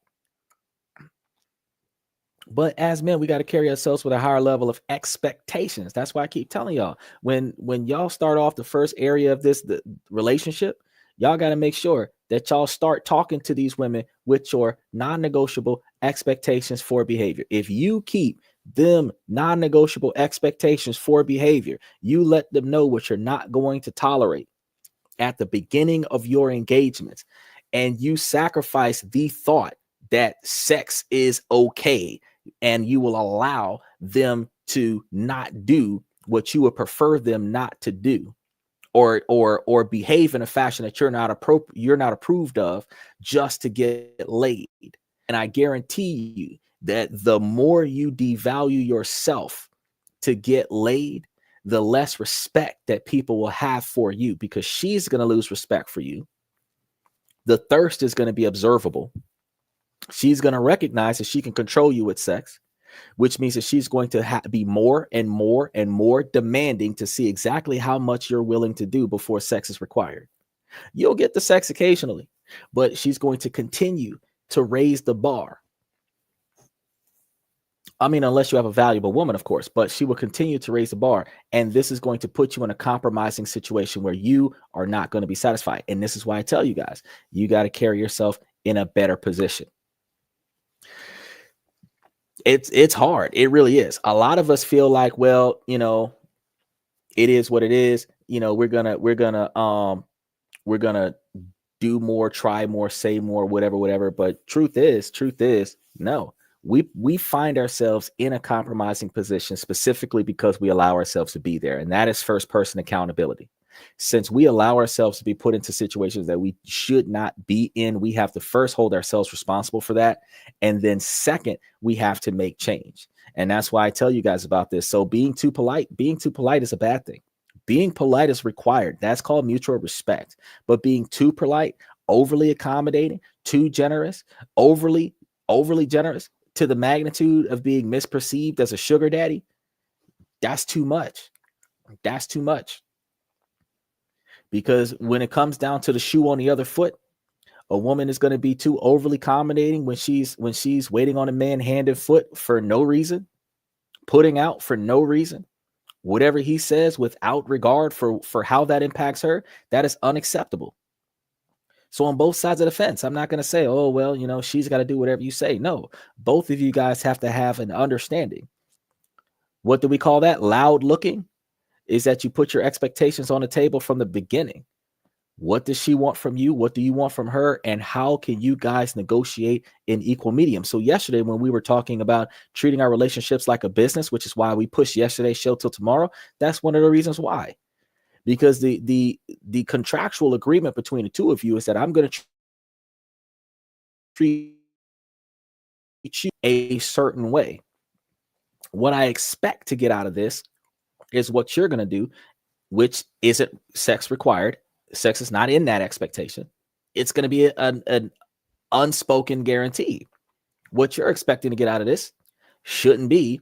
But as men, we got to carry ourselves with a higher level of expectations. That's why I keep telling y'all, when y'all start off the first area of the relationship, y'all got to make sure that y'all start talking to these women with your non-negotiable expectations for behavior. If you keep them non-negotiable expectations for behavior, you let them know what you're not going to tolerate at the beginning of your engagements, and you sacrifice the thought that sex is okay, and you will allow them to not do what you would prefer them not to do, or behave in a fashion that you're not approved of, just to get laid. And I guarantee you that the more you devalue yourself to get laid, the less respect that people will have for you, because she's going to lose respect for you. The thirst is going to be observable. She's going to recognize that she can control you with sex, which means that she's going to be more and more and more demanding to see exactly how much you're willing to do before sex is required. You'll get the sex occasionally, but she's going to continue to raise the bar. I mean, unless you have a valuable woman, of course, but she will continue to raise the bar. And this is going to put you in a compromising situation where you are not going to be satisfied. And this is why I tell you guys, you got to carry yourself in a better position. It's hard. It really is. A lot of us feel like, well, it is what it is. We're gonna do more, try more, say more, whatever. But truth is, no. We find ourselves in a compromising position specifically because we allow ourselves to be there. And that is first person accountability. Since we allow ourselves to be put into situations that we should not be in, we have to first hold ourselves responsible for that. And then second, we have to make change. And that's why I tell you guys about this. So being too polite is a bad thing. Being polite is required. That's called mutual respect. But being too polite, overly accommodating, too generous, overly generous to the magnitude of being misperceived as a sugar daddy, that's too much. That's too much. Because when it comes down to the shoe on the other foot, a woman is going to be too overly accommodating when she's waiting on a man hand and foot for no reason, putting out for no reason, whatever he says without regard for how that impacts her. That is unacceptable. So on both sides of the fence, I'm not going to say, oh, well, she's got to do whatever you say. No, both of you guys have to have an understanding. What do we call that? Loud looking is that you put your expectations on the table from the beginning. What does she want from you? What do you want from her? And how can you guys negotiate in equal medium? So yesterday, when we were talking about treating our relationships like a business, which is why we pushed yesterday's show till tomorrow, that's one of the reasons why. Because the contractual agreement between the two of you is that I'm going to treat you a certain way. What I expect to get out of this is what you're going to do, which isn't sex required. Sex is not in that expectation. It's going to be an unspoken guarantee. What you're expecting to get out of this shouldn't be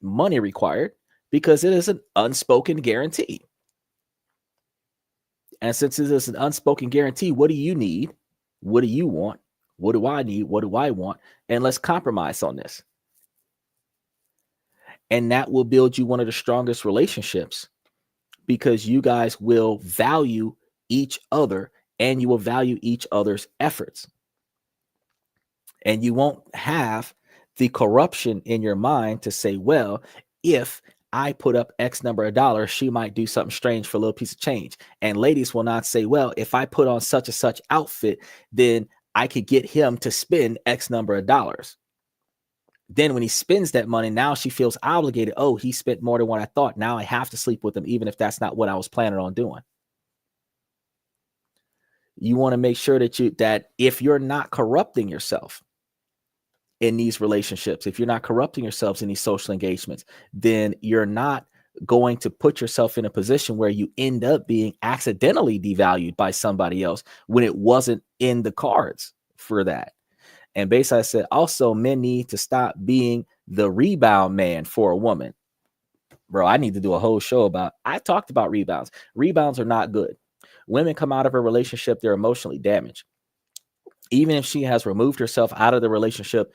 money required, because it is an unspoken guarantee. And since it is an unspoken guarantee, what do you need? What do you want? What do I need? What do I want? And let's compromise on this. And that will build you one of the strongest relationships, because you guys will value each other and you will value each other's efforts. And you won't have the corruption in your mind to say, well, if I put up X number of dollars, she might do something strange for a little piece of change. And ladies will not say, well, if I put on such and such outfit, then I could get him to spend X number of dollars. Then when he spends that money, now she feels obligated. Oh, he spent more than what I thought. Now I have to sleep with him, even if that's not what I was planning on doing. You want to make sure that if you're not corrupting yourself in these relationships, if you're not corrupting yourselves in these social engagements, then you're not going to put yourself in a position where you end up being accidentally devalued by somebody else when it wasn't in the cards for that. And basically I said, also, men need to stop being the rebound man for a woman. Bro, I need to do a whole show I talked about rebounds. Rebounds are not good. Women come out of a relationship, they're emotionally damaged. Even if she has removed herself out of the relationship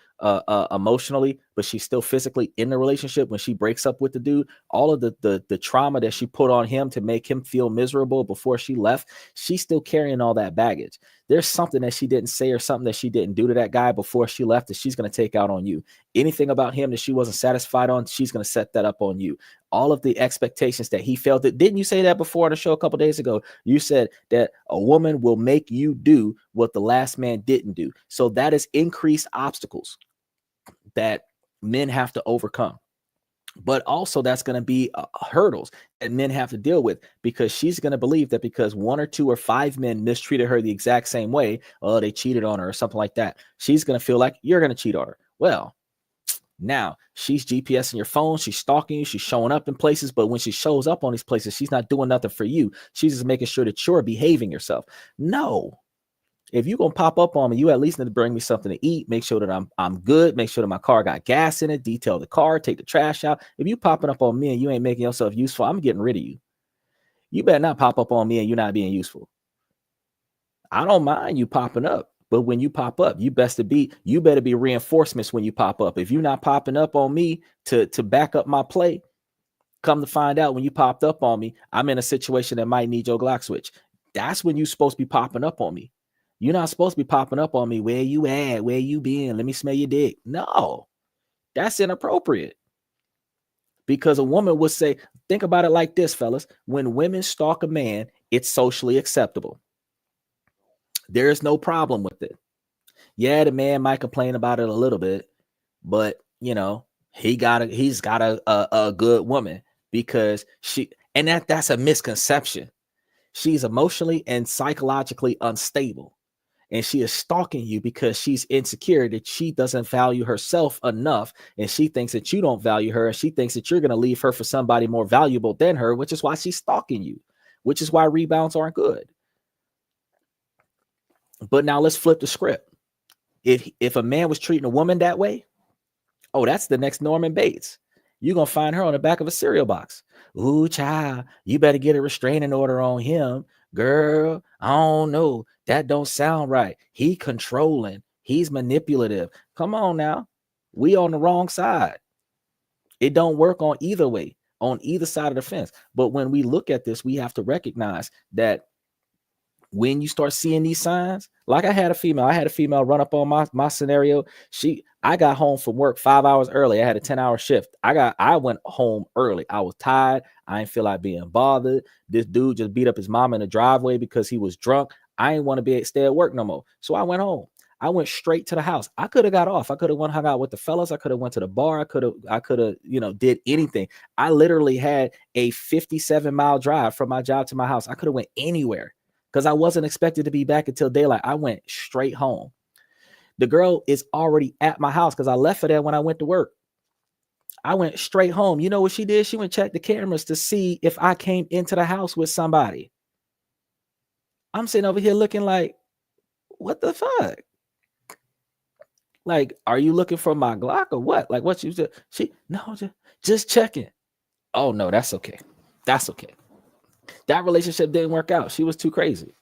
emotionally, but she's still physically in the relationship, when she breaks up with the dude, all of the trauma that she put on him to make him feel miserable before she left, she's still carrying all that baggage. There's something that she didn't say or something that she didn't do to that guy before she left that she's going to take out on you. Anything about him that she wasn't satisfied on, she's going to set that up on you. All of the expectations that he felt. Didn't you say that before on the show a couple days ago? You said that a woman will make you do what the last man didn't do. So that is increased obstacles that men have to overcome. But also that's going to be hurdles that men have to deal with, because she's going to believe that because 1 or 2 or 5 men mistreated her the exact same way, oh, they cheated on her or something like that, she's going to feel like you're going to cheat on her. Well, now she's GPSing your phone, she's stalking you, she's showing up in places, but when she shows up on these places, she's not doing nothing for you. She's just making sure that you're behaving yourself. No. If you're going to pop up on me, you at least need to bring me something to eat, make sure that I'm good, make sure that my car got gas in it, detail the car, take the trash out. If you popping up on me and you ain't making yourself useful, I'm getting rid of you. You better not pop up on me and you're not being useful. I don't mind you popping up, but when you pop up, you better be reinforcements when you pop up. If you're not popping up on me to back up my play, come to find out when you popped up on me, I'm in a situation that might need your Glock switch. That's when you're supposed to be popping up on me. You're not supposed to be popping up on me. Where you at? Where you been? Let me smell your dick. No, that's inappropriate. Because a woman would say, think about it like this, fellas. When women stalk a man, it's socially acceptable. There is no problem with it. Yeah, the man might complain about it a little bit, but he's got a good woman, because that's a misconception. She's emotionally and psychologically unstable. And she is stalking you because she's insecure that she doesn't value herself enough. And she thinks that you don't value her. And she thinks that you're going to leave her for somebody more valuable than her, which is why she's stalking you, which is why rebounds aren't good. But now let's flip the script. If a man was treating a woman that way, oh, that's the next Norman Bates. You're going to find her on the back of a cereal box. Ooh, child, you better get a restraining order on him. Girl, I don't know. That don't sound right. He controlling. He's manipulative. Come on now. We on the wrong side. It don't work on either way, on either side of the fence. But when we look at this, we have to recognize that when you start seeing these signs, like I had a female run up on my scenario. I got home from work 5 hours early. I had a 10-hour shift. I went home early. I was tired. I didn't feel like being bothered. This dude just beat up his mom in the driveway because he was drunk. I didn't want to stay at work no more. So I went home. I went straight to the house. I could have got off. I could have hung out with the fellas. I could have went to the bar. I could have, did anything. I literally had a 57-mile drive from my job to my house. I could have went anywhere, because I wasn't expected to be back until daylight. I went straight home. The girl is already at my house because I left her there when I went to work. I went straight home. You know what she did? She went check the cameras to see if I came into the house with somebody. I'm sitting over here looking like, what the fuck? Like, are you looking for my Glock or what? Like, what you said? No, just checking. Oh no, that's okay. That's okay. That relationship didn't work out. She was too crazy.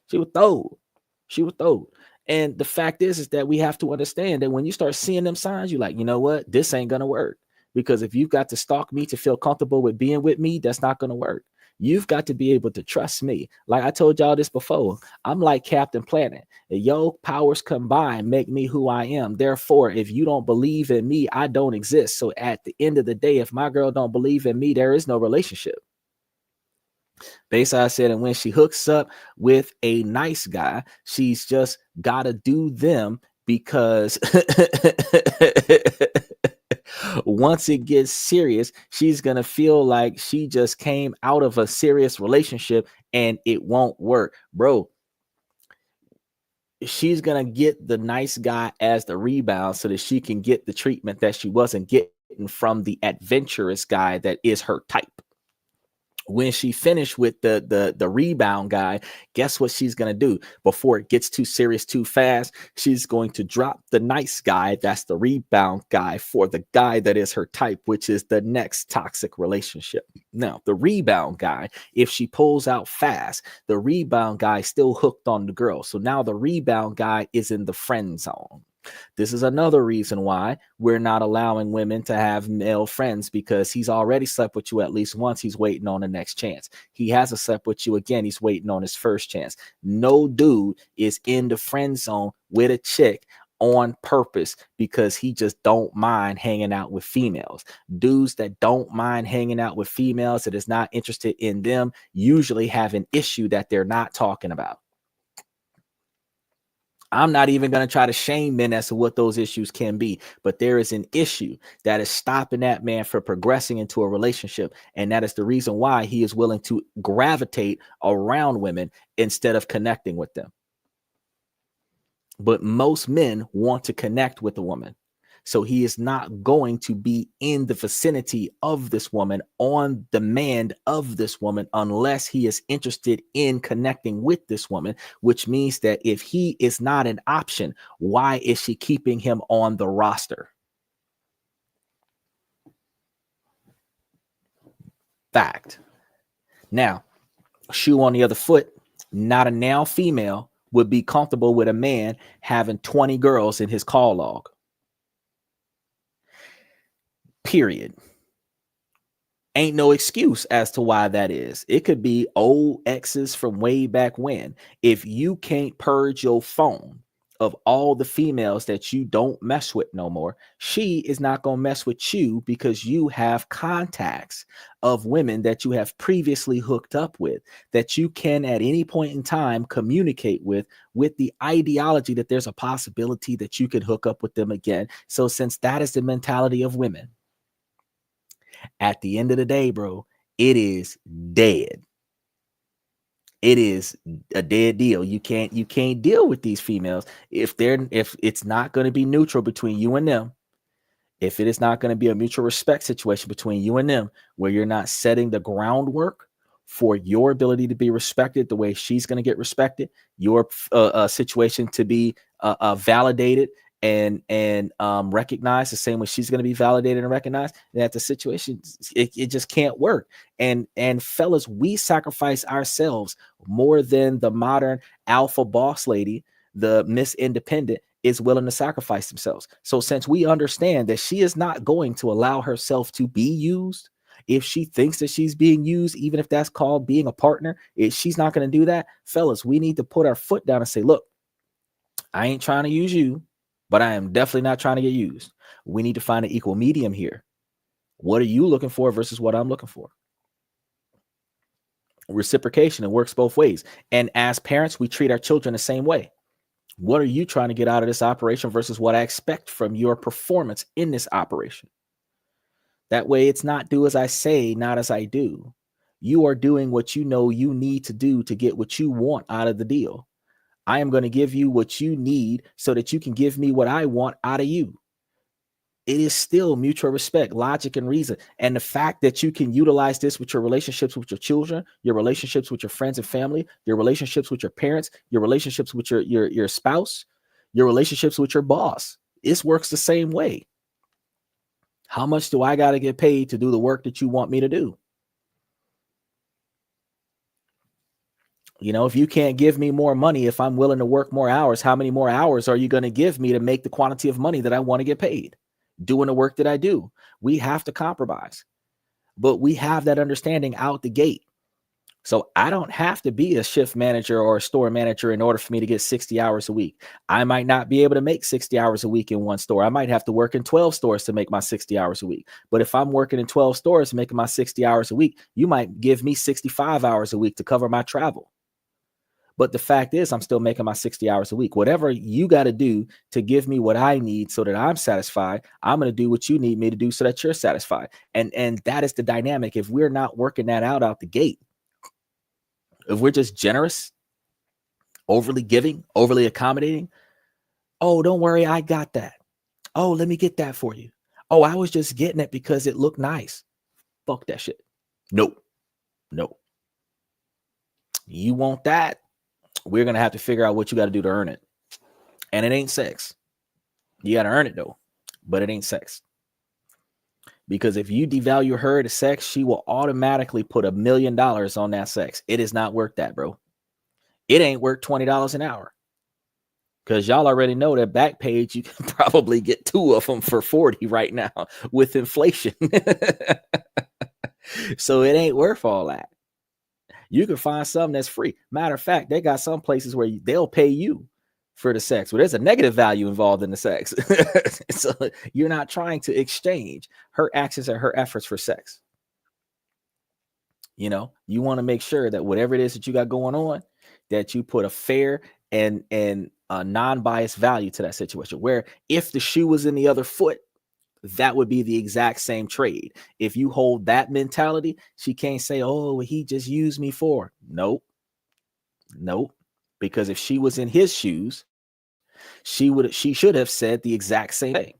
She was throwed. And the fact is that we have to understand that when you start seeing them signs, you're like, you know what? This ain't going to work. Because if you've got to stalk me to feel comfortable with being with me, that's not going to work. You've got to be able to trust me. Like I told y'all this before, I'm like Captain Planet. Your powers combined make me who I am. Therefore, if you don't believe in me, I don't exist. So at the end of the day, if my girl don't believe in me, there is no relationship. Bayside said, and when she hooks up with a nice guy, she's just got to do them because once it gets serious, she's going to feel like she just came out of a serious relationship and it won't work. Bro, she's going to get the nice guy as the rebound so that she can get the treatment that she wasn't getting from the adventurous guy that is her type. When she finished with the rebound guy, guess what she's going to do? Before it gets too serious too fast, she's going to drop the nice guy, that's the rebound guy, for the guy that is her type, which is the next toxic relationship. Now, the rebound guy, if she pulls out fast, the rebound guy still hooked on the girl. So now the rebound guy is in the friend zone. This is another reason why we're not allowing women to have male friends, because he's already slept with you at least once. He's waiting on the next chance. He hasn't slept with you again. He's waiting on his first chance. No dude is in the friend zone with a chick on purpose because he just don't mind hanging out with females. Dudes that don't mind hanging out with females, that is not interested in them, usually have an issue that they're not talking about. I'm not even going to try to shame men as to what those issues can be, but there is an issue that is stopping that man from progressing into a relationship. And that is the reason why he is willing to gravitate around women instead of connecting with them. But most men want to connect with a woman. So he is not going to be in the vicinity of this woman, on demand of this woman, unless he is interested in connecting with this woman, which means that if he is not an option, why is she keeping him on the roster? Fact. Now, shoe on the other foot, not a now female would be comfortable with a man having 20 girls in his call log. Period. Ain't no excuse as to why that is. It could be old exes from way back when. If you can't purge your phone of all the females that you don't mess with no more, she is not going to mess with you because you have contacts of women that you have previously hooked up with, that you can at any point in time communicate with the ideology that there's a possibility that you could hook up with them again. So since that is the mentality of women, at the end of the day, bro, it is dead. It is a dead deal. You can't deal with these females if it's not going to be neutral between you and them. If it is not going to be a mutual respect situation between you and them, where you're not setting the groundwork for your ability to be respected the way she's going to get respected, your situation to be validated and recognized the same way she's going to be validated and recognized, that the situation, it just can't work. And fellas, we sacrifice ourselves more than the modern alpha boss lady, the Miss Independent, is willing to sacrifice themselves. So since we understand that she is not going to allow herself to be used, if she thinks that she's being used, even if that's called being a partner, if she's not going to do that, fellas, we need to put our foot down and say, look, I ain't trying to use you, but I am definitely not trying to get used. We need to find an equal medium here. What are you looking for versus what I'm looking for? Reciprocation, it works both ways. And as parents, we treat our children the same way. What are you trying to get out of this operation versus what I expect from your performance in this operation? That way, it's not do as I say, not as I do. You are doing what you know you need to do to get what you want out of the deal. I am going to give you what you need so that you can give me what I want out of you. It is still mutual respect, logic, and reason. And the fact that you can utilize this with your relationships with your children, your relationships with your friends and family, your relationships with your parents, your relationships with your spouse, your relationships with your boss, it works the same way. How much do I got to get paid to do the work that you want me to do? You know, if you can't give me more money, if I'm willing to work more hours, how many more hours are you going to give me to make the quantity of money that I want to get paid? Doing the work that I do. We have to compromise, but we have that understanding out the gate. So I don't have to be a shift manager or a store manager in order for me to get 60 hours a week. I might not be able to make 60 hours a week in one store. I might have to work in 12 stores to make my 60 hours a week. But if I'm working in 12 stores making my 60 hours a week, you might give me 65 hours a week to cover my travel. But the fact is, I'm still making my 60 hours a week. Whatever you got to do to give me what I need so that I'm satisfied, I'm going to do what you need me to do so that you're satisfied. And that is the dynamic. If we're not working that out the gate, if we're just generous, overly giving, overly accommodating, oh, don't worry, I got that. Oh, let me get that for you. Oh, I was just getting it because it looked nice. Fuck that shit. Nope. Nope. You want that? We're going to have to figure out what you got to do to earn it. And it ain't sex. You got to earn it though, but it ain't sex. Because if you devalue her to sex, she will automatically put $1 million on that sex. It is not worth that, bro. It ain't worth $20 an hour. Because y'all already know that Backpage, you can probably get 2 of them for 40 right now with inflation. So it ain't worth all that. You can find something that's free. Matter of fact, they got some places where they'll pay you for the sex. Well, there's a negative value involved in the sex. So you're not trying to exchange her actions and her efforts for sex. You know, you want to make sure that whatever it is that you got going on, that you put a fair and a non-biased value to that situation, where if the shoe was in the other foot, that would be the exact same trade. If you hold that mentality, she can't say, oh, he just used me for. Nope. Because if she was in his shoes, she should have said the exact same thing.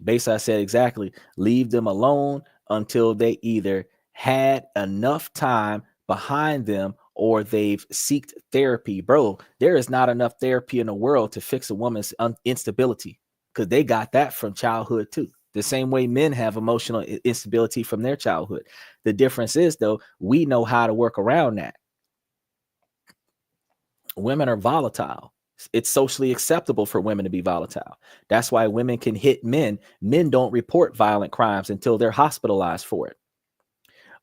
Basically, I said exactly, leave them alone until they either had enough time behind them or they've seeked therapy. Bro, there is not enough therapy in the world to fix a woman's instability, because they got that from childhood too. The same way men have emotional instability from their childhood. The difference is, though, we know how to work around that. Women are volatile. It's socially acceptable for women to be volatile. That's why women can hit men. Men don't report violent crimes until they're hospitalized for it.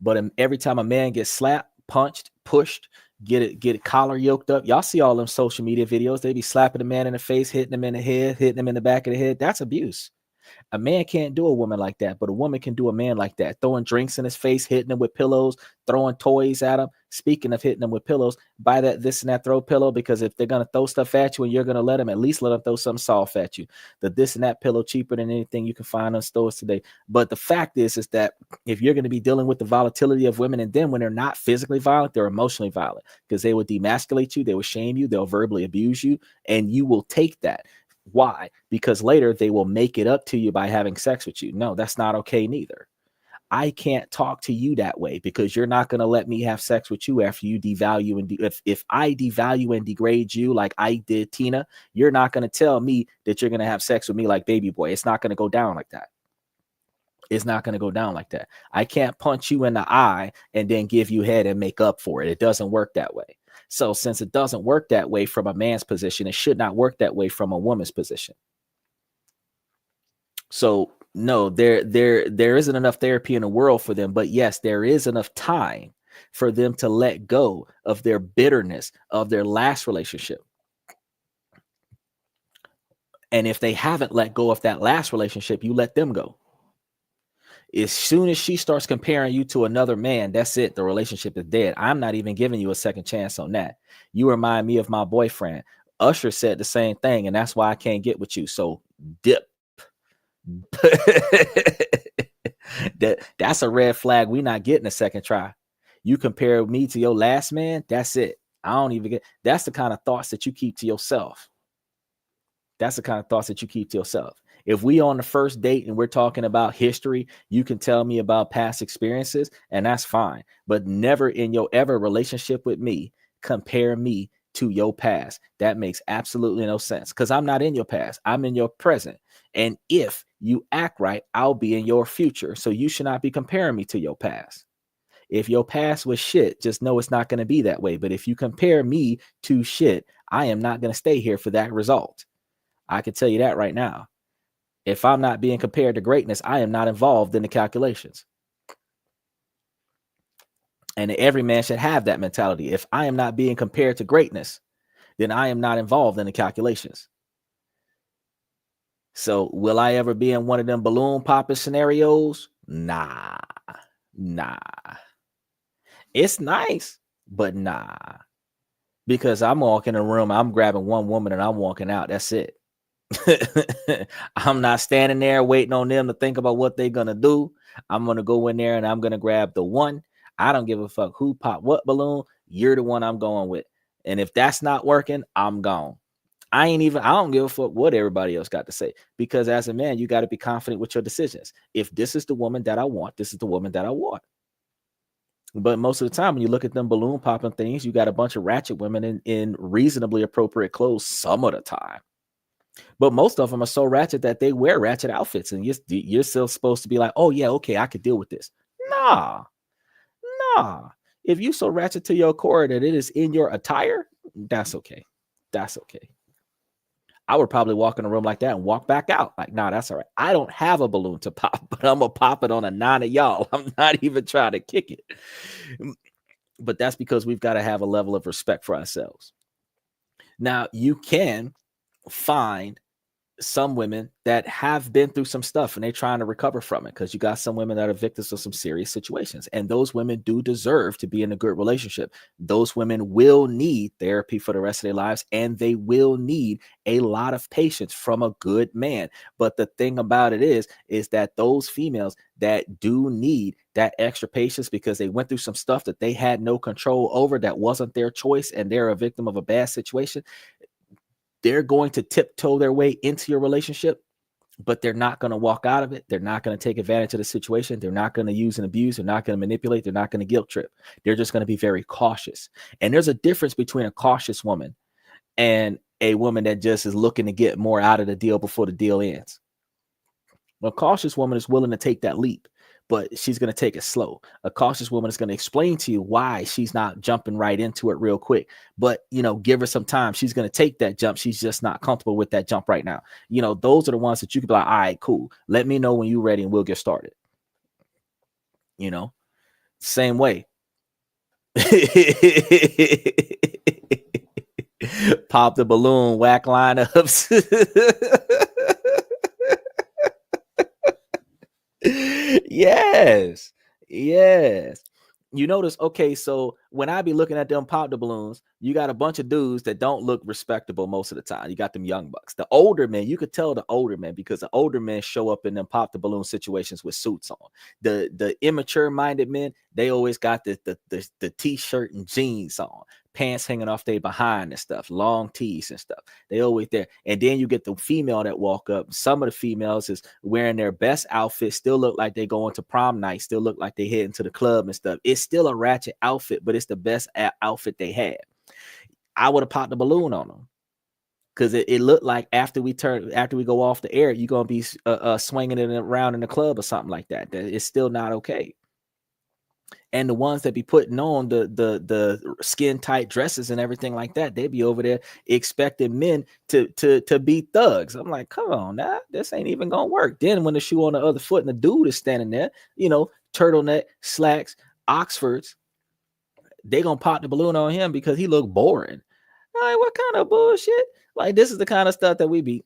But every time a man gets slapped, punched, pushed, get collar yoked up, y'all see all them social media videos. They be slapping a man in the face, hitting him in the head, hitting him in the back of the head. That's abuse. A man can't do a woman like that, but a woman can do a man like that. Throwing drinks in his face, hitting him with pillows, throwing toys at him. Speaking of hitting them with pillows, buy that this and that throw pillow, because if they're going to throw stuff at you and you're going to let them, at least let them throw something soft at you. The this and that pillow cheaper than anything you can find on stores today. But the fact is that if you're going to be dealing with the volatility of women, and then when they're not physically violent, they're emotionally violent, because they will demasculate you, they will shame you, they'll verbally abuse you, and you will take that. Why? Because later they will make it up to you by having sex with you. No, that's not okay neither. I can't talk to you that way, because you're not going to let me have sex with you after you devalue and if I devalue and degrade you like I did Tina, you're not going to tell me that you're going to have sex with me like baby boy. It's not going to go down like that. It's not going to go down like that. I can't punch you in the eye and then give you head and make up for it. It doesn't work that way. So since it doesn't work that way from a man's position, it should not work that way from a woman's position. So no, there isn't enough therapy in the world for them, but yes, there is enough time for them to let go of their bitterness of their last relationship. And if they haven't let go of that last relationship, you let them go. As soon as she starts comparing you to another man, that's it. The relationship is dead. I'm not even giving you a second chance on that. You remind me of my boyfriend. Usher said the same thing, and that's why I can't get with you. So dip. That's a red flag. We're not getting a second try. You compare me to your last man, that's it. I don't even get. That's the kind of thoughts that you keep to yourself. That's the kind of thoughts that you keep to yourself. If we on the first date and we're talking about history, you can tell me about past experiences, and that's fine. But never in your ever relationship with me compare me to your past. That makes absolutely no sense, because I'm not in your past. I'm in your present. And if you act right, I'll be in your future. So you should not be comparing me to your past. If your past was shit, just know it's not going to be that way. But if you compare me to shit, I am not going to stay here for that result. I can tell you that right now. If I'm not being compared to greatness, I am not involved in the calculations. And every man should have that mentality. If I am not being compared to greatness, then I am not involved in the calculations. So will I ever be in one of them balloon popping scenarios? Nah. It's nice, but nah. Because I'm walking in a room, I'm grabbing one woman and I'm walking out. That's it. I'm not standing there waiting on them to think about what they're going to do. I'm going to go in there and I'm going to grab the one. I don't give a fuck who popped what balloon. You're the one I'm going with. And if that's not working, I'm gone. I don't give a fuck what everybody else got to say, because as a man, you got to be confident with your decisions. If this is the woman that I want, this is the woman that I want. But most of the time, when you look at them balloon popping things, you got a bunch of ratchet women in reasonably appropriate clothes some of the time. But most of them are so ratchet that they wear ratchet outfits, and you're still supposed to be like, oh yeah, okay, I could deal with this. Nah. If you so ratchet to your core that it is in your attire, that's okay. I would probably walk in a room like that and walk back out. Like, nah, that's all right. I don't have a balloon to pop, but I'm gonna pop it on a 9 of y'all. I'm not even trying to kick it. But that's because we've got to have a level of respect for ourselves. Now, you can find some women that have been through some stuff and they're trying to recover from it, because you got some women that are victims of some serious situations, and those women do deserve to be in a good relationship. Those women will need therapy for the rest of their lives, and they will need a lot of patience from a good man. But the thing about it is that those females that do need that extra patience because they went through some stuff that they had no control over, that wasn't their choice, and they're a victim of a bad situation, they're going to tiptoe their way into your relationship, but they're not going to walk out of it. They're not going to take advantage of the situation. They're not going to use and abuse. They're not going to manipulate. They're not going to guilt trip. They're just going to be very cautious. And there's a difference between a cautious woman and a woman that just is looking to get more out of the deal before the deal ends. A cautious woman is willing to take that leap, but she's going to take it slow. A cautious woman is going to explain to you why she's not jumping right into it real quick, but give her some time. She's going to take that jump. She's just not comfortable with that jump right now. Those are the ones that you can be like, all right, cool. Let me know when you're ready and we'll get started. Same way. Pop the balloon, whack lineups. Yes. You notice, okay, so when I be looking at them pop the balloons, you got a bunch of dudes that don't look respectable most of the time. You got them young bucks. The older men, you could tell the older men, because the older men show up in them pop the balloon situations with suits on. The immature minded men, they always got the t-shirt and jeans on, pants hanging off their behind and stuff, long tees and stuff. They always there. And then you get the female that walk up. Some of the females is wearing their best outfit, still look like they going to prom night, still look like they heading to the club and stuff. It's still a ratchet outfit, but it's the best outfit they had. I would have popped the balloon on them, because it looked like after we go off the air, you're gonna be swinging it around in the club or something like that. It's still not okay. And the ones that be putting on the skin tight dresses and everything like that, they be over there expecting men to be thugs. I'm like, come on, now this ain't even gonna work. Then when the shoe on the other foot and the dude is standing there, turtleneck, slacks, Oxfords, they gonna pop the balloon on him because he look boring. Like, what kind of bullshit? Like, this is the kind of stuff that we be.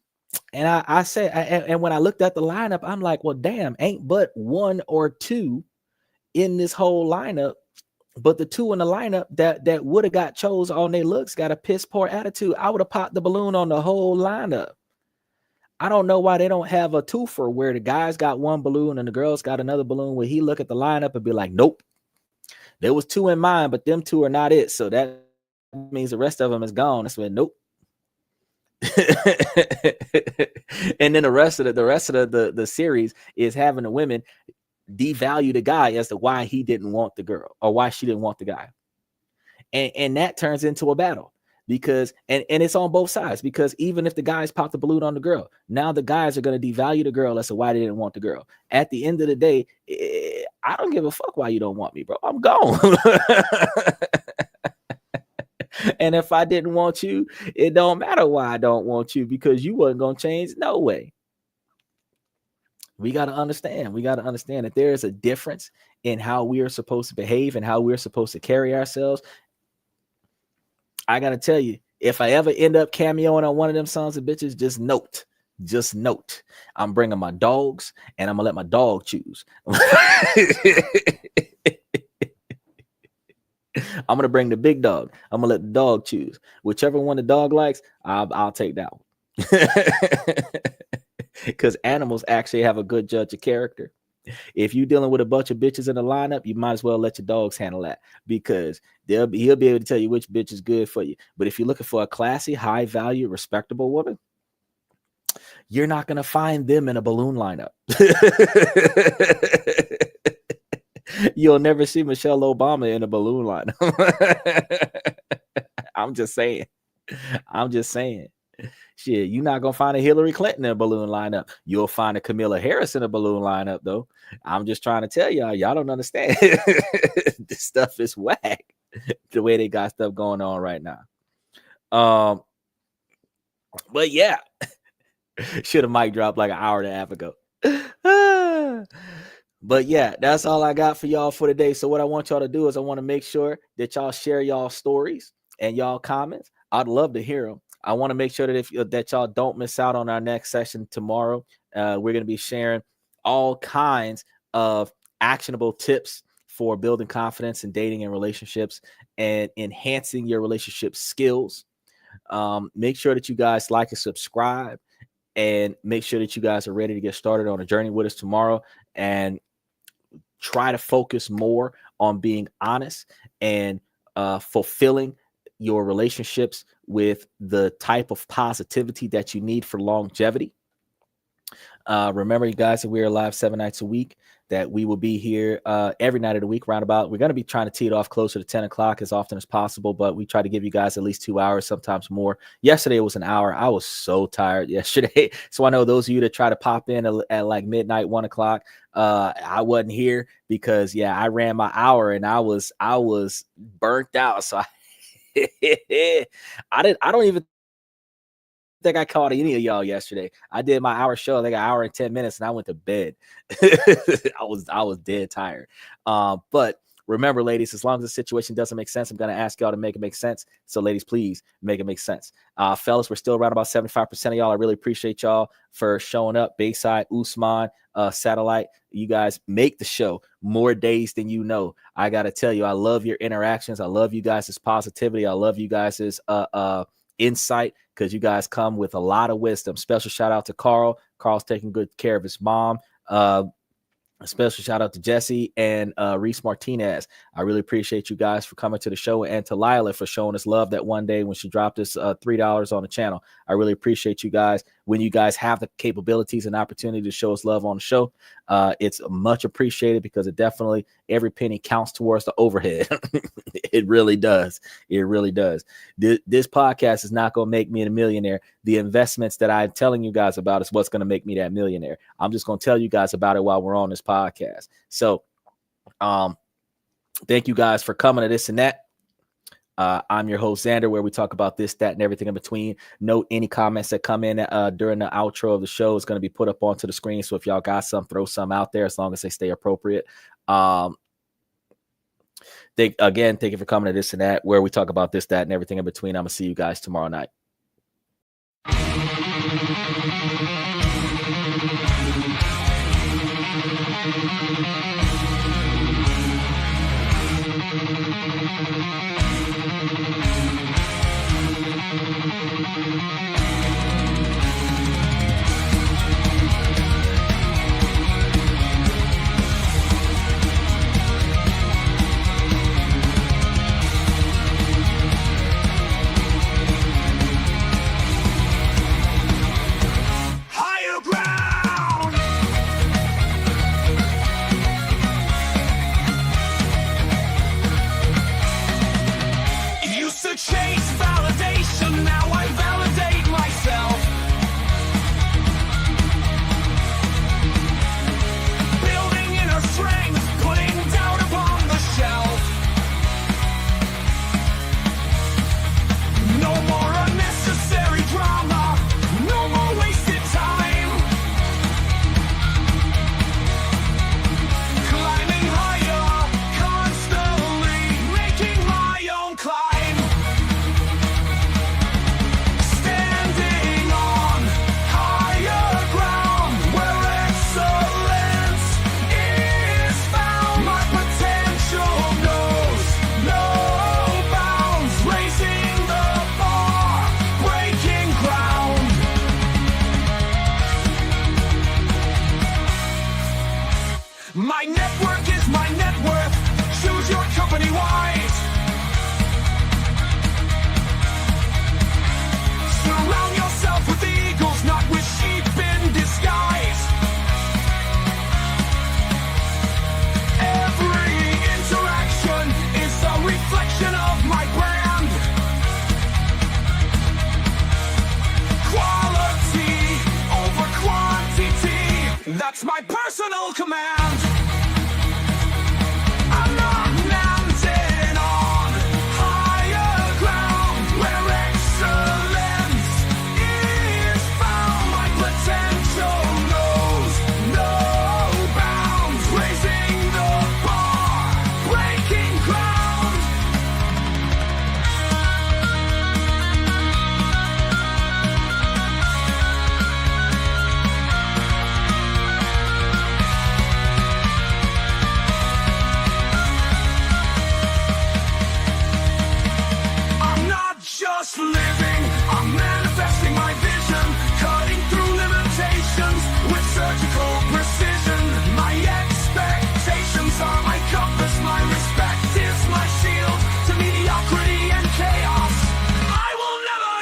And I say, and when I looked at the lineup, I'm like, well, damn, ain't but one or two in this whole lineup, but the two in the lineup that would have got chose on their looks got a piss poor attitude. I would have popped the balloon on the whole lineup. I don't know why they don't have a twofer where the guys got one balloon and the girls got another balloon, where he look at the lineup and be like, nope, there was two in mine, but them two are not it. So that means the rest of them is gone. That's when nope. And then the rest of the series is having the women devalue the guy as to why he didn't want the girl or why she didn't want the guy. And that turns into a battle, because and it's on both sides, because even if the guys pop the balloon on the girl, now the guys are going to devalue the girl as to why they didn't want the girl. At the end of the day, I don't give a fuck why you don't want me, bro. I'm gone. And if I didn't want you, it don't matter why I don't want you, because you wasn't going to change no way. We got to understand that there is a difference in how we are supposed to behave and how we're supposed to carry ourselves, I got to tell you, if I ever end up cameoing on one of them sons of bitches, just note, I'm bringing my dogs and I'm going to let my dog choose. I'm going to bring the big dog. I'm going to let the dog choose. Whichever one the dog likes, I'll take that one. Because animals actually have a good judge of character. If you're dealing with a bunch of bitches in the lineup, you might as well let your dogs handle that, because he'll be able to tell you which bitch is good for you. But if you're looking for a classy, high value, respectable woman, you're not going to find them in a balloon lineup. You'll never see Michelle Obama in a balloon lineup. I'm just saying. Shit, you're not going to find a Hillary Clinton in a balloon lineup. You'll find a Kamala Harris in a balloon lineup, though. I'm just trying to tell y'all don't understand. This stuff is whack, the way they got stuff going on right now. But yeah, should have mic dropped like an hour and a half ago. But yeah, that's all I got for y'all for today. So what I want y'all to do is I want to make sure that y'all share y'all stories and y'all comments. I'd love to hear them. I want to make sure that y'all don't miss out on our next session tomorrow. We're going to be sharing all kinds of actionable tips for building confidence in dating and relationships and enhancing your relationship skills. Make sure that you guys like and subscribe, and make sure that you guys are ready to get started on a journey with us tomorrow, and try to focus more on being honest and fulfilling your relationships with the type of positivity that you need for longevity. Remember, you guys, that we are live 7 nights a week, that we will be here every night of the week roundabout. We're going to be trying to tee it off closer to 10 o'clock as often as possible, but we try to give you guys at least 2 hours, sometimes more. Yesterday it was an hour. I was so tired yesterday. So I know those of you that try to pop in at like midnight, 1 o'clock, I wasn't here because I ran my hour and I was burnt out. So I don't even think I called any of y'all yesterday. I did my hour show, like an hour and 10 minutes, and I went to bed. I was dead tired. But remember, ladies, as long as the situation doesn't make sense, I'm going to ask y'all to make it make sense. So ladies, please make it make sense. Fellas, we're still around about 75% of y'all. I really appreciate y'all for showing up. Bayside, Usman, Satellite, you guys make the show more days than you know. I got to tell you, I love your interactions. I love you guys' positivity. I love you guys' insight, because you guys come with a lot of wisdom. Special shout out to Carl. Carl's taking good care of his mom. A special shout out to Jesse and Reese Martinez. I really appreciate you guys for coming to the show, and to Lila for showing us love that one day when she dropped us $3 on the channel. I really appreciate you guys. When you guys have the capabilities and opportunity to show us love on the show, it's much appreciated, because it definitely, every penny counts towards the overhead. It really does. It really does. This podcast is not going to make me a millionaire. The investments that I'm telling you guys about is what's going to make me that millionaire. I'm just going to tell you guys about it while we're on this podcast. So thank you guys for coming to this and that. I'm your host, Xander, where we talk about this, that, and everything in between. Note any comments that come in during the outro of the show is going to be put up onto the screen. So if y'all got some, throw some out there, as long as they stay appropriate. Thank you for coming to this and that, where we talk about this, that, and everything in between. I'm going to see you guys tomorrow night. Higher ground. Used to chase validation, now I validate myself. Building inner strength, putting down upon the shelf. No more unnecessary drama, no more wasted time. Climbing higher That's my personal command. I'm not mounted on higher ground where excellence is found. My potential knows no bounds, raising the bar, breaking ground. I'm not just living, I'm manifesting my vision, cutting through limitations with surgical precision. My expectations are my compass, my respect is my shield to mediocrity and chaos. I will never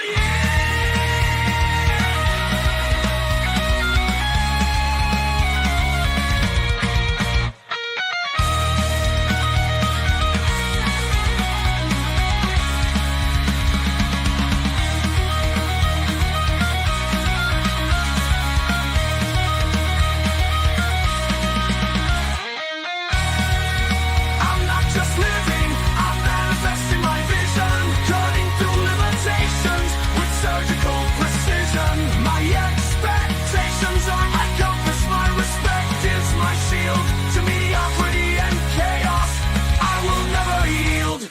I'm not just living, I'm manifesting my vision, cutting through limitations with surgical precision. My expectations are my compass, my respect is my shield to mediocrity and chaos. I will never yield.